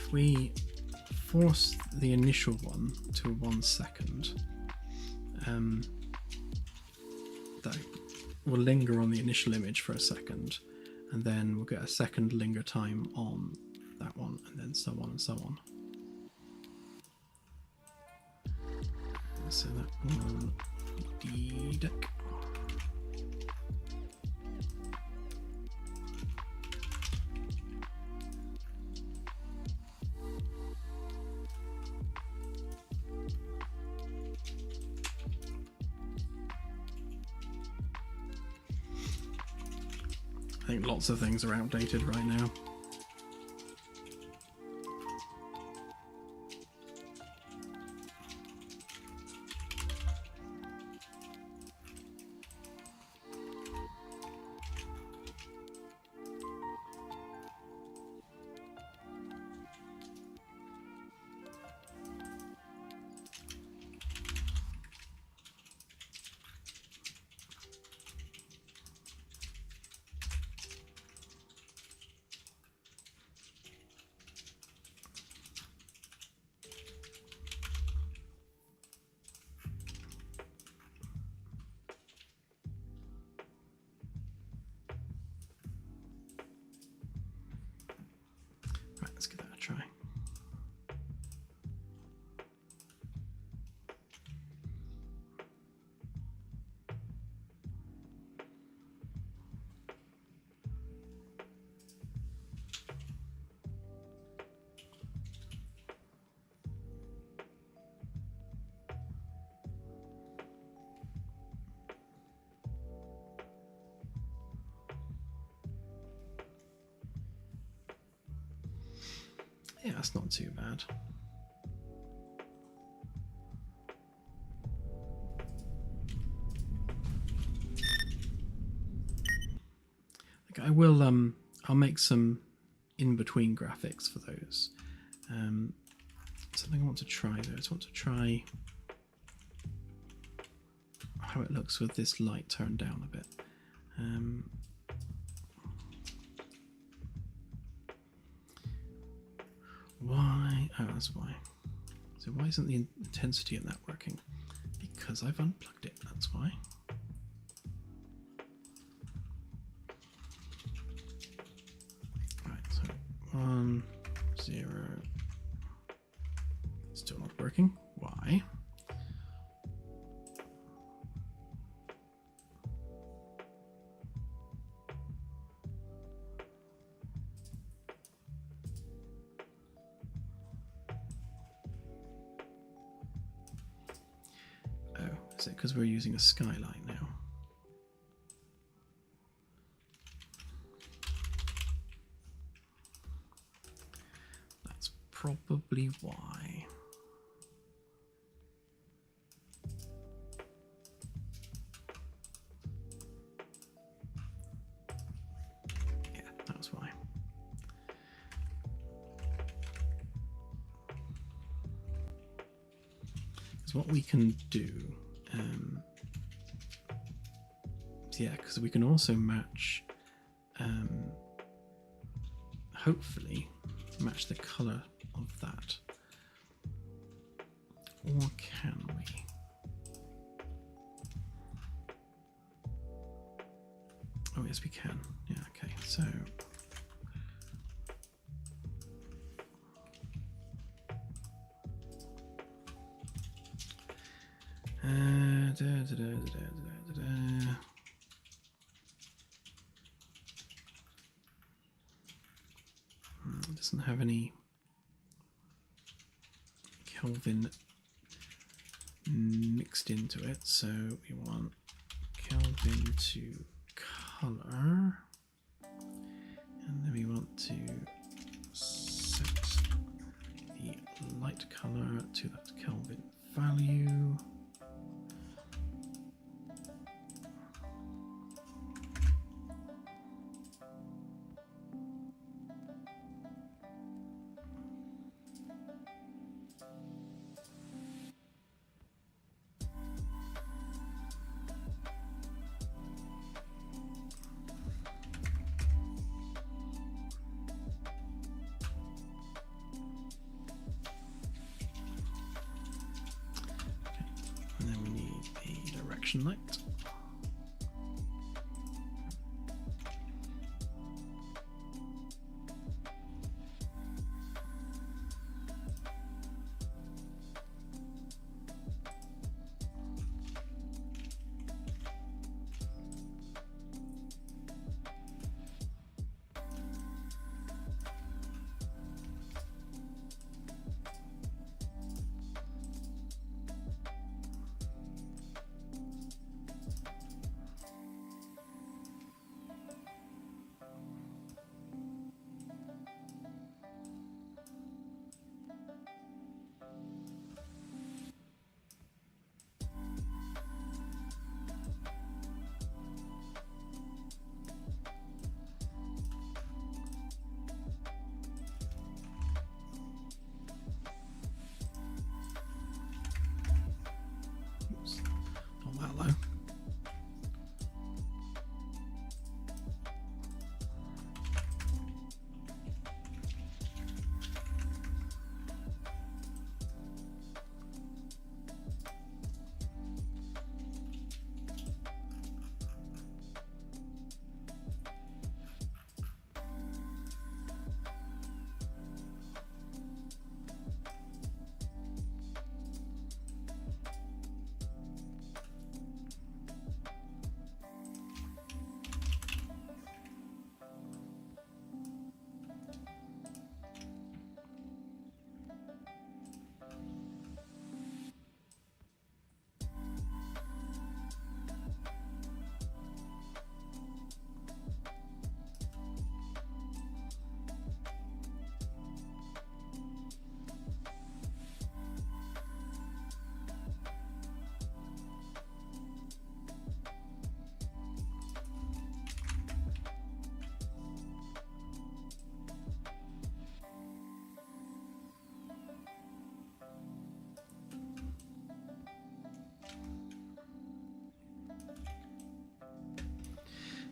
if we force the initial one to 1 second, that will linger on the initial image for a second, and then we'll get a second linger time on that one, and then so on and so on. So that will be deck. I think lots of things are outdated right now. Right, let's give that a try. Yeah, that's not too bad. Okay, I will I'll make some in-between graphics for those. Something I want to try though. I just want to try how it looks with this light turned down a bit. Why? Oh, that's why. So why isn't the intensity in that working? Because I've unplugged it, that's why. Right, so 1, 0. Still not working. Why? Is it because we're using a skylight now? That's probably why. Yeah, that's why. Because what we can do, yeah, because we can also match, hopefully, match the color of that. Or can we? Oh, yes, we can. Yeah, okay, so. It doesn't have any Kelvin mixed into it, so we want Kelvin to color, and then we want to set the light color to that Kelvin value. action light. Oops, not that low.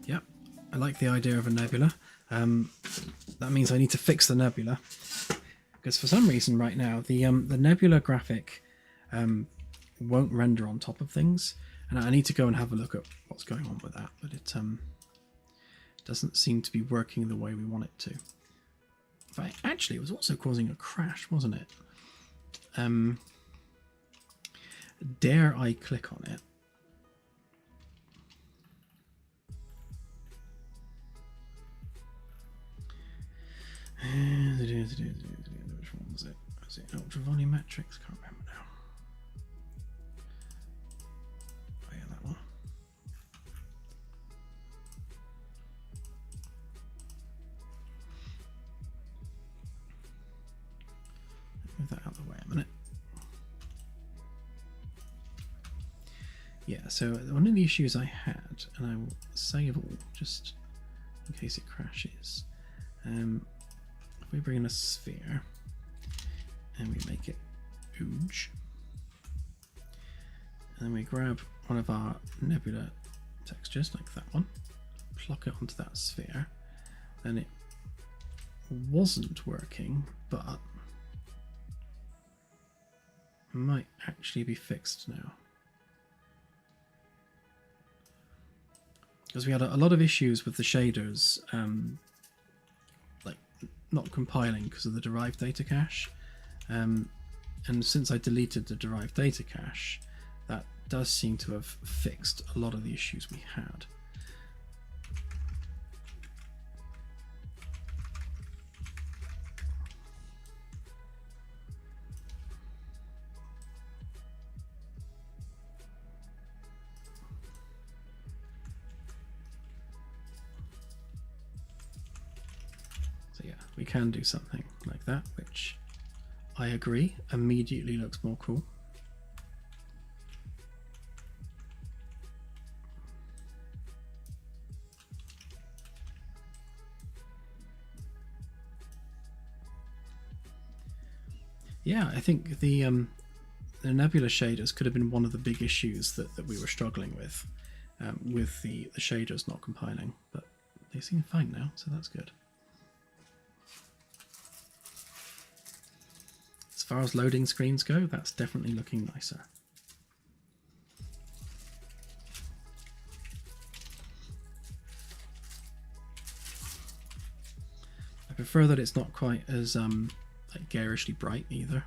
Yep, I like the idea of a nebula. That means I need to fix the nebula, because for some reason right now the nebula graphic won't render on top of things, and I need to go and have a look at what's going on with that. But it doesn't seem to be working the way we want it to. In fact, actually, it was also causing a crash, wasn't it? Dare I click on it? Which one was it? Was it ultra volumetrics? Can't remember now. Oh yeah, that one. Move that out of the way a minute. Yeah, so one of the issues I had, and I will save all just in case it crashes. If we bring in a sphere and we make it huge, and then we grab one of our nebula textures like that one, pluck it onto that sphere, then it wasn't working, but might actually be fixed now. Because we had a lot of issues with the shaders, like not compiling because of the derived data cache. And since I deleted the derived data cache, that does seem to have fixed a lot of the issues we had. So yeah, we can do something like that, which I agree immediately looks more cool. Yeah, I think the nebula shaders could have been one of the big issues that we were struggling with the shaders not compiling, but they seem fine now, so that's good. As far as loading screens go, that's definitely looking nicer. prefer that it's not quite as like garishly bright either.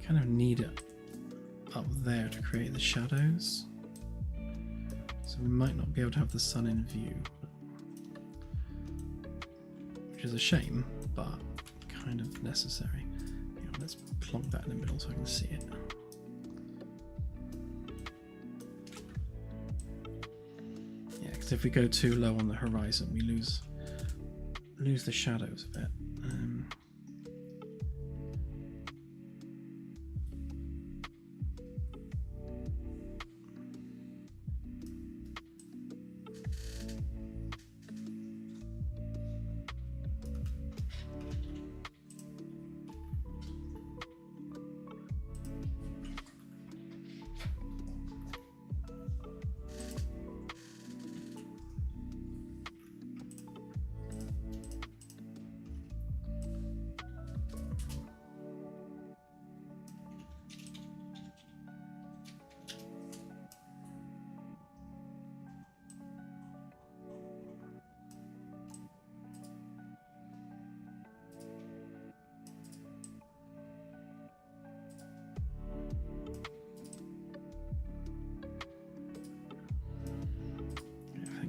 Kind of need it up there to create the shadows, so we might not be able to have the sun in view, which is a shame, but kind of necessary. Hang on, let's plonk that in the middle so I can see it. Yeah, because if we go too low on the horizon, we lose the shadows a bit.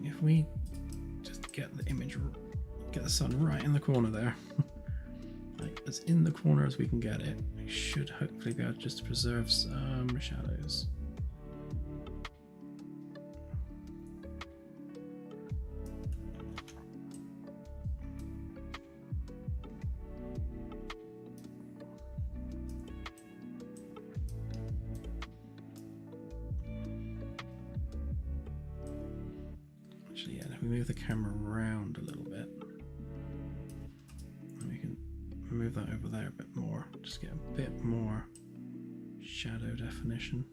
If we just get the image, get the sun right in the corner there, like as in the corner as we can get it, we should hopefully be able just to preserve some shadows. Actually, yeah, if we move the camera around a little bit, and we can move that over there a bit more, just get a bit more shadow definition.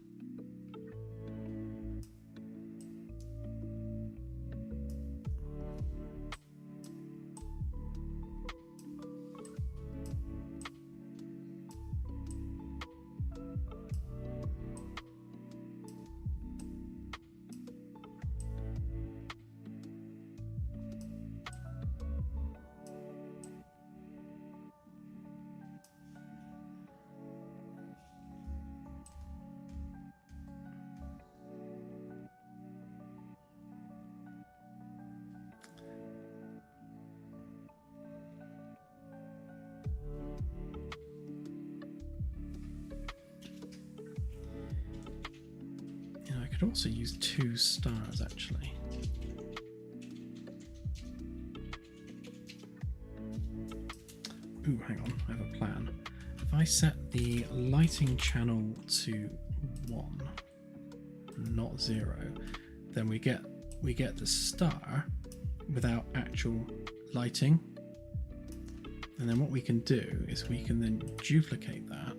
I could also use 2 stars actually. Ooh, hang on, I have a plan. If I set the lighting channel to 1, not 0, then we get the star without actual lighting. And then what we can do is we can then duplicate that.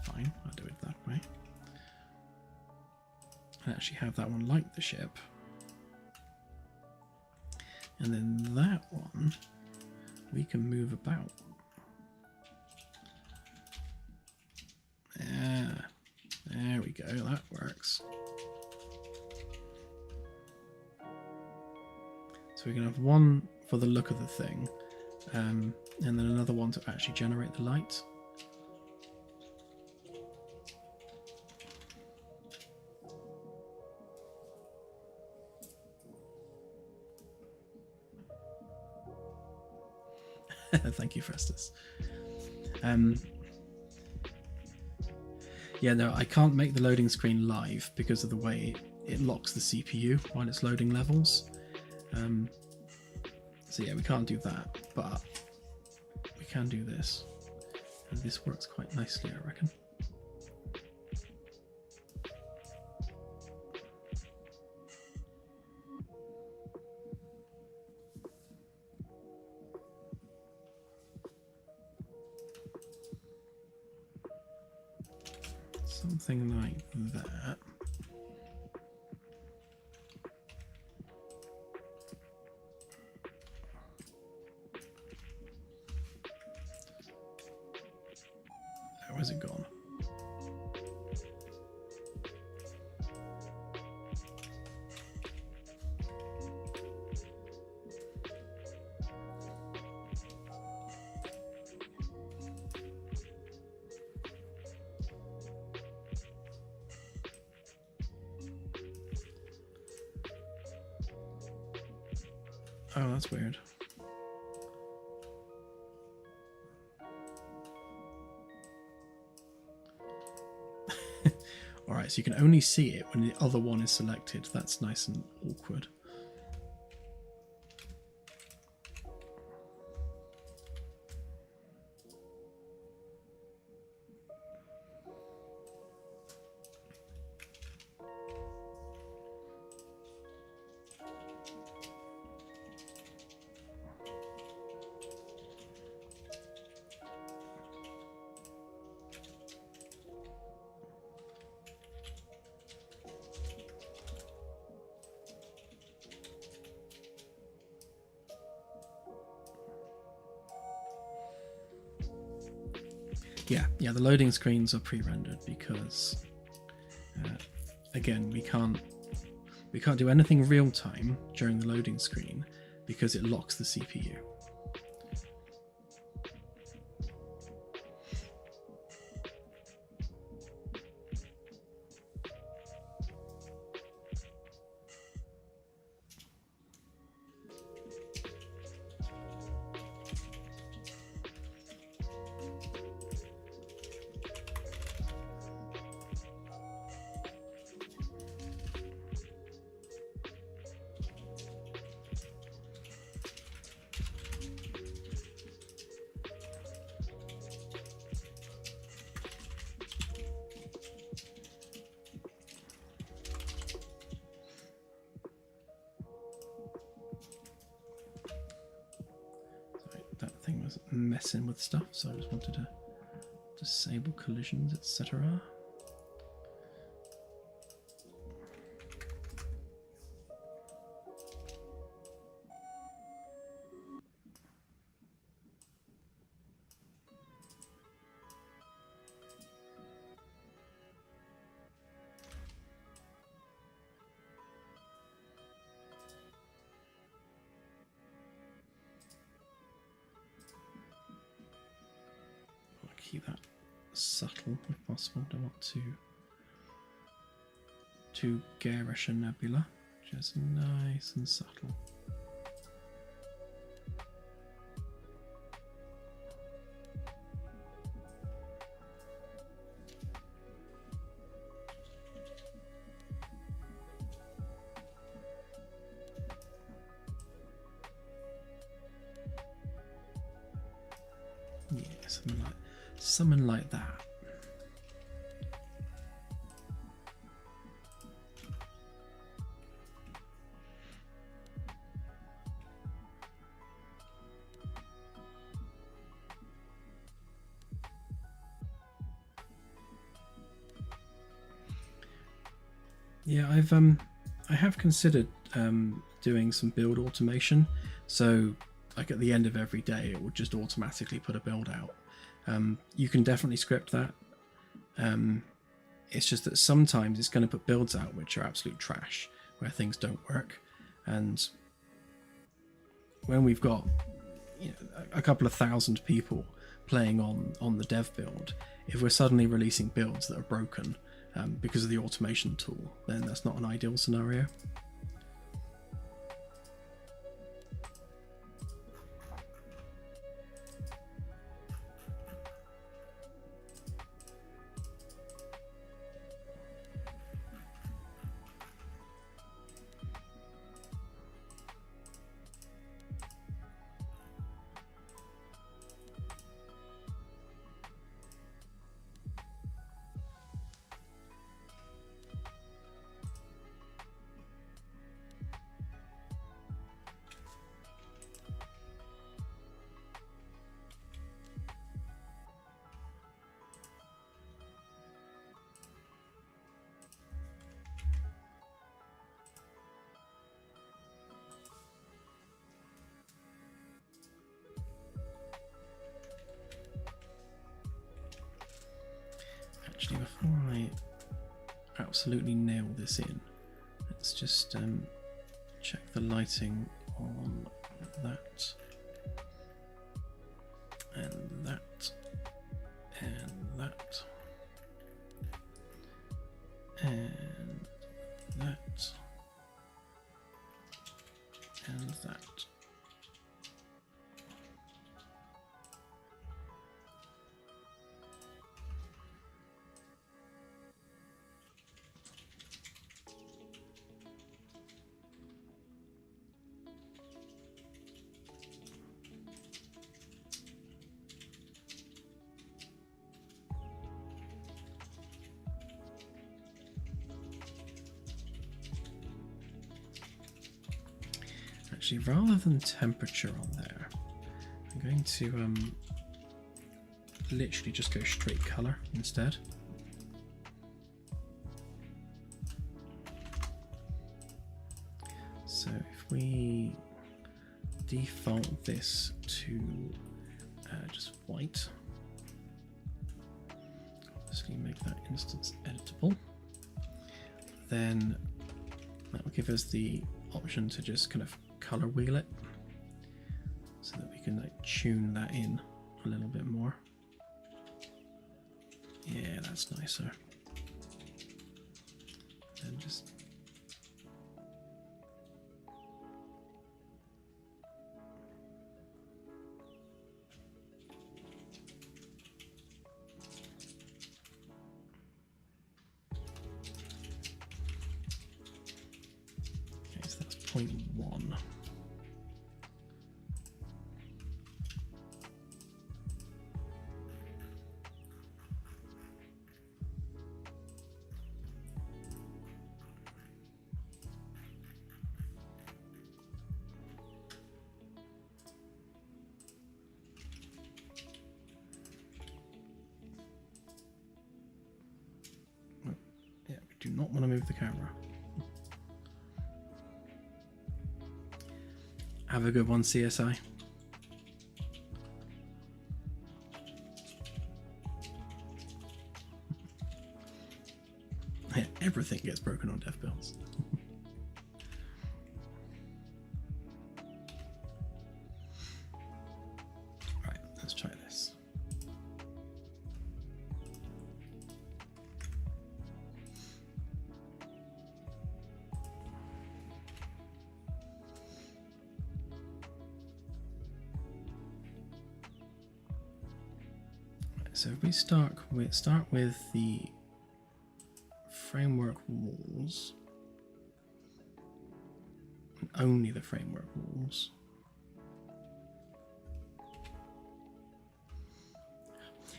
Fine, I'll do it that way. And actually have that one like the ship. And then that one we can move about. Yeah, there we go, that works. So we can have one for the look of the thing, and then another one to actually generate the light. Thank you, Festus. Yeah, no, I can't make the loading screen live because of the way it locks the CPU while it's loading levels. So yeah, we can't do that, but we can do this. And this works quite nicely, I reckon. Something like that. Where's it gone? Oh, that's weird. Alright, so you can only see it when the other one is selected. That's nice and awkward. Yeah, the loading screens are pre-rendered because, again, we can't do anything real time during the loading screen because it locks the CPU. That thing was messing with stuff, so I just wanted to disable collisions, etc. Keep that subtle if possible. Don't want too garish a nebula. Just nice and subtle. Yeah, something like that. Yeah, I have considered doing some build automation. So like at the end of every day, it would just automatically put a build out. You can definitely script that. It's just that sometimes it's going to put builds out which are absolute trash, where things don't work. And when we've got a couple of thousand people playing on the dev build, if we're suddenly releasing builds that are broken because of the automation tool, then that's not an ideal scenario. Actually, before I absolutely nail this in, let's just check the lighting on that and that and that and that and that. Actually, rather than temperature on there, I'm going to literally just go straight color instead. So if we default this to just white, obviously make that instance editable, then that will give us the option to just kind of color wheel it so that we can like tune that in a little bit more. Yeah, that's nicer. And just okay, so that's 0.1. Yeah, we do not want to move the camera. Have a good one, CSI. Yeah, everything gets broken on death bills. Right, let's try this. So if we start with the framework walls, and only the framework walls.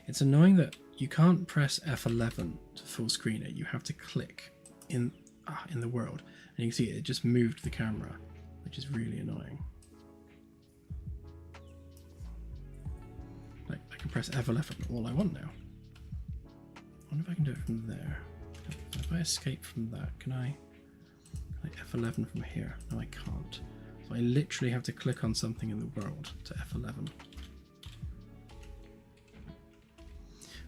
It's annoying that you can't press F11 to full screen it. You have to click in the world, and you can see it just moved the camera, which is really annoying. Like, I can press F11 all I want now. I wonder if I can do it from there. If I escape from that, can I F11 from here? No, I can't. So I literally have to click on something in the world to F11.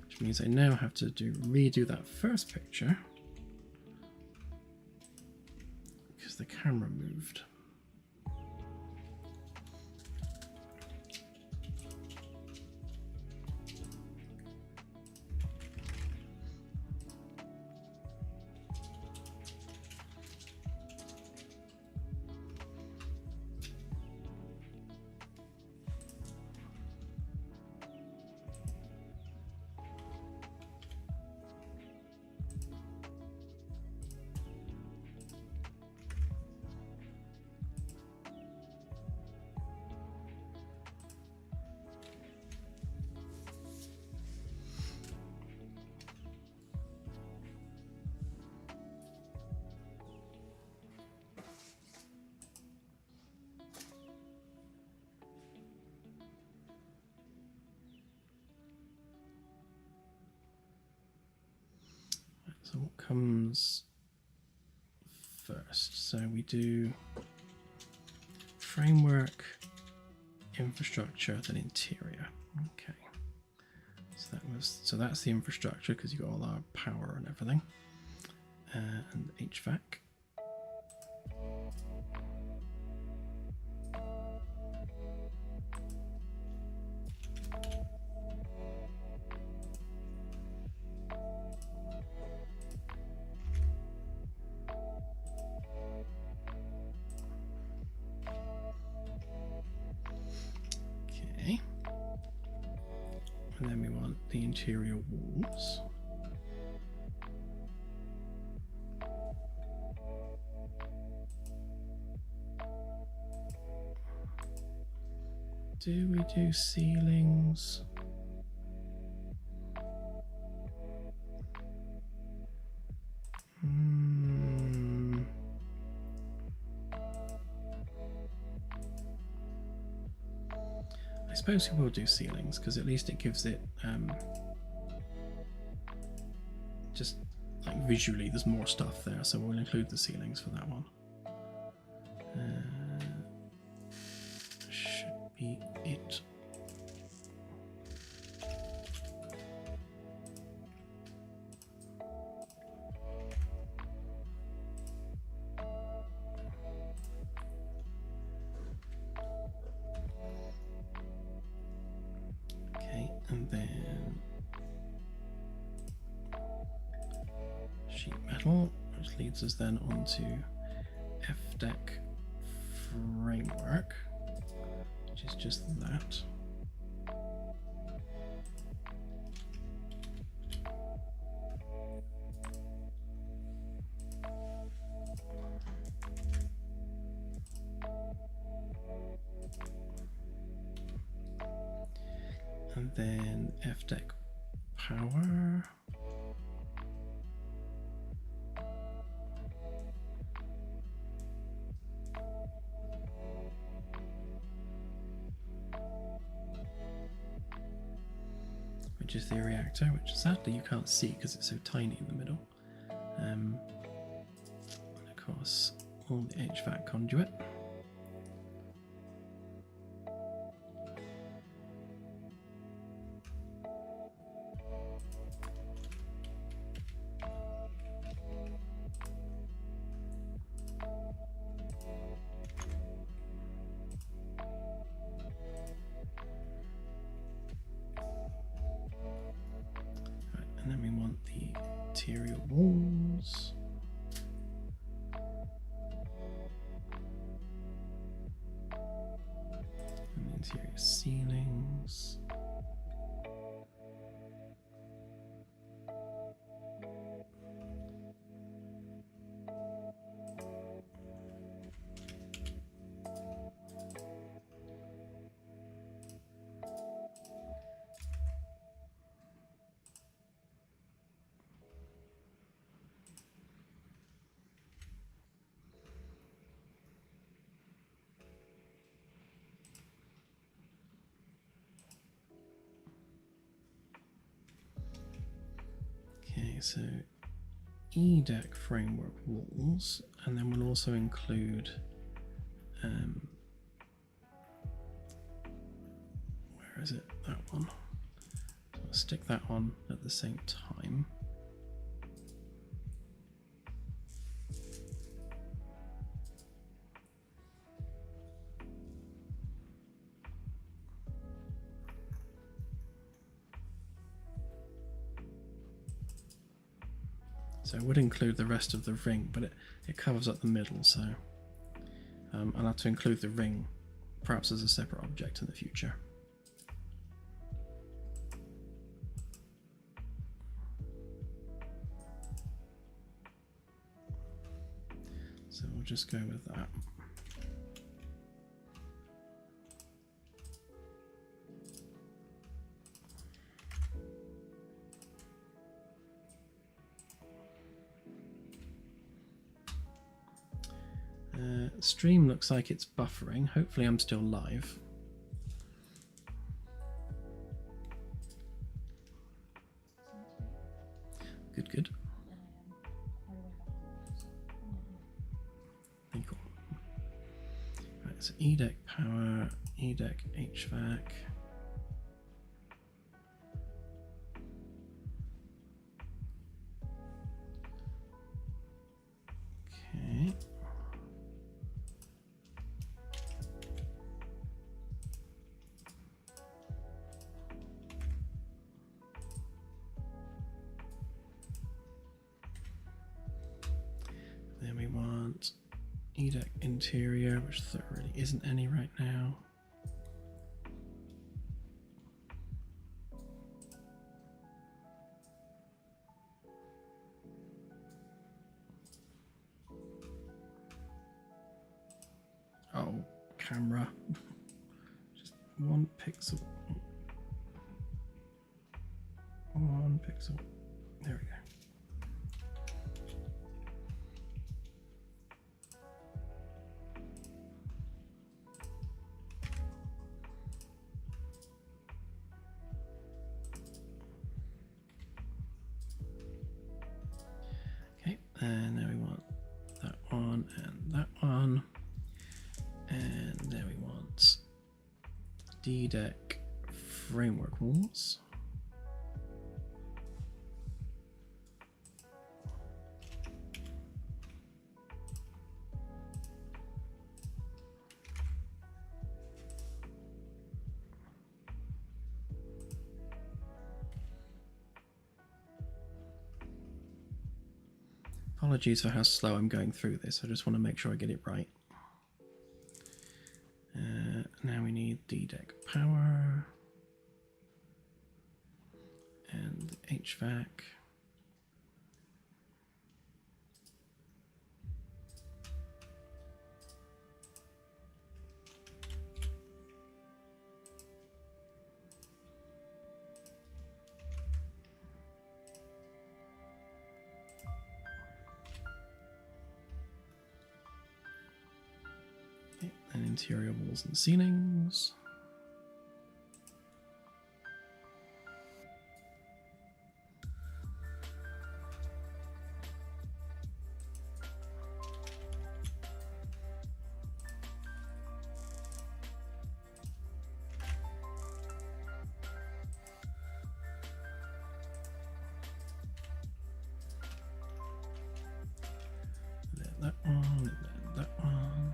Which means I now have to redo that first picture because the camera moved. So what comes first? So we do framework, infrastructure, then interior. Okay. So So that's the infrastructure, because you've got all our power and everything. And HVAC. Okay. And then we want the interior walls. Do we do ceilings? I suppose we will do ceilings, because at least it gives it just like visually there's more stuff there, so we'll include the ceilings for that one. Should be it. Okay, and then sheet metal, which leads us then onto F-deck framework, which is just that. And then F-deck power. Which is the reactor, which sadly you can't see because it's so tiny in the middle. And of course, all the HVAC conduit. And then we want the interior walls. And the interior ceilings. Okay, so E-deck framework walls, and then we'll also include where is it? That one. So I'll stick that on at the same time. So it would include the rest of the ring, but it covers up the middle, so I'll have to include the ring perhaps as a separate object in the future. So we'll just go with that. Stream looks like it's buffering. Hopefully I'm still live. Good, good. Very cool. Right, so E-deck power, E-deck HVAC. we want E-deck interior, which there really isn't any right now. Oh, camera. Just 1 pixel. 1 pixel. There we go. Okay, and now we want that one and that one. And then we want D-deck framework walls. Apologies for how slow I'm going through this. I just want to make sure I get it right. Now we need D-deck power and HVAC. And interior walls and ceilings. And then that one, and then that one.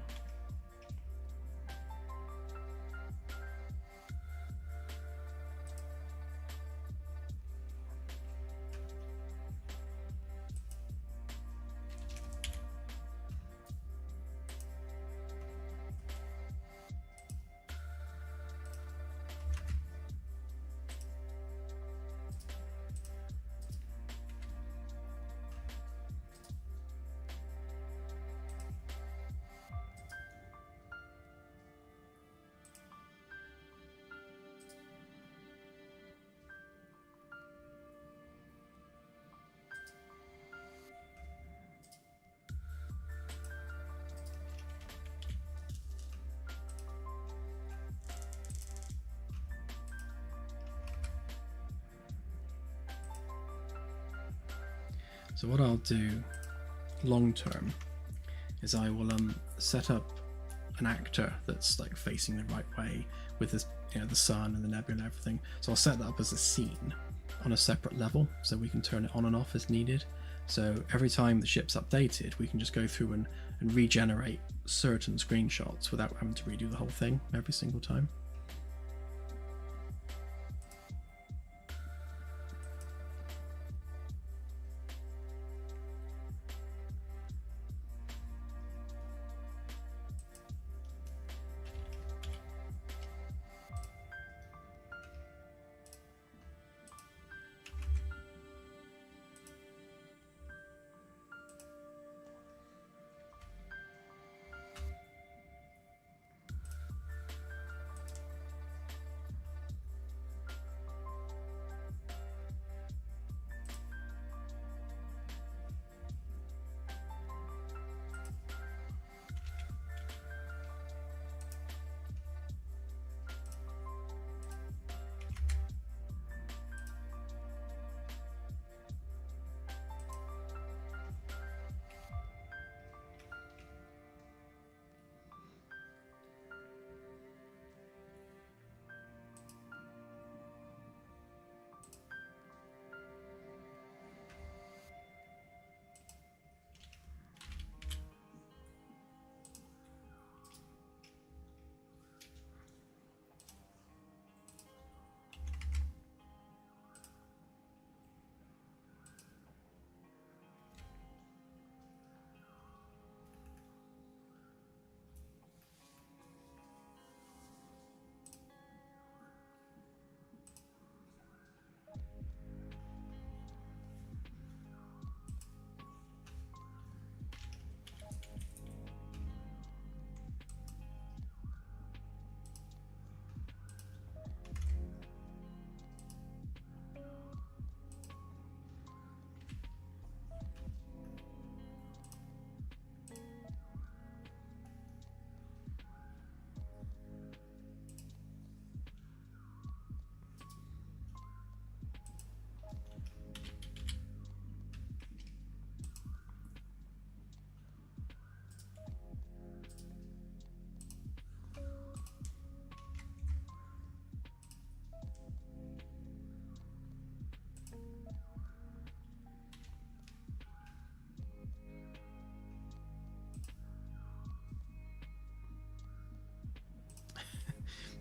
So what I'll do long term is I will set up an actor that's like facing the right way with this, you know, the sun and the nebula and everything. So I'll set that up as a scene on a separate level so we can turn it on and off as needed. So every time the ship's updated, we can just go through and regenerate certain screenshots without having to redo the whole thing every single time.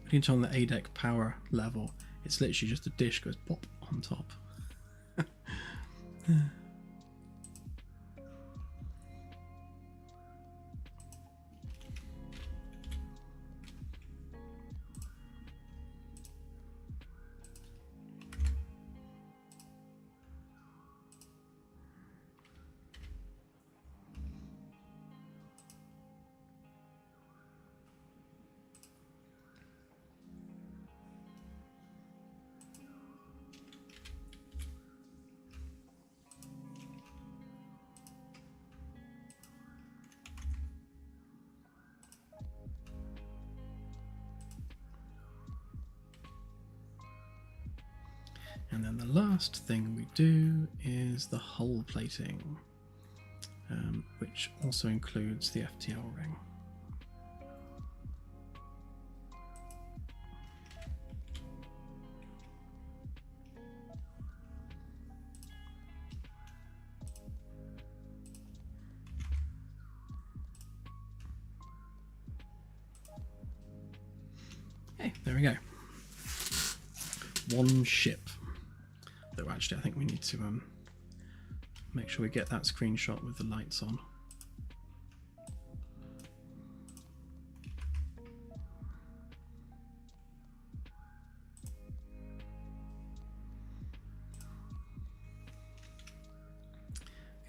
when you turn the A deck power level, it's literally just a dish goes pop on top. And then the last thing we do is the hull plating, which also includes the FTL ring. Okay, there we go. One ship. Though actually I think we need to make sure we get that screenshot with the lights on.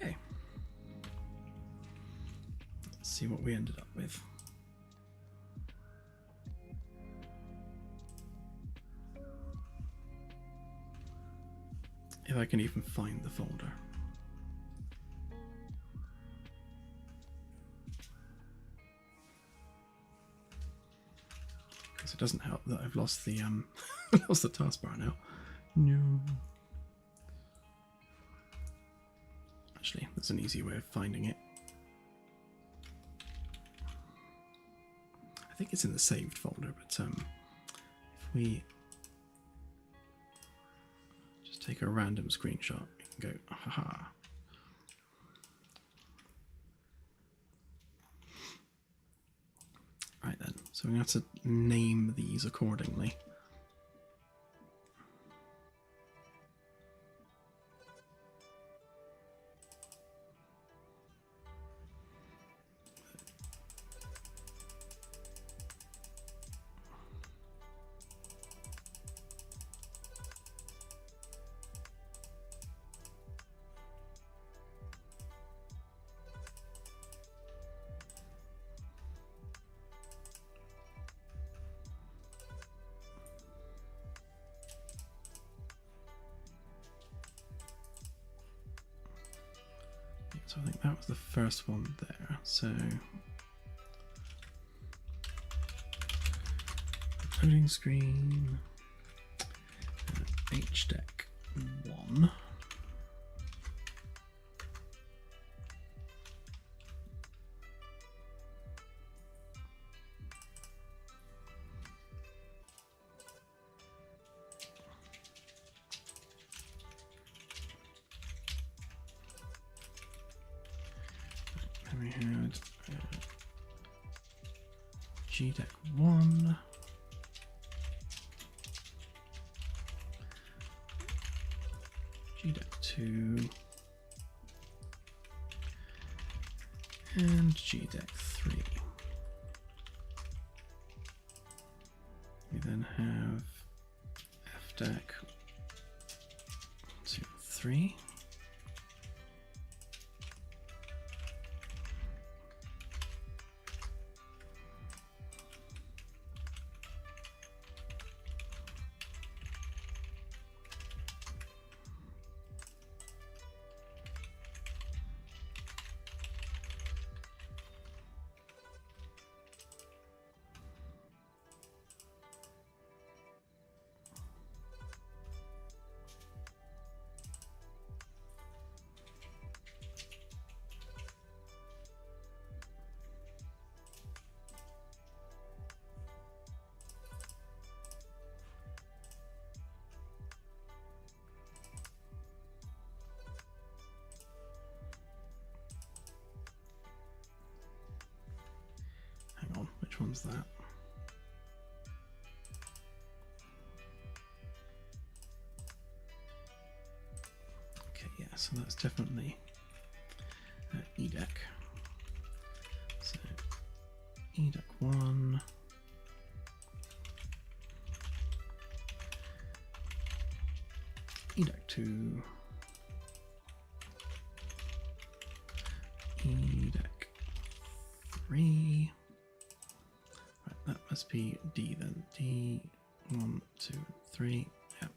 Okay. Let's see what we ended up with. If I can even find the folder. Because it doesn't help that I've lost the lost the taskbar now. No. Actually, there's an easy way of finding it. I think it's in the saved folder, but if we take a random screenshot and go, haha. Right then, so we're going to have to name these accordingly. So I think that was the first one there. So loading screen, HDeck 1. We had GDeck 1, GDeck 2, and GDeck 3. We then have FDeck 2, 3. Hang on, which one's that? so that's definitely EDEC. So EDEC 1. EDEC 2. EDEC 3. Right, that must be D then. D 1, 2, 3. Yeah.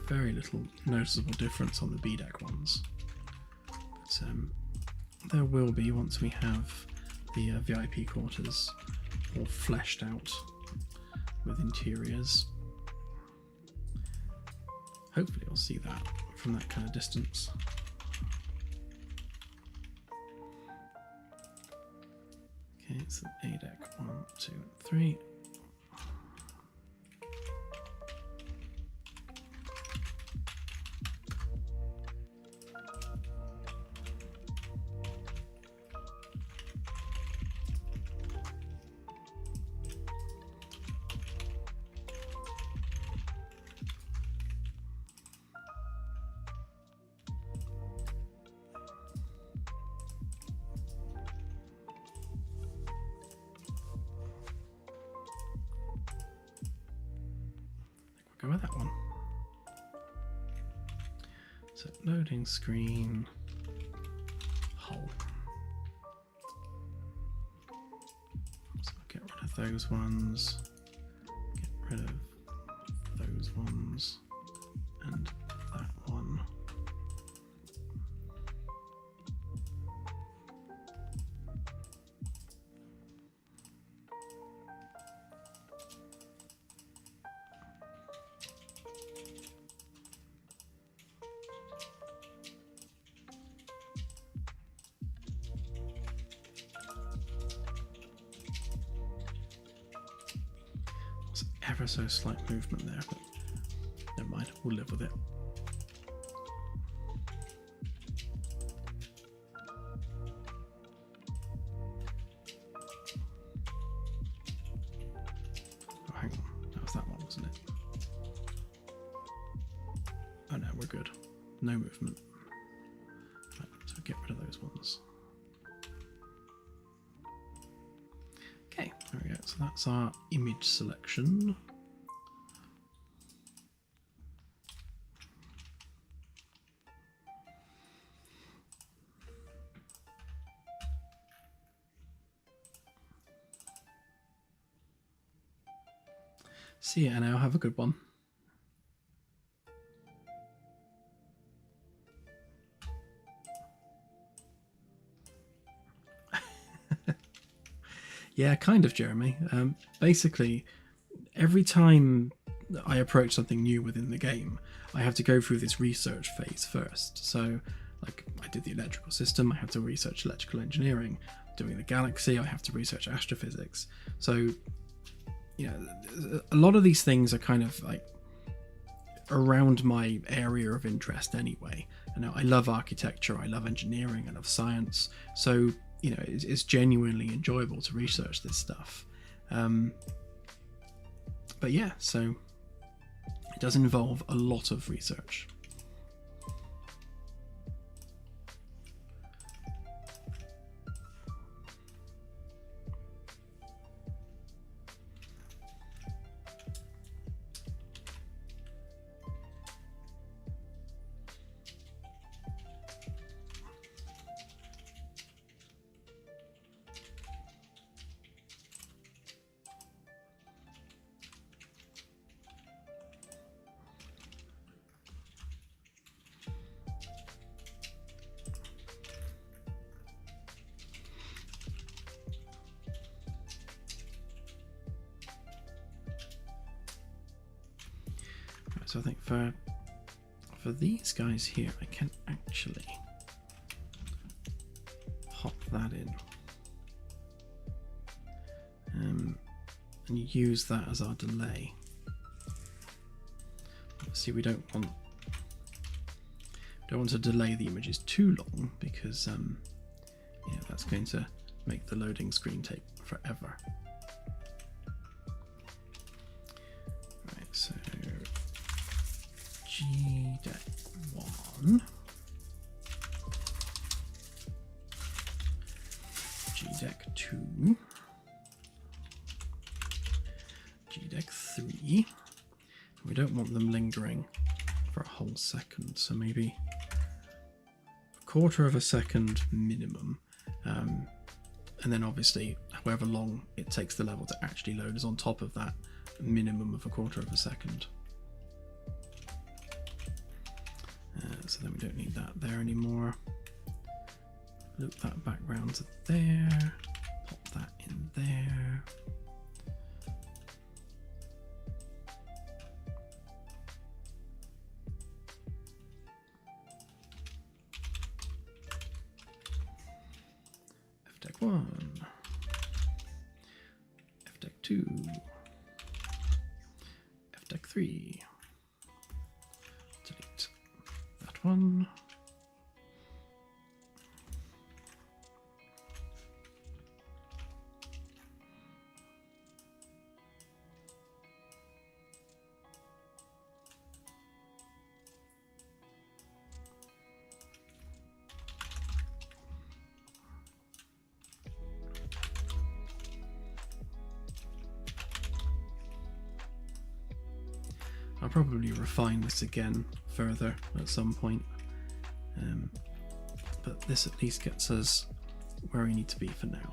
Very little noticeable difference on the BDEC ones, but there will be once we have the VIP quarters all fleshed out with interiors. Hopefully you'll see that from that kind of distance. Okay, so ADEC 1, 2, 3. Go with that one. So loading screen, hull. So I'll get rid of those ones, get rid of those ones, and that one. Ever so slight movement there, but never mind, we'll live with it. Oh, hang on, that was that one, wasn't it? Oh no, we're good. No movement. Right, so get rid of those ones. Okay, there we go. So that's our image selection. See ya now, have a good one. Yeah, kind of, Jeremy. Basically, every time I approach something new within the game, I have to go through this research phase first. So, like, I did the electrical system, I have to research electrical engineering. Doing the galaxy, I have to research astrophysics. So, you know, a lot of these things are kind of like around my area of interest anyway. You know, I love architecture, I love engineering, I love science. So, you know, it's genuinely enjoyable to research this stuff. But yeah, so it does involve a lot of research. So I think for these guys here, I can actually pop that in and use that as our delay. Obviously, we don't want to delay the images too long because yeah, that's going to make the loading screen take forever. Right, so GDEC1, GDEC2, GDEC3. We don't want them lingering for a whole second, so maybe a quarter of a second minimum. And then obviously however long it takes the level to actually load is on top of that minimum of a quarter of a second. So then we don't need that there anymore. Loop that back round to there, pop that in there. FDEC1, FDEC2, FDEC3, delete that one. I'll probably refine this again further at some point, but this at least gets us where we need to be for now.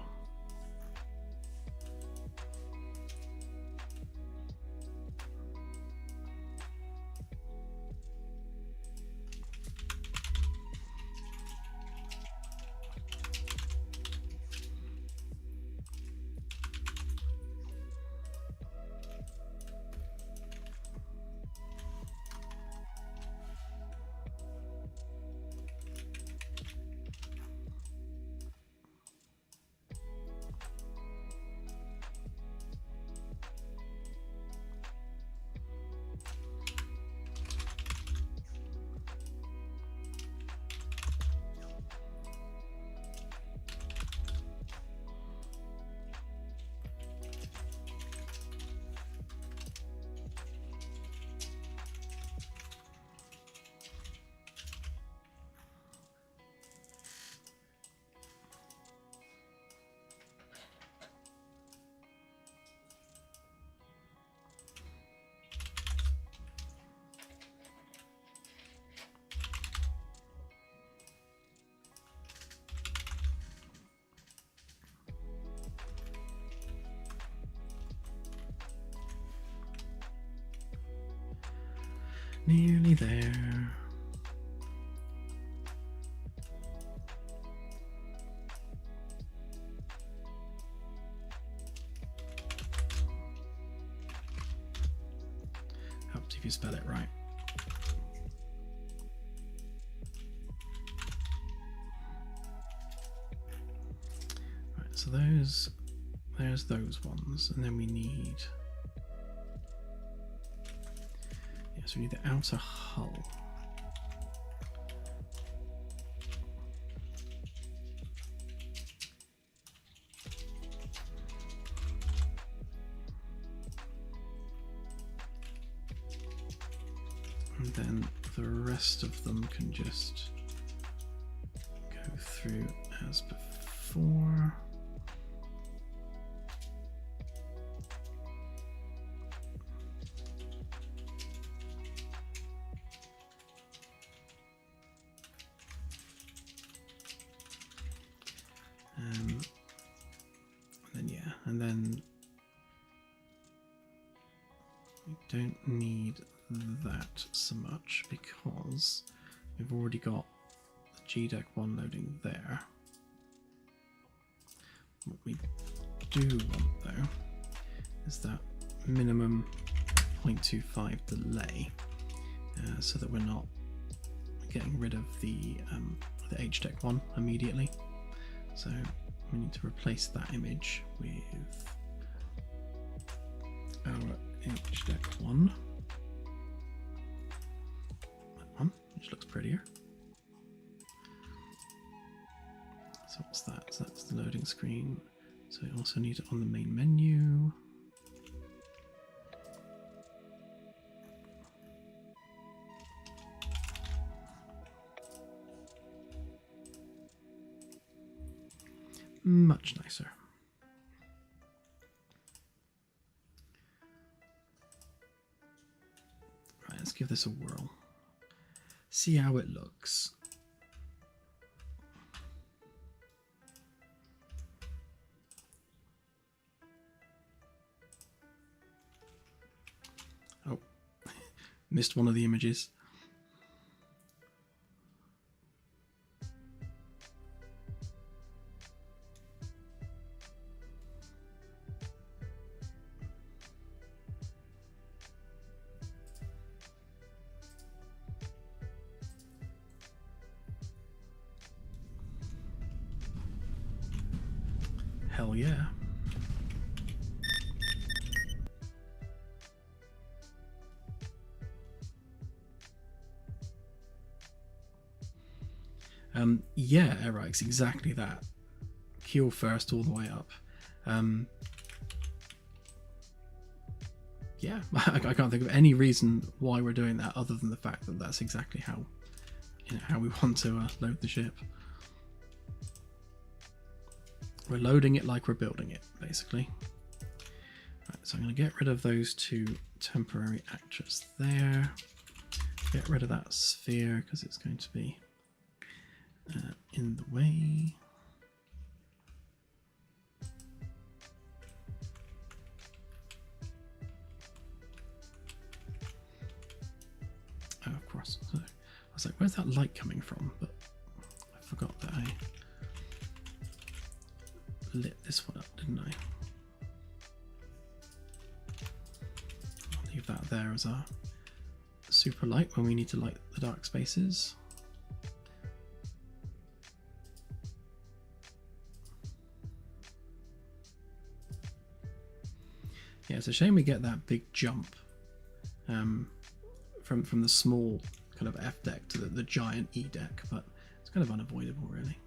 Nearly there. Helps if you spell it right. Right, so there's those ones, and then we need. So we need the outer hull. And then the rest of them can just go through as before. And then we don't need that so much because we've already got the GDEC1 loading there. What we do want though is that minimum 0.25 delay. so that we're not getting rid of the H-Deck one immediately. So we need to replace that image with our H-Deck one. That one, which looks prettier. So what's that? So that's the loading screen. So we also need it on the main menu. Much nicer. Right, let's give this a whirl. See how it looks. Oh, missed one of the images. Hell yeah. Yeah, Eric's exactly that. Keel first all the way up. Yeah, I can't think of any reason why we're doing that other than the fact that that's exactly how, how we want to load the ship. We're loading it like we're building it, basically. Right, so I'm going to get rid of those two temporary actors there. Get rid of that sphere because it's going to be in the way. Oh, of course. So I was like, where's that light coming from? But I forgot that I lit this one up, didn't I? I'll leave that there as our super light when we need to light the dark spaces. Yeah, it's a shame we get that big jump from the small kind of F deck to the giant E deck, but it's kind of unavoidable, really.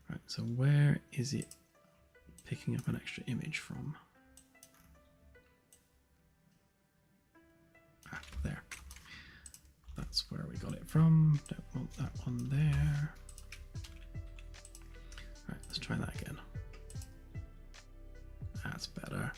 Right, so where is it picking up an extra image from? Ah, there. That's where we got it from. Don't want that one there. Right, let's try that again. That's better.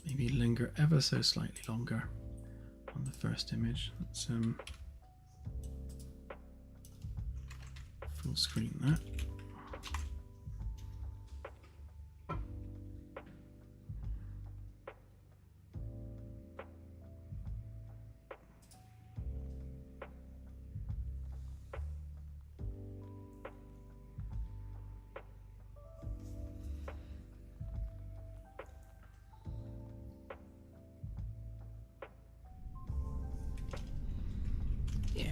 Maybe linger ever so slightly longer on the first image. Let's full screen that. Yeah.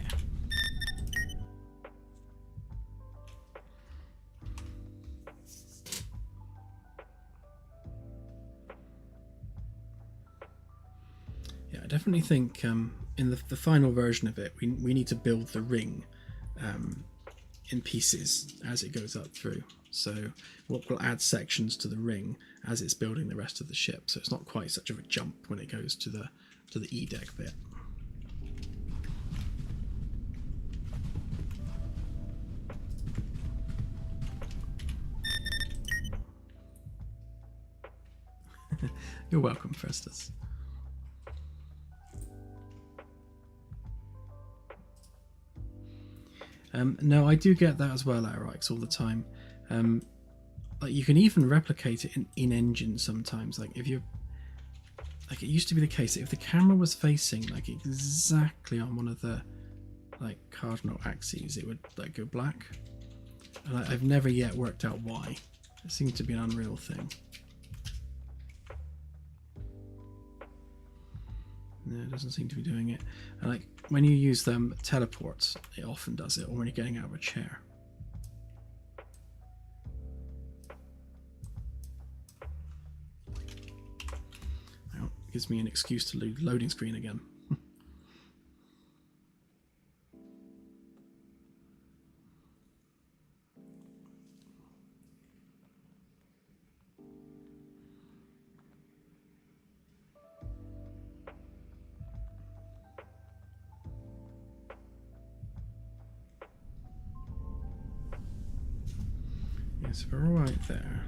Yeah, I definitely think in the final version of it, we need to build the ring in pieces as it goes up through. So we'll add sections to the ring as it's building the rest of the ship. So it's not quite such of a jump when it goes to the E deck bit. You're welcome, Festus. No, I do get that as well, Arix, all the time. Like you can even replicate it in engine sometimes. Like if you're, like it used to be the case that if the camera was facing like exactly on one of the like cardinal axes, it would like go black. And I've never yet worked out why. It seems to be an Unreal thing. No, it doesn't seem to be doing it. And like when you use them teleports, it often does it, or when you're getting out of a chair. Now, it gives me an excuse to leave loading screen again. Yes, we're all right there.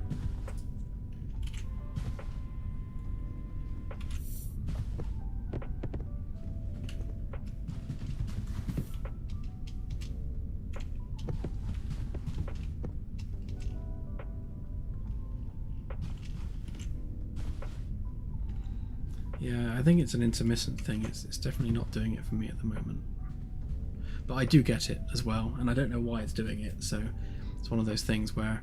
Yeah, I think it's an intermittent thing. It's definitely not doing it for me at the moment. But I do get it as well, and I don't know why it's doing it, so it's one of those things where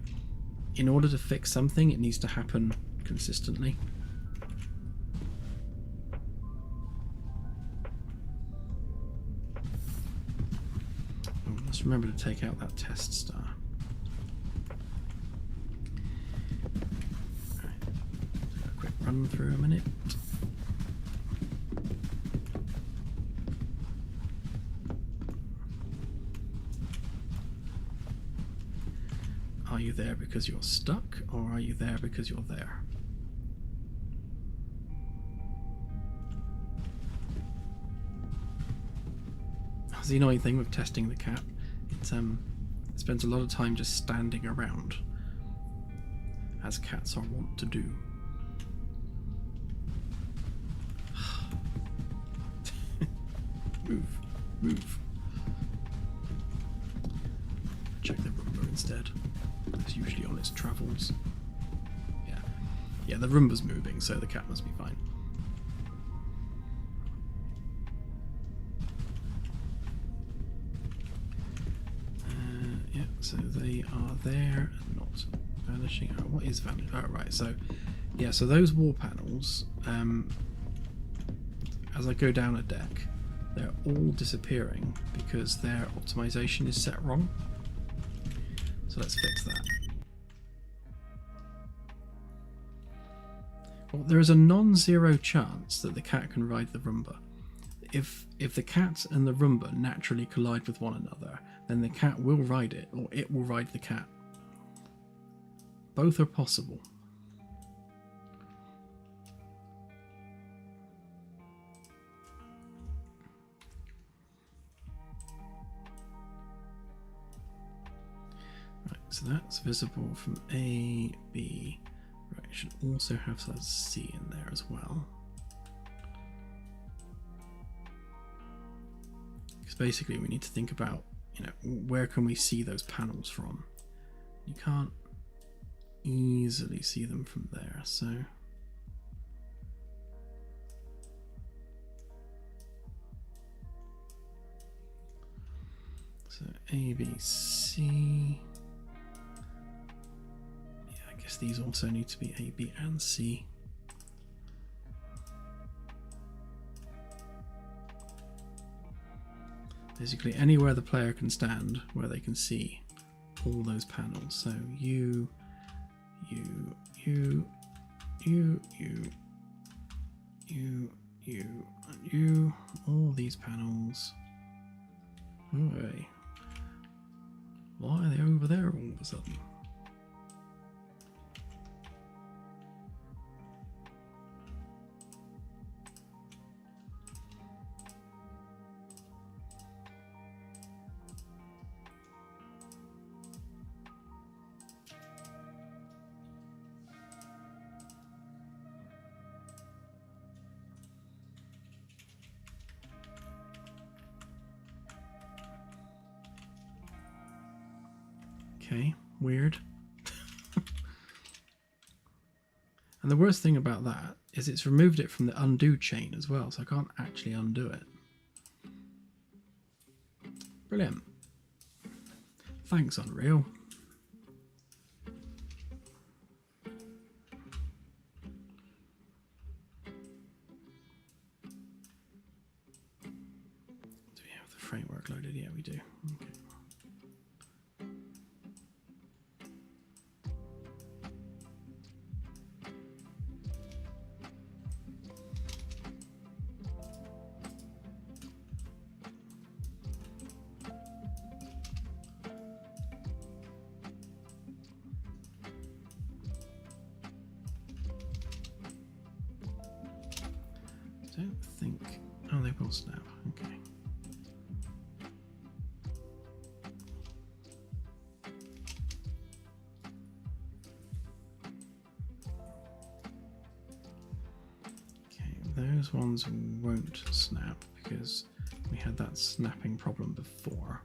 in order to fix something, it needs to happen consistently. Oh, let's remember to take out that test star. Right. A quick run through a minute. Are you there because you're stuck, or are you there because you're there? That's the annoying thing with testing the cat. It spends a lot of time just standing around, as cats are wont to do. Move, move. Check the Roomba instead. It's usually on its travels. Yeah, the Roomba's moving, so the cat must be fine. Yeah, so they are there and not vanishing. Oh, what is vanishing? Oh, right, so yeah, so those wall panels, as I go down a deck, they're all disappearing because their optimization is set wrong. So let's fix that. Well, there is a non-zero chance that the cat can ride the Roomba. If the cat and the Roomba naturally collide with one another, then the cat will ride it, or it will ride the cat. Both are possible. Right, so that's visible from A, B. Right, it should also have that C in there as well. Because basically we need to think about, you know, where can we see those panels from? You can't easily see them from there, so A, B, C. Yeah, I guess these also need to be A, B, and C. Basically anywhere the player can stand where they can see all those panels. So you, and you, all these panels. Oi. Why are they over there all of a sudden? Okay, weird. And the worst thing about that is it's removed it from the undo chain as well, so I can't actually undo it. Brilliant. Thanks, Unreal. Do we have the framework loaded? Yeah, we do. Okay. Don't think. Oh, they will snap. Okay. Okay, those ones won't snap because we had that snapping problem before.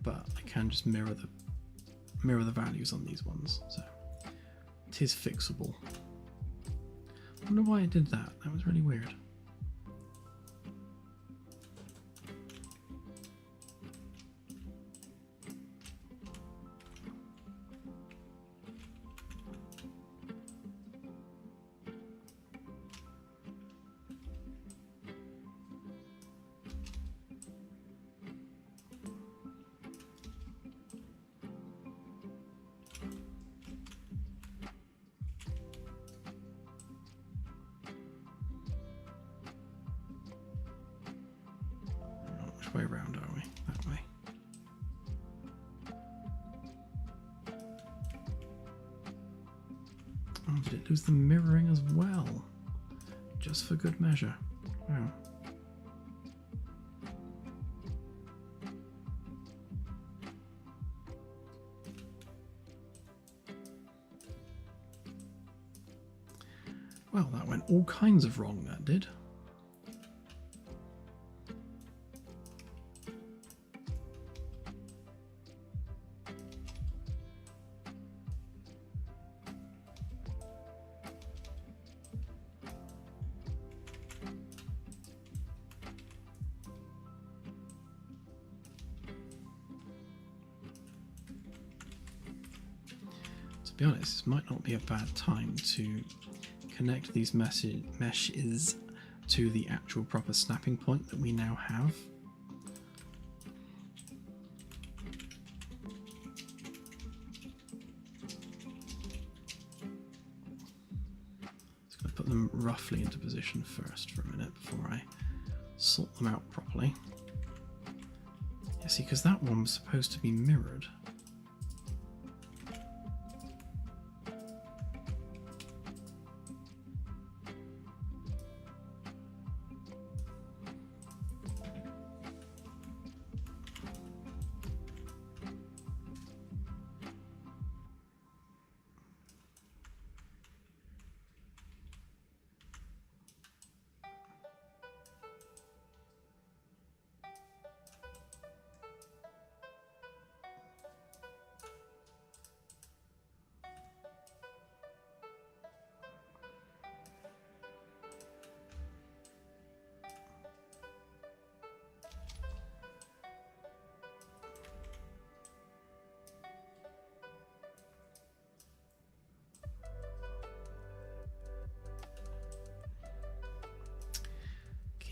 But I can just mirror the values on these ones, so it is fixable. I wonder why it did that. That was really weird. Which way around are we? That way. Oh, did it lose the mirroring as well? Just for good measure. Wow. Well, that went all kinds of wrong, that did. To be honest, this might not be a bad time to connect these meshes to the actual proper snapping point that we now have. Just going to put them roughly into position first for a minute before I sort them out properly. Yeah, see, because that one was supposed to be mirrored.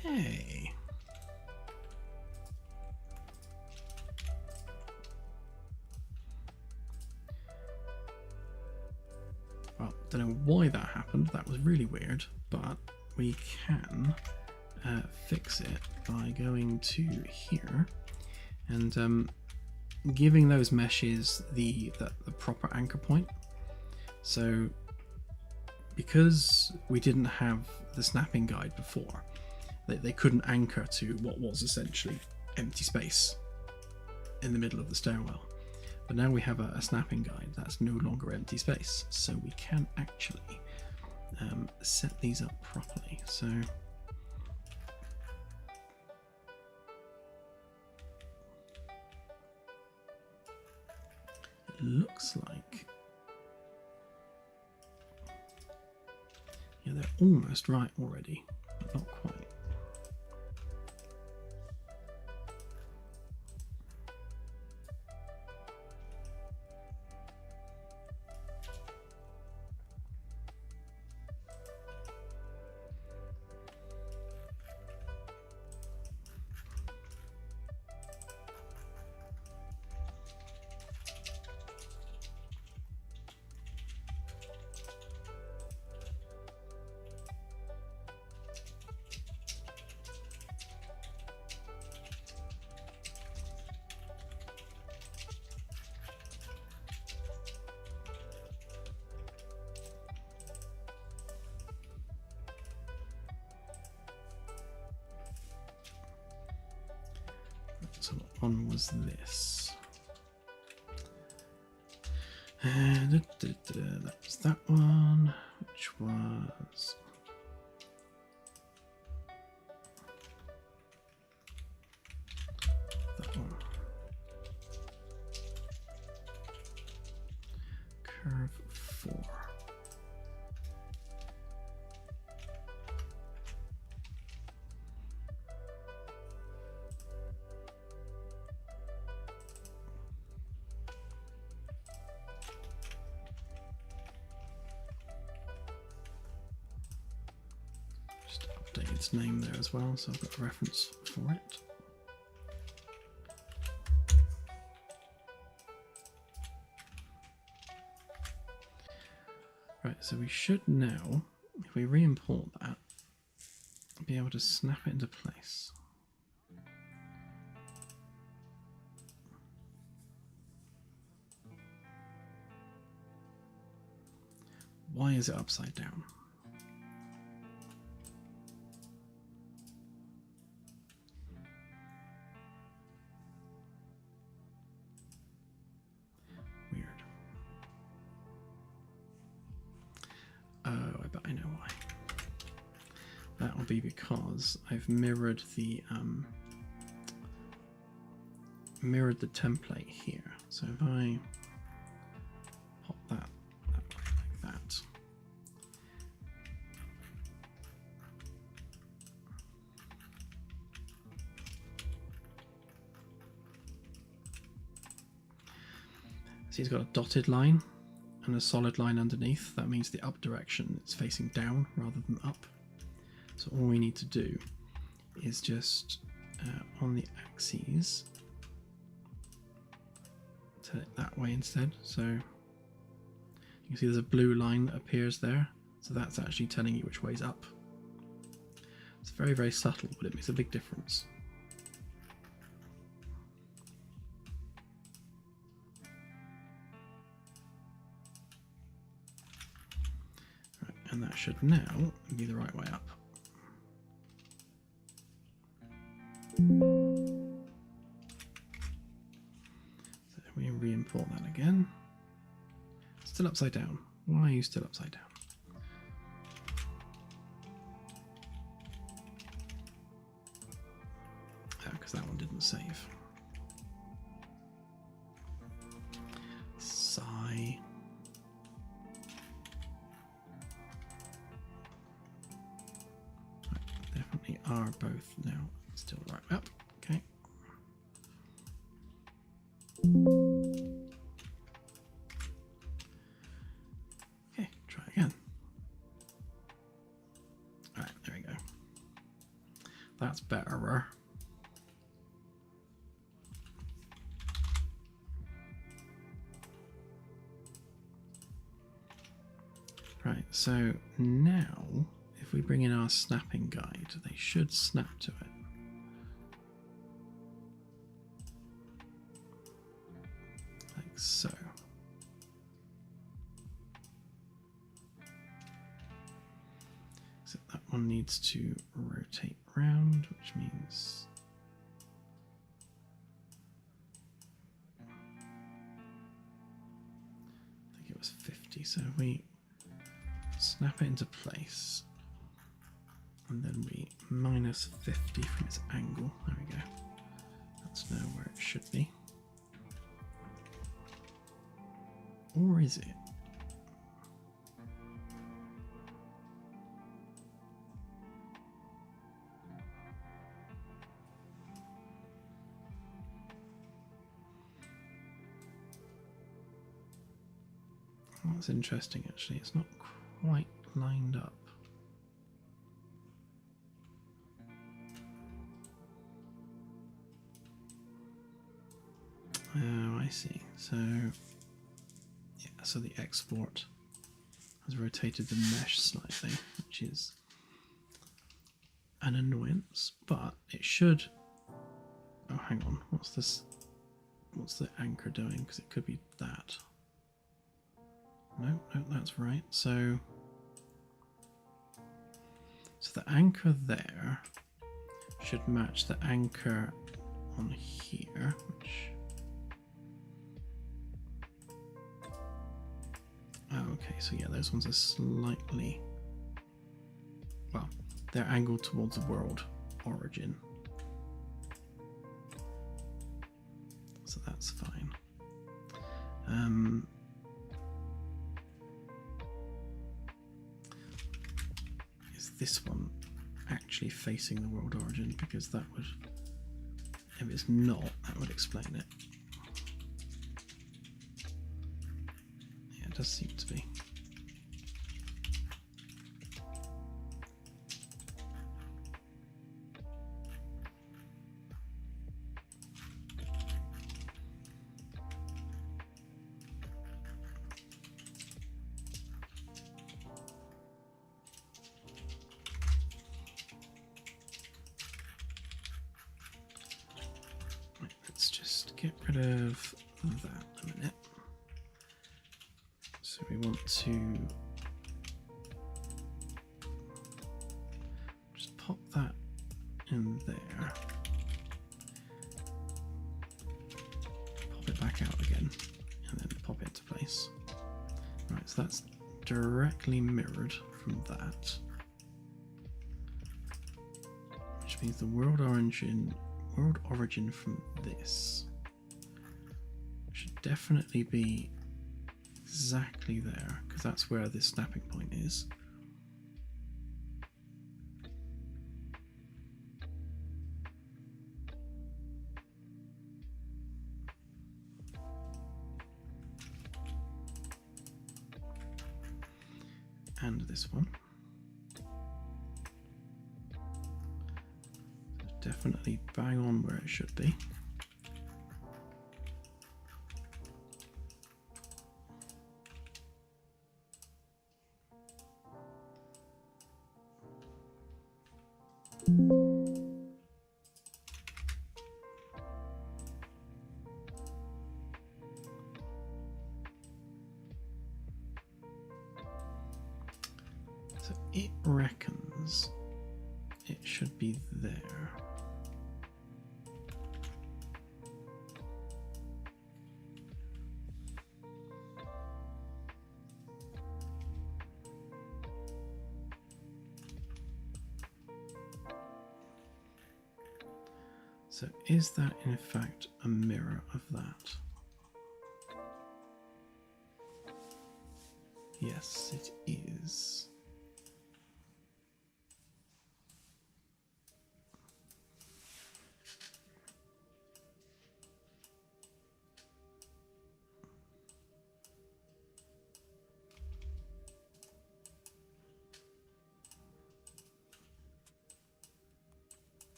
Okay. Well, don't know why that happened. That was really weird, but we can fix it by going to here and giving those meshes the proper anchor point. So because we didn't have the snapping guide before, they couldn't anchor to what was essentially empty space in the middle of the stairwell. But now we have a snapping guide that's no longer empty space, so we can actually set these up properly. So looks like, yeah, they're almost right already, but not quite. So what one was this? That was that one, which was that one. Curve 4. Just update its name there as well, so I've got a reference for it. Right, so we should now, if we re-import that, be able to snap it into place. Why is it upside down? Weird. Oh, I bet I know why. That will be because I've mirrored the template here. So if I pop that way like that, see, it's got a dotted line and a solid line underneath. That means the up direction is facing down rather than up. So all we need to do is just on the axes, turn it that way instead. So you can see there's a blue line that appears there. So that's actually telling you which way's up. It's very, very subtle, but it makes a big difference. Right, and that should now be the right way up. So we re-import that again. Still upside down. Why are you still upside down? Oh, because that one didn't save. Sigh. Right, definitely are both now. Still right up. Okay. Okay, try again. Alright, there we go. That's better. Right, so now if we bring in our snapping guide, they should snap to it. So, that one needs to rotate round, which means I think it was 50. So we snap it into place and then we minus 50 from its angle. There we go. That's now where it should be. Or is it? That's interesting, actually. It's not quite lined up. Oh, I see. So, yeah, so the export has rotated the mesh slightly, which is an annoyance, but it should... Oh, hang on. What's this? What's the anchor doing? Because it could be that. No, that's right. So the anchor there should match the anchor on here, which... Oh, okay, so yeah, those ones are slightly... Well, they're angled towards the world origin. So that's fine. Is this one actually facing the world origin? Because that would... If it's not, that would explain it. Yeah, it does seem to be. Let's just get rid of that a minute. So we want to just pop that in there. Pop it back out again and then pop it into place. Right, so that's directly mirrored from that. Which means the world origin from this should definitely be exactly there, because that's where this snapping point is. And this one. Definitely bang on where it should be. So it reckons it should be there. So is that in fact a mirror of that? Yes, it is.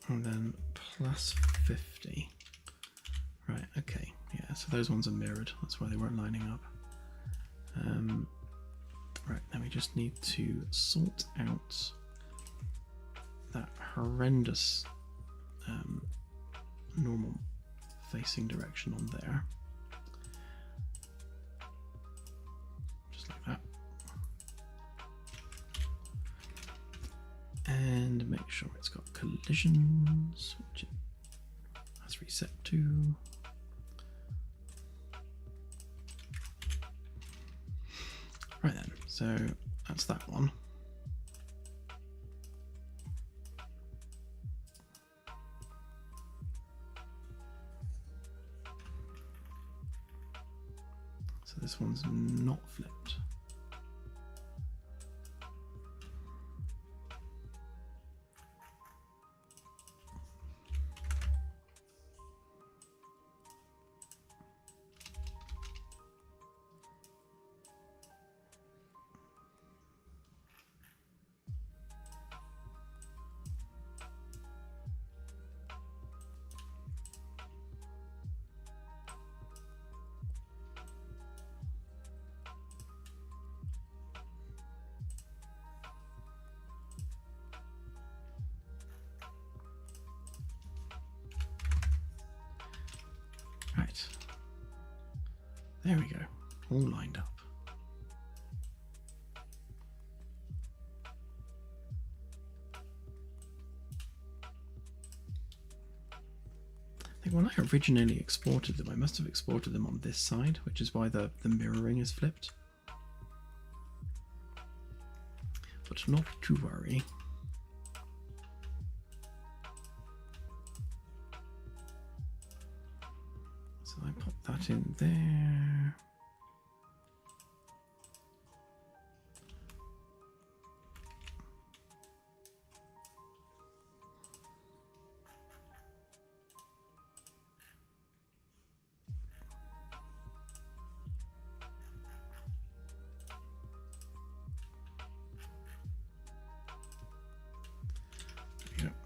And then plus 50. Right, okay. Yeah, so those ones are mirrored. That's why they weren't lining up. Right, now we just need to sort out that horrendous normal facing direction on there. Just like that. And make sure it's got collisions, which it has reset to. Right then, so that's that one. this one's not flipped. Right. There we go. All lined up. I think when I originally exported them, I must have exported them on this side, which is why the mirroring is flipped. But not to worry. So I pop that in there.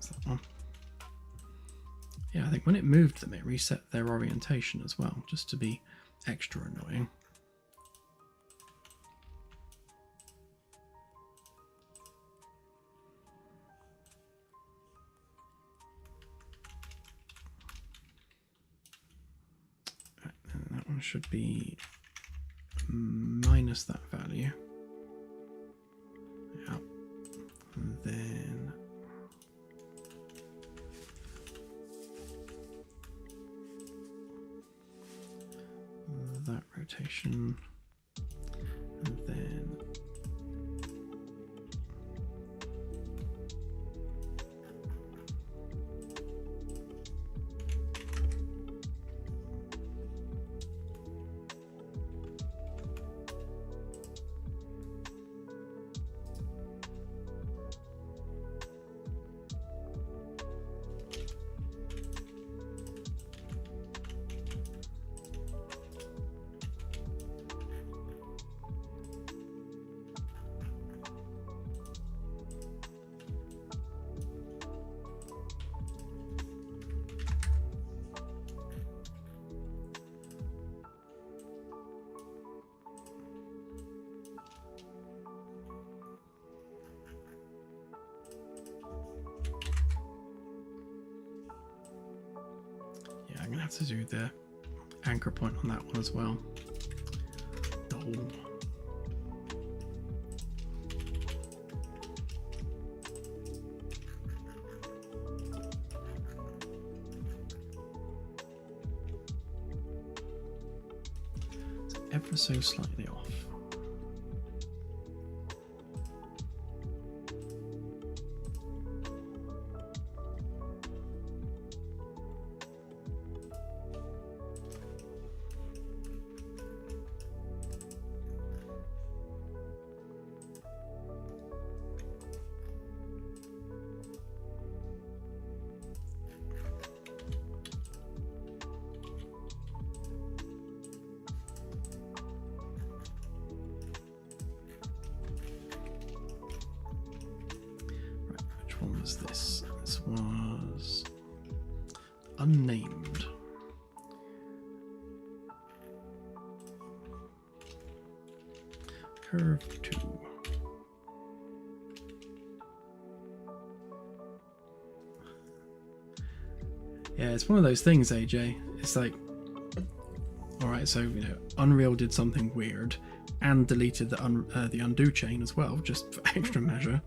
That one. Yeah, I think when it moved them, it reset their orientation as well, just to be extra annoying. Right, and that one should be minus that value. Yeah. And then that rotation, and then I'm gonna have to do the anchor point on that one as well. Oh. It's ever so slightly off. What was this? This was unnamed. Curve 2. Yeah, it's one of those things, AJ. It's like, alright, so, Unreal did something weird and deleted the undo chain as well, just for extra measure.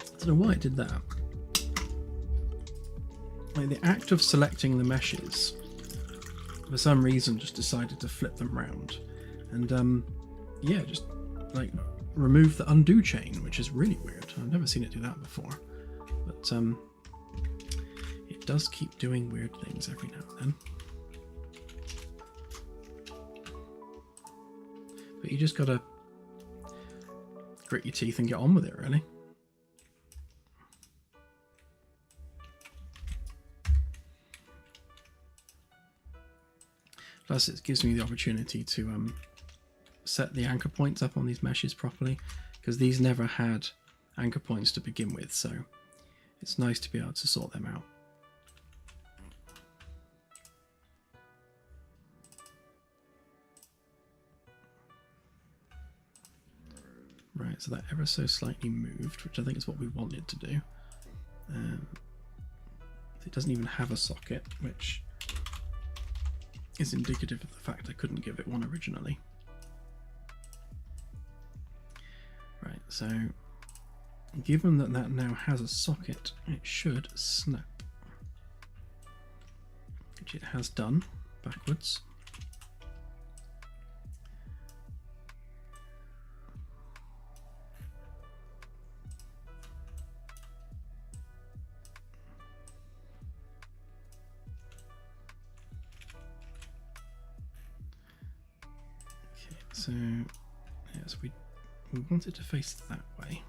I don't know why it did that. Like, the act of selecting the meshes, for some reason, just decided to flip them round. And, yeah, just, like, remove the undo chain, which is really weird. I've never seen it do that before. But, it does keep doing weird things every now and then. But you just gotta grit your teeth and get on with it, really. Plus, it gives me the opportunity to set the anchor points up on these meshes properly, because these never had anchor points to begin with, so it's nice to be able to sort them out. Right, so that ever so slightly moved, which I think is what we want it to do. It doesn't even have a socket, which is indicative of the fact I couldn't give it one originally. Right, so given that that now has a socket, it should snap, which it has done backwards. Okay, so yes, we want it to face that way.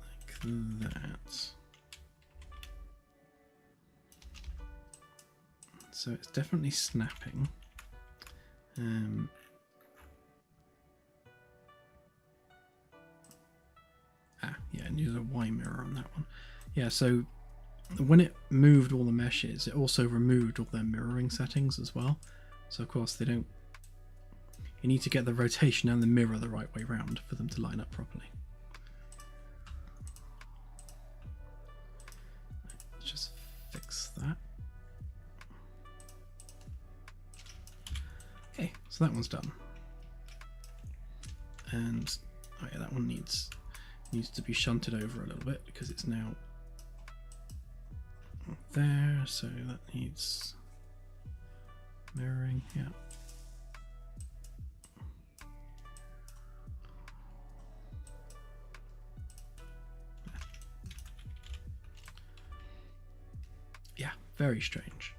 Like that. So it's definitely snapping. Yeah, and use a Y mirror on that one. Yeah, so when it moved all the meshes, it also removed all their mirroring settings as well. So of course they don't. You need to get the rotation and the mirror the right way round for them to line up properly. Let's just fix that. Okay, so that one's done. And oh yeah, that one needs to be shunted over a little bit because it's now there, so that needs mirroring. Yeah. Yeah, very strange.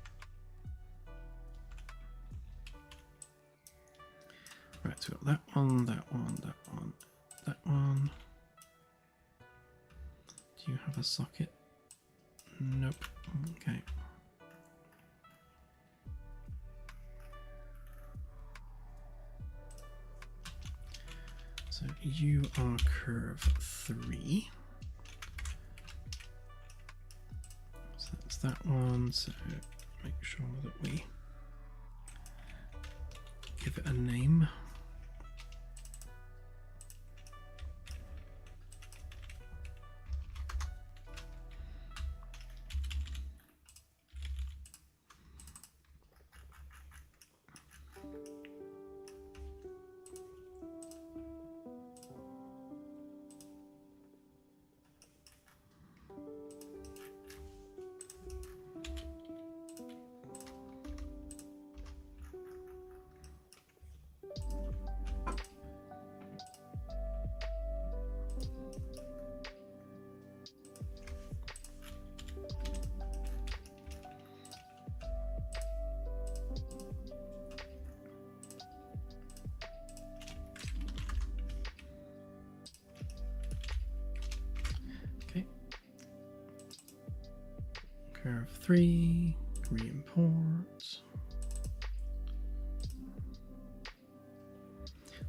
Right, so we've got that one, that one, that one, that one. Do you have a socket? Nope. Okay. So you are curve 3. So that's that one. So make sure that we give it a name. Curve 3, re-import.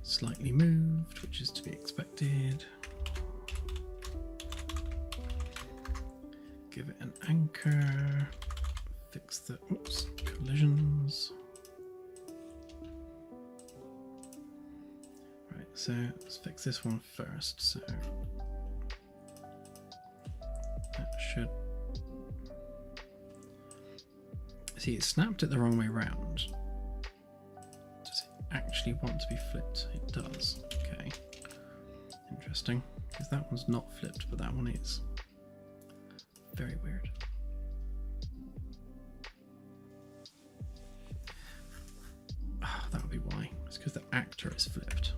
Slightly moved, which is to be expected. Give it an anchor. Fix the collisions. Right, so let's fix this one first. So that should. See, it snapped it the wrong way round. Does it actually want to be flipped? It does. Okay. Interesting. Because that one's not flipped, but that one is. Very weird. Oh, that would be why. It's because the actor is flipped.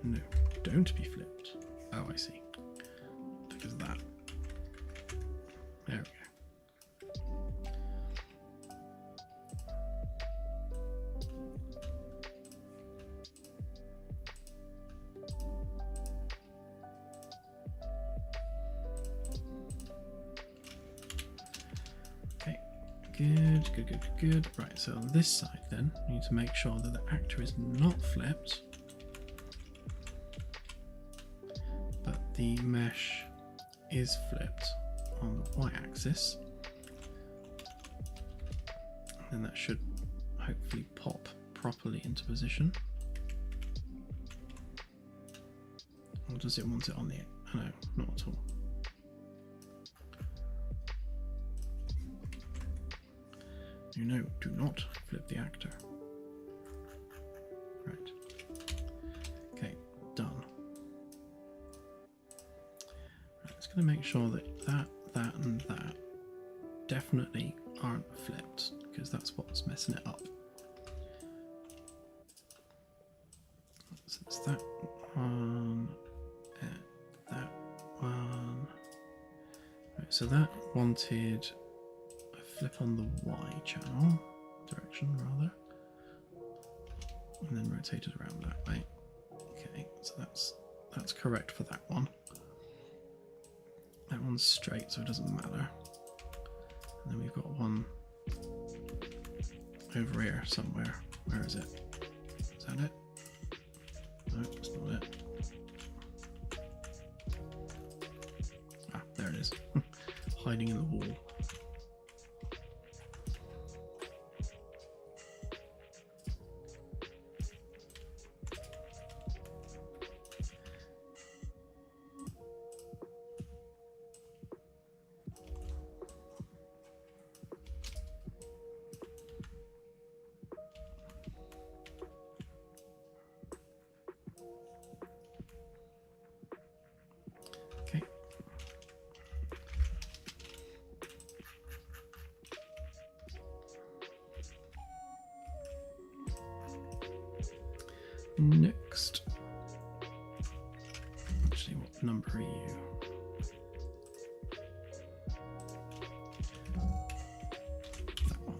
No, don't be flipped. Oh, I see. Because of that. There we go. Okay, good. Right, so on this side then, we need to make sure that the actor is not flipped, but the mesh is flipped on the y-axis. And that should hopefully pop properly into position. Or does it want it on the... No, not at all. No, do not flip the actor. Right. Okay, done. Right, it's going to make sure that that and that definitely aren't flipped, because that's what's messing it up. So it's that one, and that one. Right, so that wanted a flip on the Y channel, direction rather, and then rotate it around that way. Okay, so that's correct for that one. That one's straight, so it doesn't matter. And then we've got one over here somewhere. Where is it? Is that it? No, it's not it. Ah, there it is. Hiding in the wall. Okay. Next. Actually, what number are you? That one.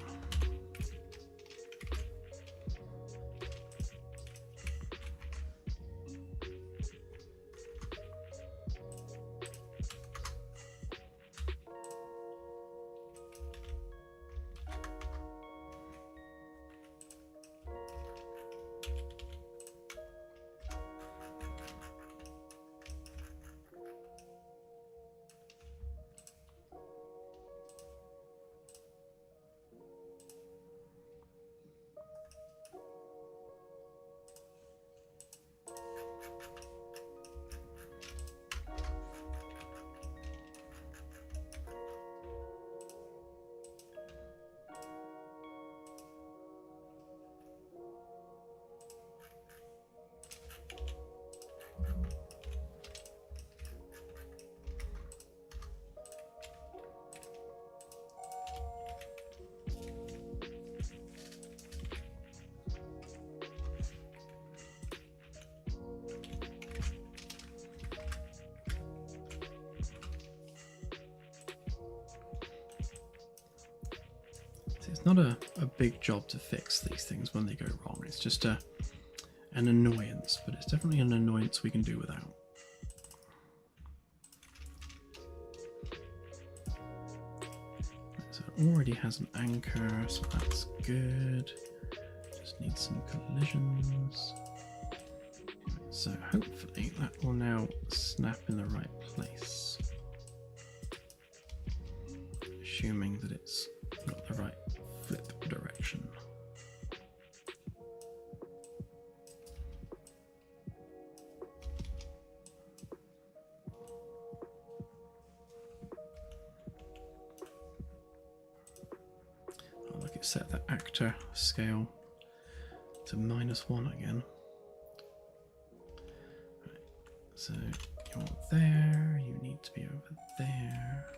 It's not a big job to fix these things when they go wrong. It's just an annoyance, but it's definitely an annoyance we can do without. So it already has an anchor, so that's good. Just need some collisions. So hopefully that will now snap in the right place. Assuming that it's got the right flip direction. Oh, look, it set the actor scale to -1 again. Right. So you're there, you need to be over there.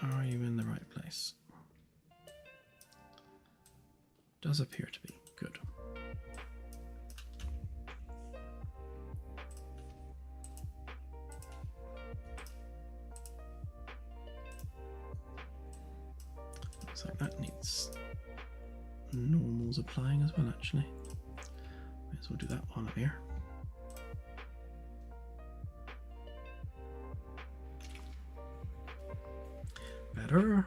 Are you in the right place? does appear to be. Good. Looks like that needs normals applying as well, actually. May as well do that one up here. Better.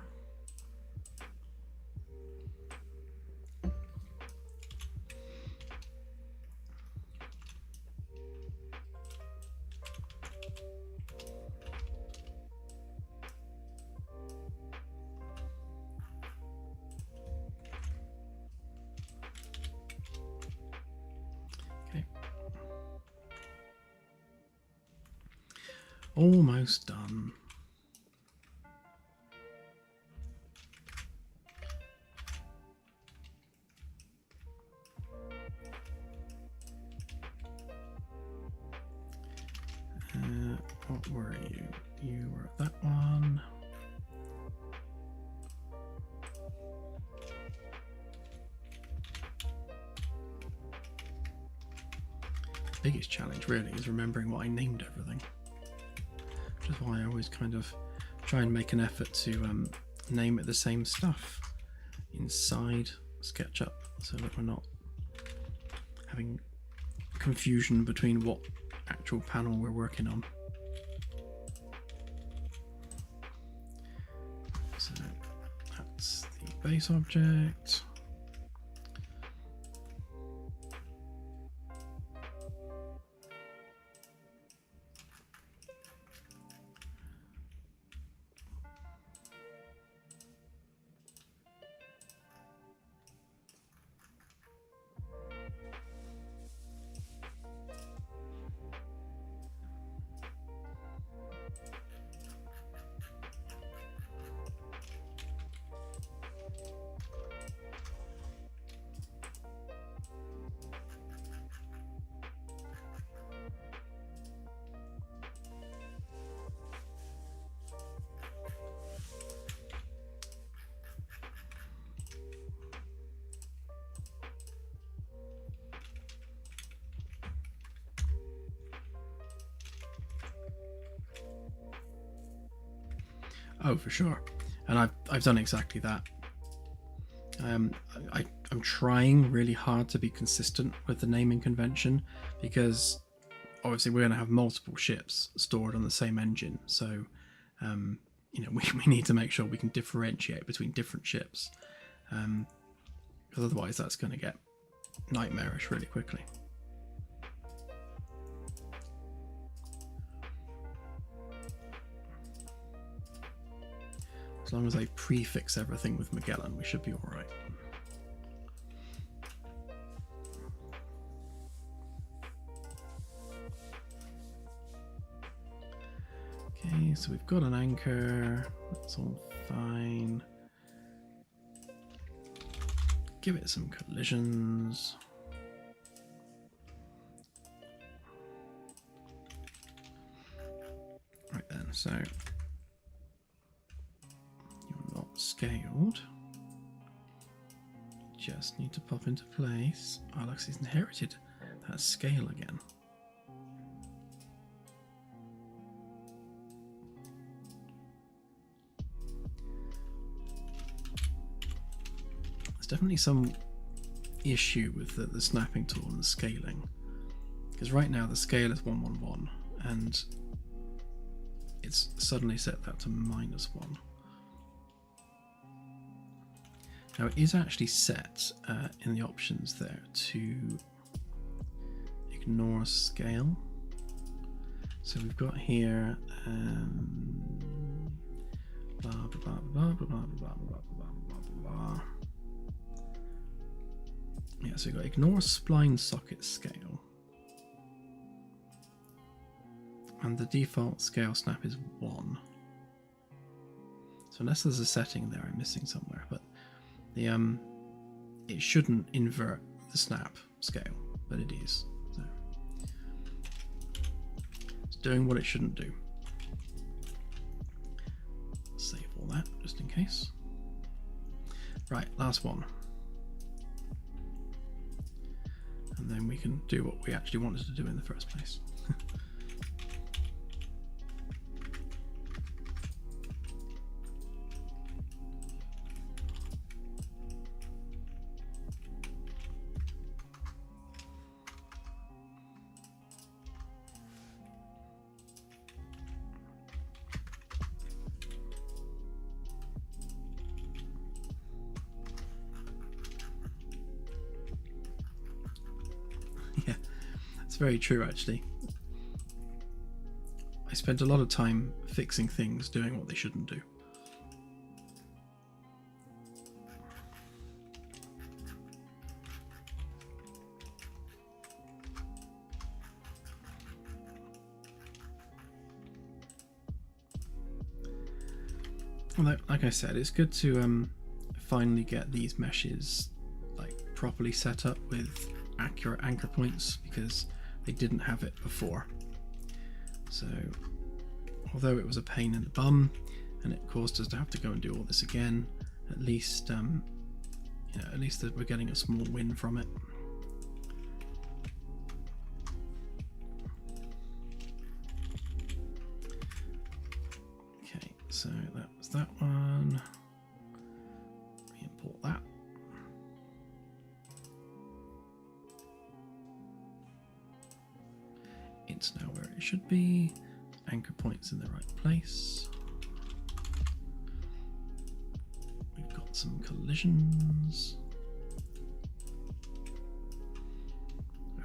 Okay. Almost done. What were you? You were that one. Biggest challenge really is remembering what I named everything, which is why I always kind of try and make an effort to name it the same stuff inside SketchUp, so that we're not having confusion between what actual panel we're working on. So that's the base object. Oh, for sure. And I've done exactly that. I'm trying really hard to be consistent with the naming convention, because obviously we're going to have multiple ships stored on the same engine. So, you know, we need to make sure we can differentiate between different ships, because otherwise that's going to get nightmarish really quickly. As long as I prefix everything with Magellan, we should be all right. Okay, so we've got an anchor. That's all fine. Give it some collisions. Right then, so scaled, just need to pop into place. Oh, looks he's inherited that scale again. There's definitely some issue with the snapping tool and the scaling, because right now the scale is 111 and it's suddenly set that to -1. Now it is actually set in the options there to ignore scale. So we've got here blah blah blah blah blah blah blah blah blah blah. Yeah, so we've got ignore spline socket scale, and the default scale snap is 1. So unless there's a setting there I'm missing somewhere, but the it shouldn't invert the snap scale, but it is. So it's doing what it shouldn't do. Save all that just in case. Right, last one. and then we can do what we actually wanted to do in the first place. Yeah, it's very true actually. I spent a lot of time fixing things, doing what they shouldn't do. Although, like I said, it's good to finally get these meshes like properly set up with accurate anchor points, because they didn't have it before. So although it was a pain in the bum and it caused us to have to go and do all this again, at least at least that we're getting a small win from it. Okay, so that was that one. We import that. It's now where it should be. Anchor points in the right place. We've got some collisions.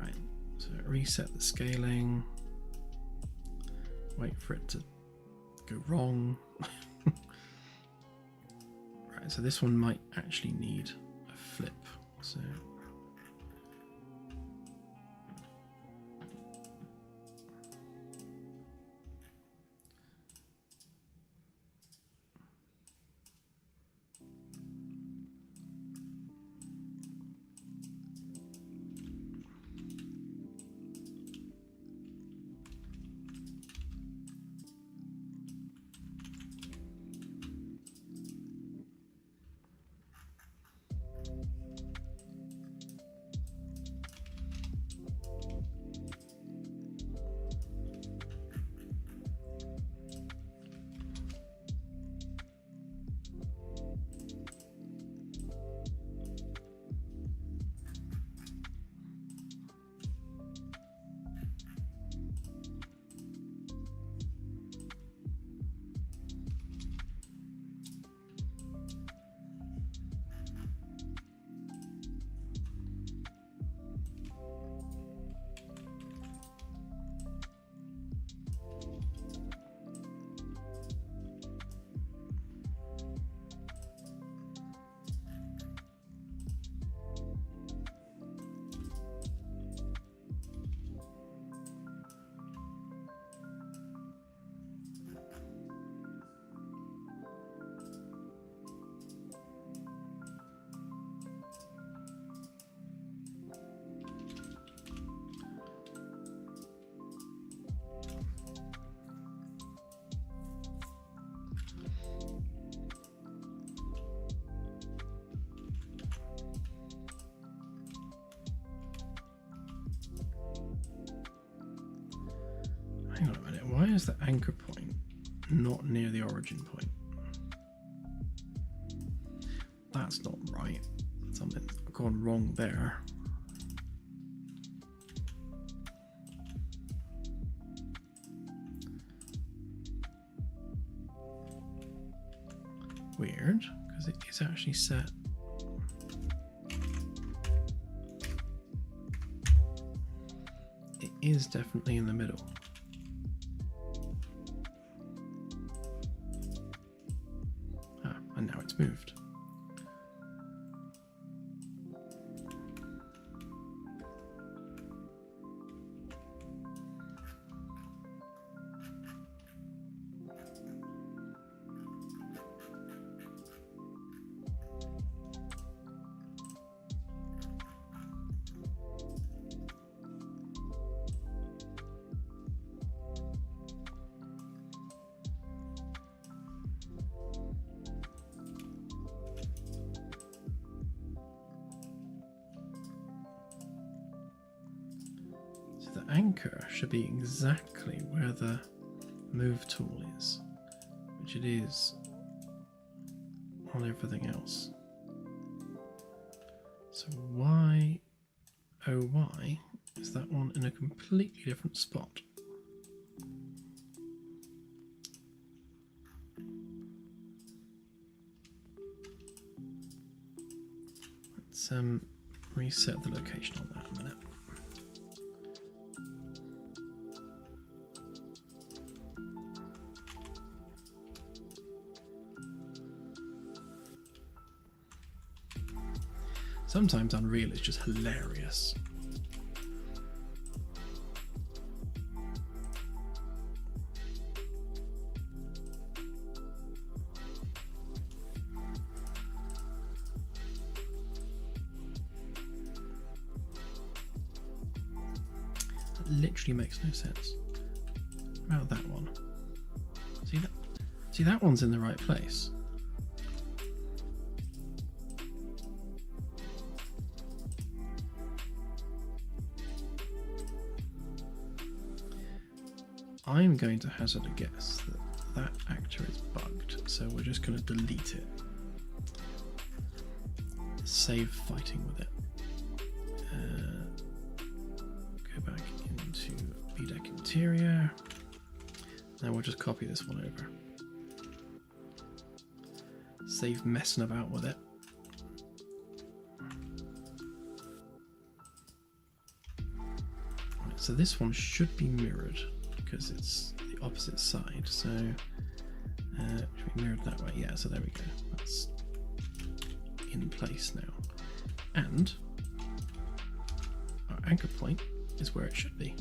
Right, so reset the scaling. Wait for it to go wrong. Right, so this one might actually need a flip. So hang on a minute, why is the anchor point not near the origin point? That's not right. Something's gone wrong there. Weird, because it is actually set. It is definitely in the middle. And now it's moved. anchor should be exactly where the move tool is, which it is on everything else. So why, oh why, is that one in a completely different spot? Let's reset the location on that a minute. Sometimes Unreal is just hilarious. That literally makes no sense. What about that one? See that one's in the right place. I'm going to hazard a guess that that actor is bugged, so we're just going to delete it. Save fighting with it. Go back into VDEC interior. Now we'll just copy this one over. Save messing about with it. Right, so this one should be mirrored, because it's the opposite side, so it should be mirrored that way. Yeah, so there we go. That's in place now. And our anchor point is where it should be.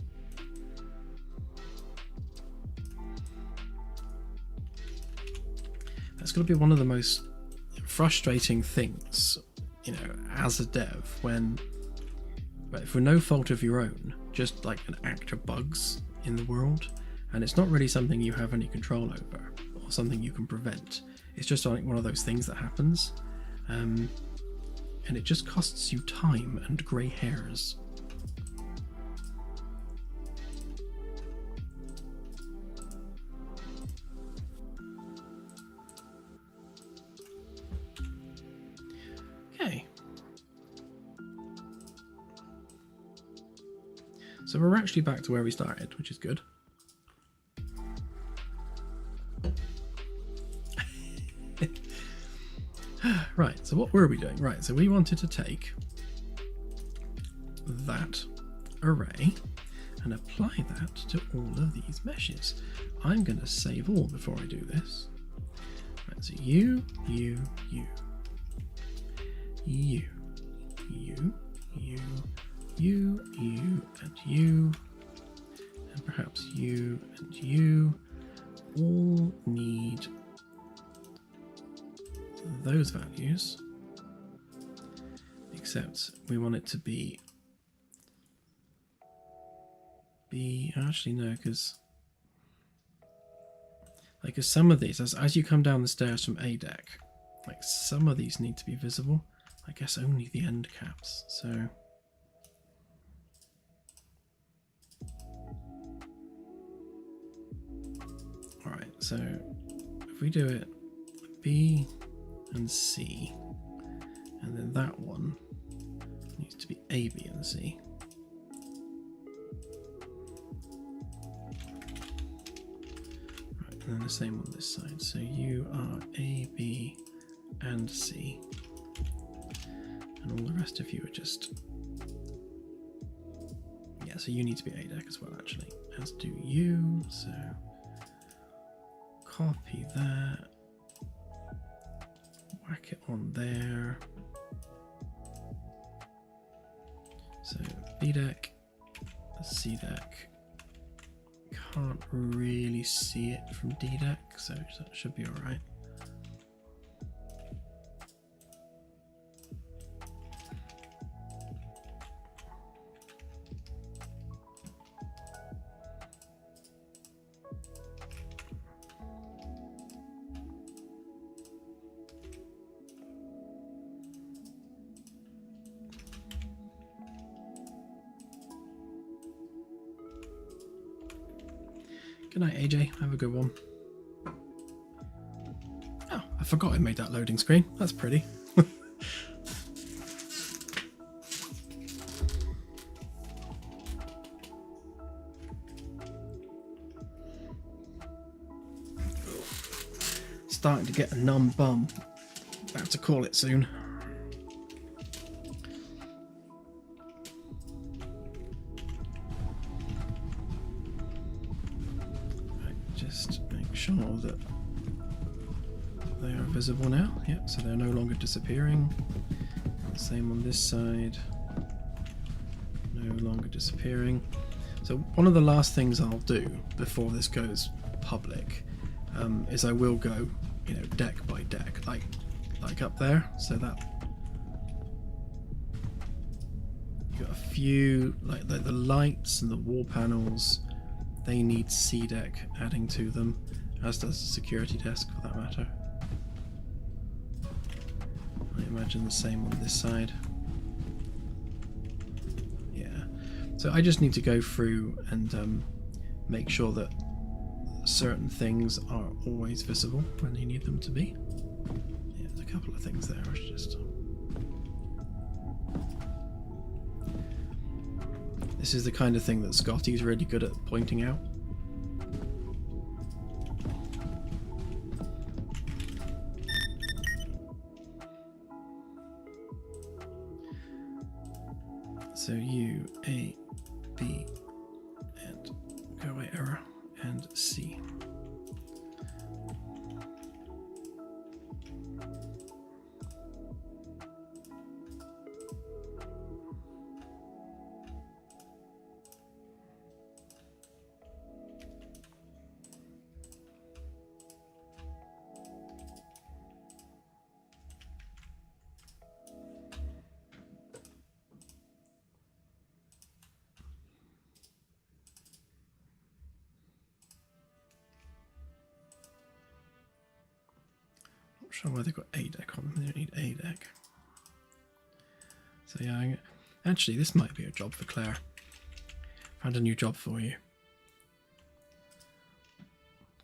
That's going to be one of the most frustrating things, you know, as a dev, when, for no fault of your own, just like an actor bugs in the world, and it's not really something you have any control over or something you can prevent. It's just like one of those things that happens, and it just costs you time and grey hairs. Okay, so we're actually back to where we started, which is good. Right, so what were we doing? Right, so we wanted to take that array and apply that to all of these meshes. I'm going to save all before I do this. Right, so you, and perhaps you and you all need those values, except we want it to be actually no, because like some of these, as you come down the stairs from A deck, like some of these need to be visible. I guess only the end caps. So all right, so if we do it B and C, and then that one needs to be A, B, and C. Right, and then the same on this side. So you are A, B, and C, and all the rest of you are just, yeah, so you need to be A deck as well, actually, as do you. So copy that, whack it on there. So B deck, C deck, can't really see it from D deck, so that should be all right. Good night, AJ. Have a good one. Oh, I forgot I made that loading screen. That's pretty. Starting to get a numb bum. I have to call it soon. Right, just make sure that they are visible now. Yep, so they're no longer disappearing. Same on this side. No longer disappearing. So one of the last things I'll do before this goes public is I will go, deck by deck, like up there, so that you got a few like the lights and the wall panels. They need C deck adding to them, as does the security desk for that matter. I imagine the same on this side. Yeah, so I just need to go through and make sure that certain things are always visible when you need them to be. Yeah, there's a couple of things there. I should just... This is the kind of thing that Scotty's really good at pointing out. So U, A, B, and go away error, and C. Not sure why they've got A deck on them. They don't need A deck. So yeah, actually this might be a job for Claire. Found a new job for you.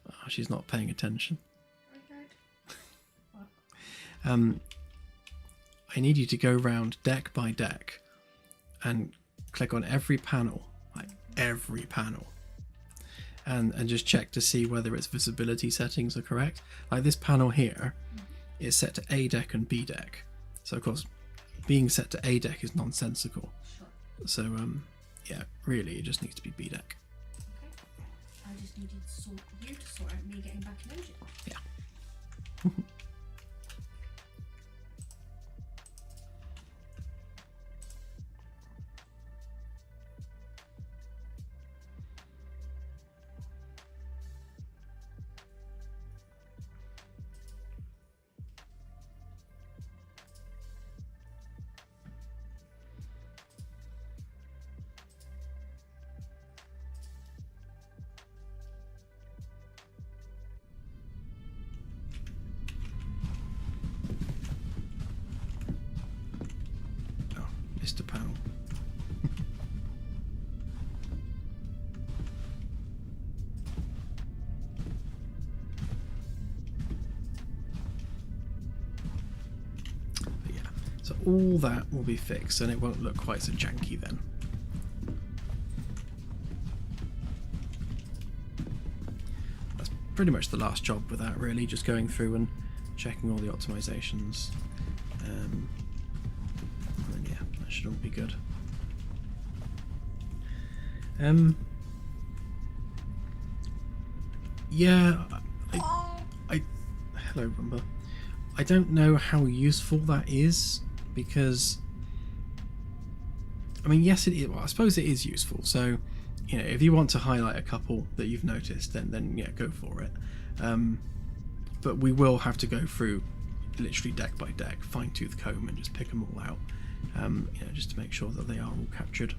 Oh, she's not paying attention. I need you to go around deck by deck and click on every panel, like every panel, and just check to see whether its visibility settings are correct. Like this panel here is set to A deck and B deck, so of course being set to A deck is nonsensical. Sure. So yeah, really it just needs to be B deck. Okay. I just needed you to sort out me getting back in engine. Yeah. Mr. Panel. But yeah, so all that will be fixed and it won't look quite so janky then. That's pretty much the last job with that, really, just going through and checking all the optimizations. And then yeah, that should all be good. Yeah, hello Rumba. I don't know how useful that is, because I mean, yes it is. Well, I suppose it is useful. So, you know, if you want to highlight a couple that you've noticed, then yeah, go for it. But we will have to go through literally deck by deck, fine tooth comb, and just pick them all out. You know, just to make sure that they are all captured.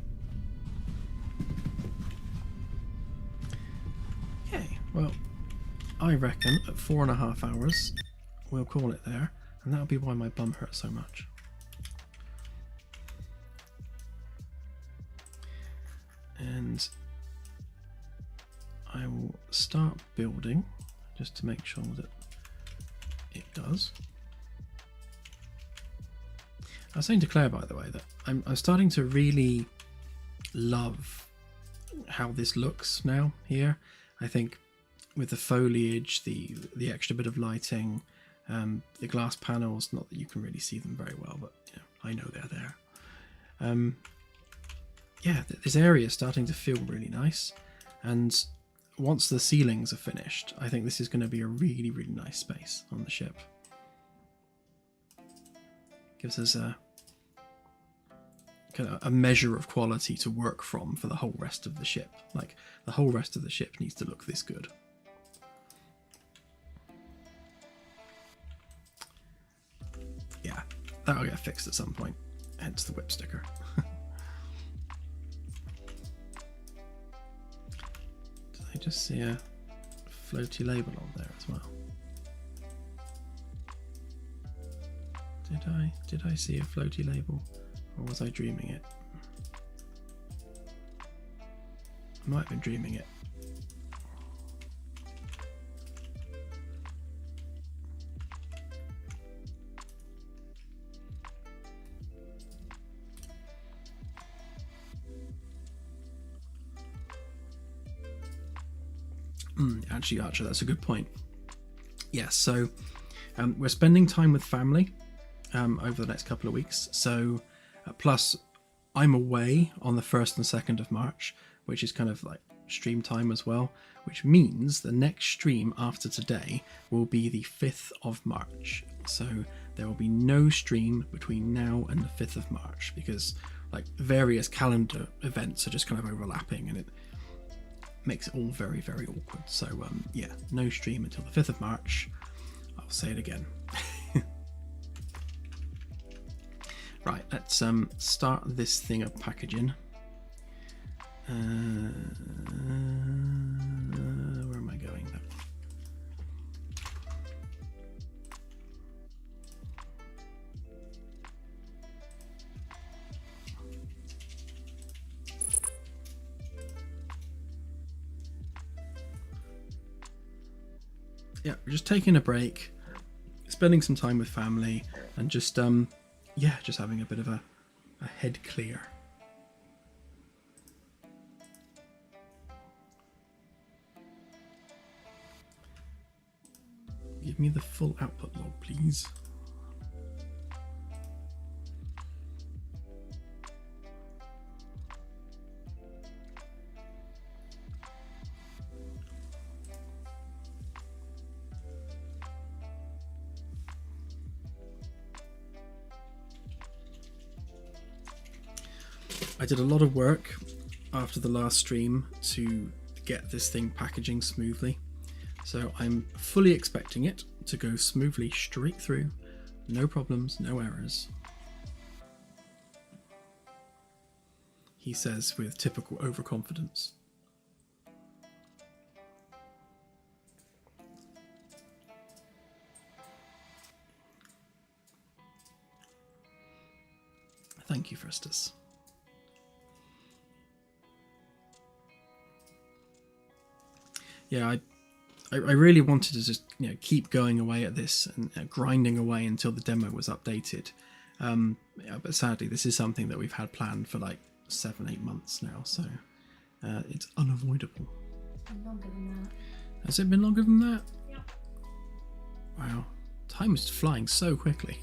Okay, well, I reckon at 4.5 hours we'll call it there, and that'll be why my bum hurts so much. And I will start building just to make sure that it does. I was saying to Claire, by the way, that I'm starting to really love how this looks now here. I think with the foliage, the extra bit of lighting, the glass panels, not that you can really see them very well, but you know, I know they're there. Yeah, this area is starting to feel really nice, and once the ceilings are finished, I think this is going to be a really, really nice space on the ship. Gives us a kind of a measure of quality to work from for the whole rest of the ship. Like, the whole rest of the ship needs to look this good. Yeah, that'll get fixed at some point, hence the whip sticker. Did I just see a floaty label on there as well? Did I see a floaty label, or was I dreaming it? I might have been dreaming it. Actually, Archer, that's a good point. Yes, so we're spending time with family over the next couple of weeks. So plus I'm away on the 1st and 2nd of March, which is kind of like stream time as well, which means the next stream after today will be the 5th of March. So there will be no stream between now and the 5th of March because like various calendar events are just kind of overlapping, and it makes it all very, very awkward. So yeah, no stream until the 5th of March. I'll say it again. Right, let's start this thing of packaging. Where am I going? Yeah, we're just taking a break, spending some time with family, and just yeah, just having a bit of a head clear. Give me the full output log, please. I did a lot of work after the last stream to get this thing packaging smoothly, so I'm fully expecting it to go smoothly straight through, no problems, no errors. He says with typical overconfidence. Thank you, Fristus. Yeah, I really wanted to just keep going away at this and grinding away until the demo was updated. Yeah, but sadly, this is something that we've had planned for like 7-8 months now, so it's unavoidable. It's been longer than that. Has it been longer than that? Yeah. Wow, time is flying so quickly.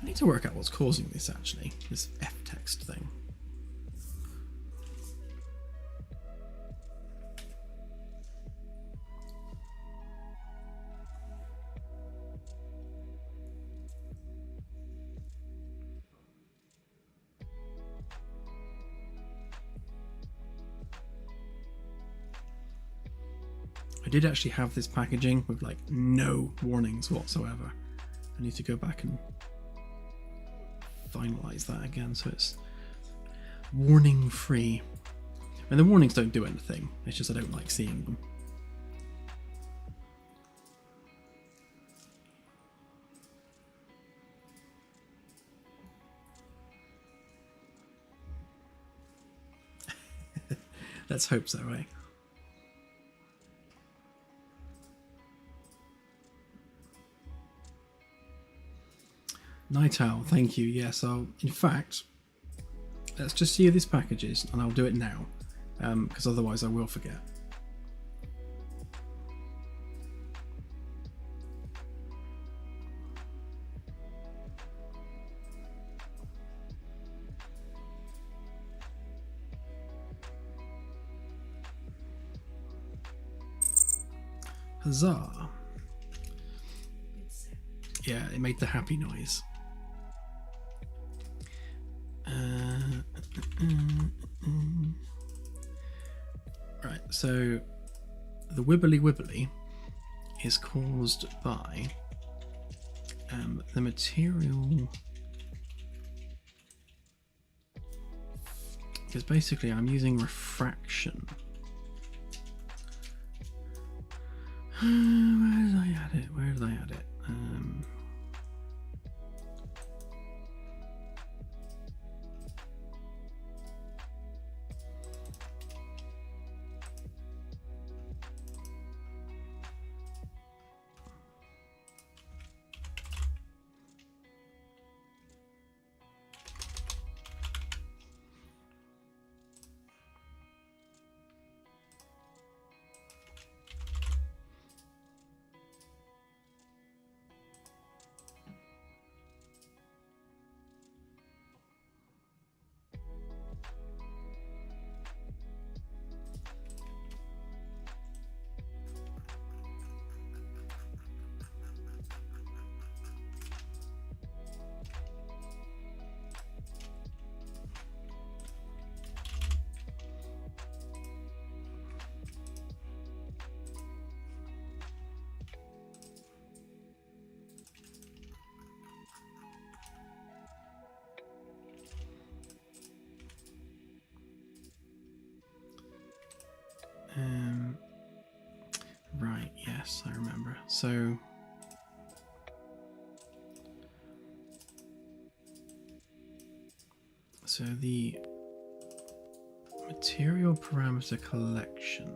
I need to work out what's causing this actually, this F-text thing. I did actually have this packaging with like no warnings whatsoever. I need to go back and finalize that again so it's warning free. And the warnings don't do anything. It's just I don't like seeing them. Let's hope so, eh? Night Owl, thank you. Yes, in fact, let's just see these packages, and I'll do it now, because otherwise I will forget. Huzzah! Yeah, it made the happy noise. Right, so the wibbly wibbly is caused by the material, because basically I'm using refraction. Where did I add it? Where did I add it? Right, yes, I remember. So the material parameter collection.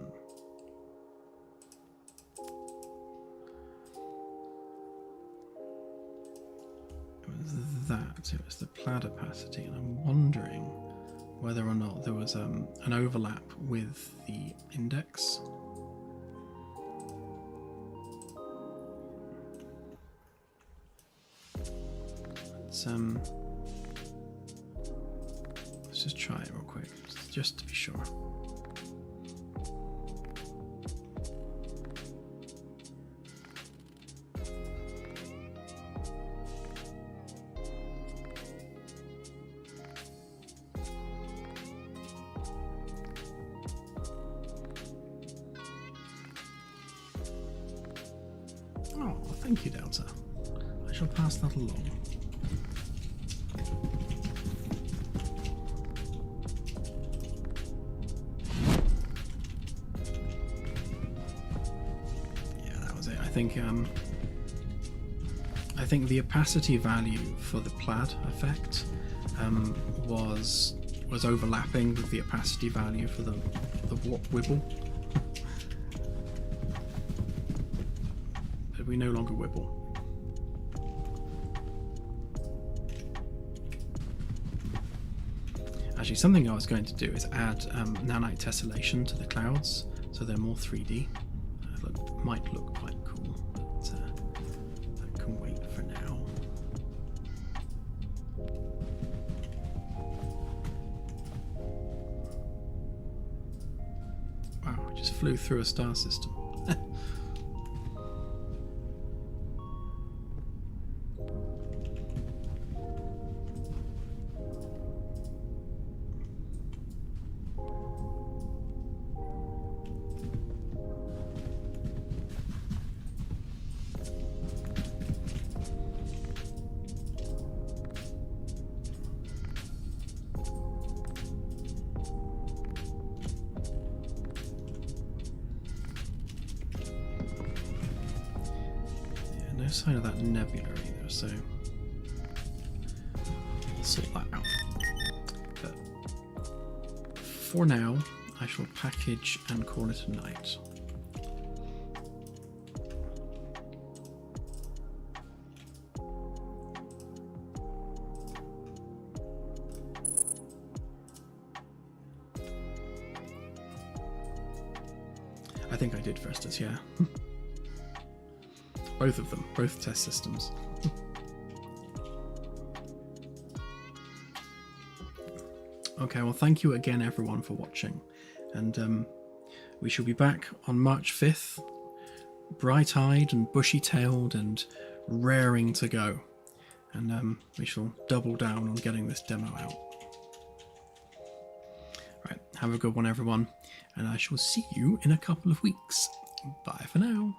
It was that. It was the plaid opacity, and I'm wondering whether or not there was an overlap with the index. Let's just try it real quick, just to be sure. Oh, thank you, Delta. I shall pass that along. I think the opacity value for the plaid effect was overlapping with the opacity value for the wibble, but we no longer wibble. Actually, something I was going to do is add nanite tessellation to the clouds so they're more 3D. Might look quite cool, but that can wait for now. Wow, I just flew through a star system. sign of that nebula either, so I'll sort that out. But for now, I shall package and call it a night. I think I did Festus, yeah. Both of them, both test systems. Okay, well, thank you again, everyone, for watching. And we shall be back on March 5th, bright-eyed and bushy-tailed and raring to go. And we shall double down on getting this demo out. Right, have a good one, everyone, and I shall see you in a couple of weeks. Bye for now.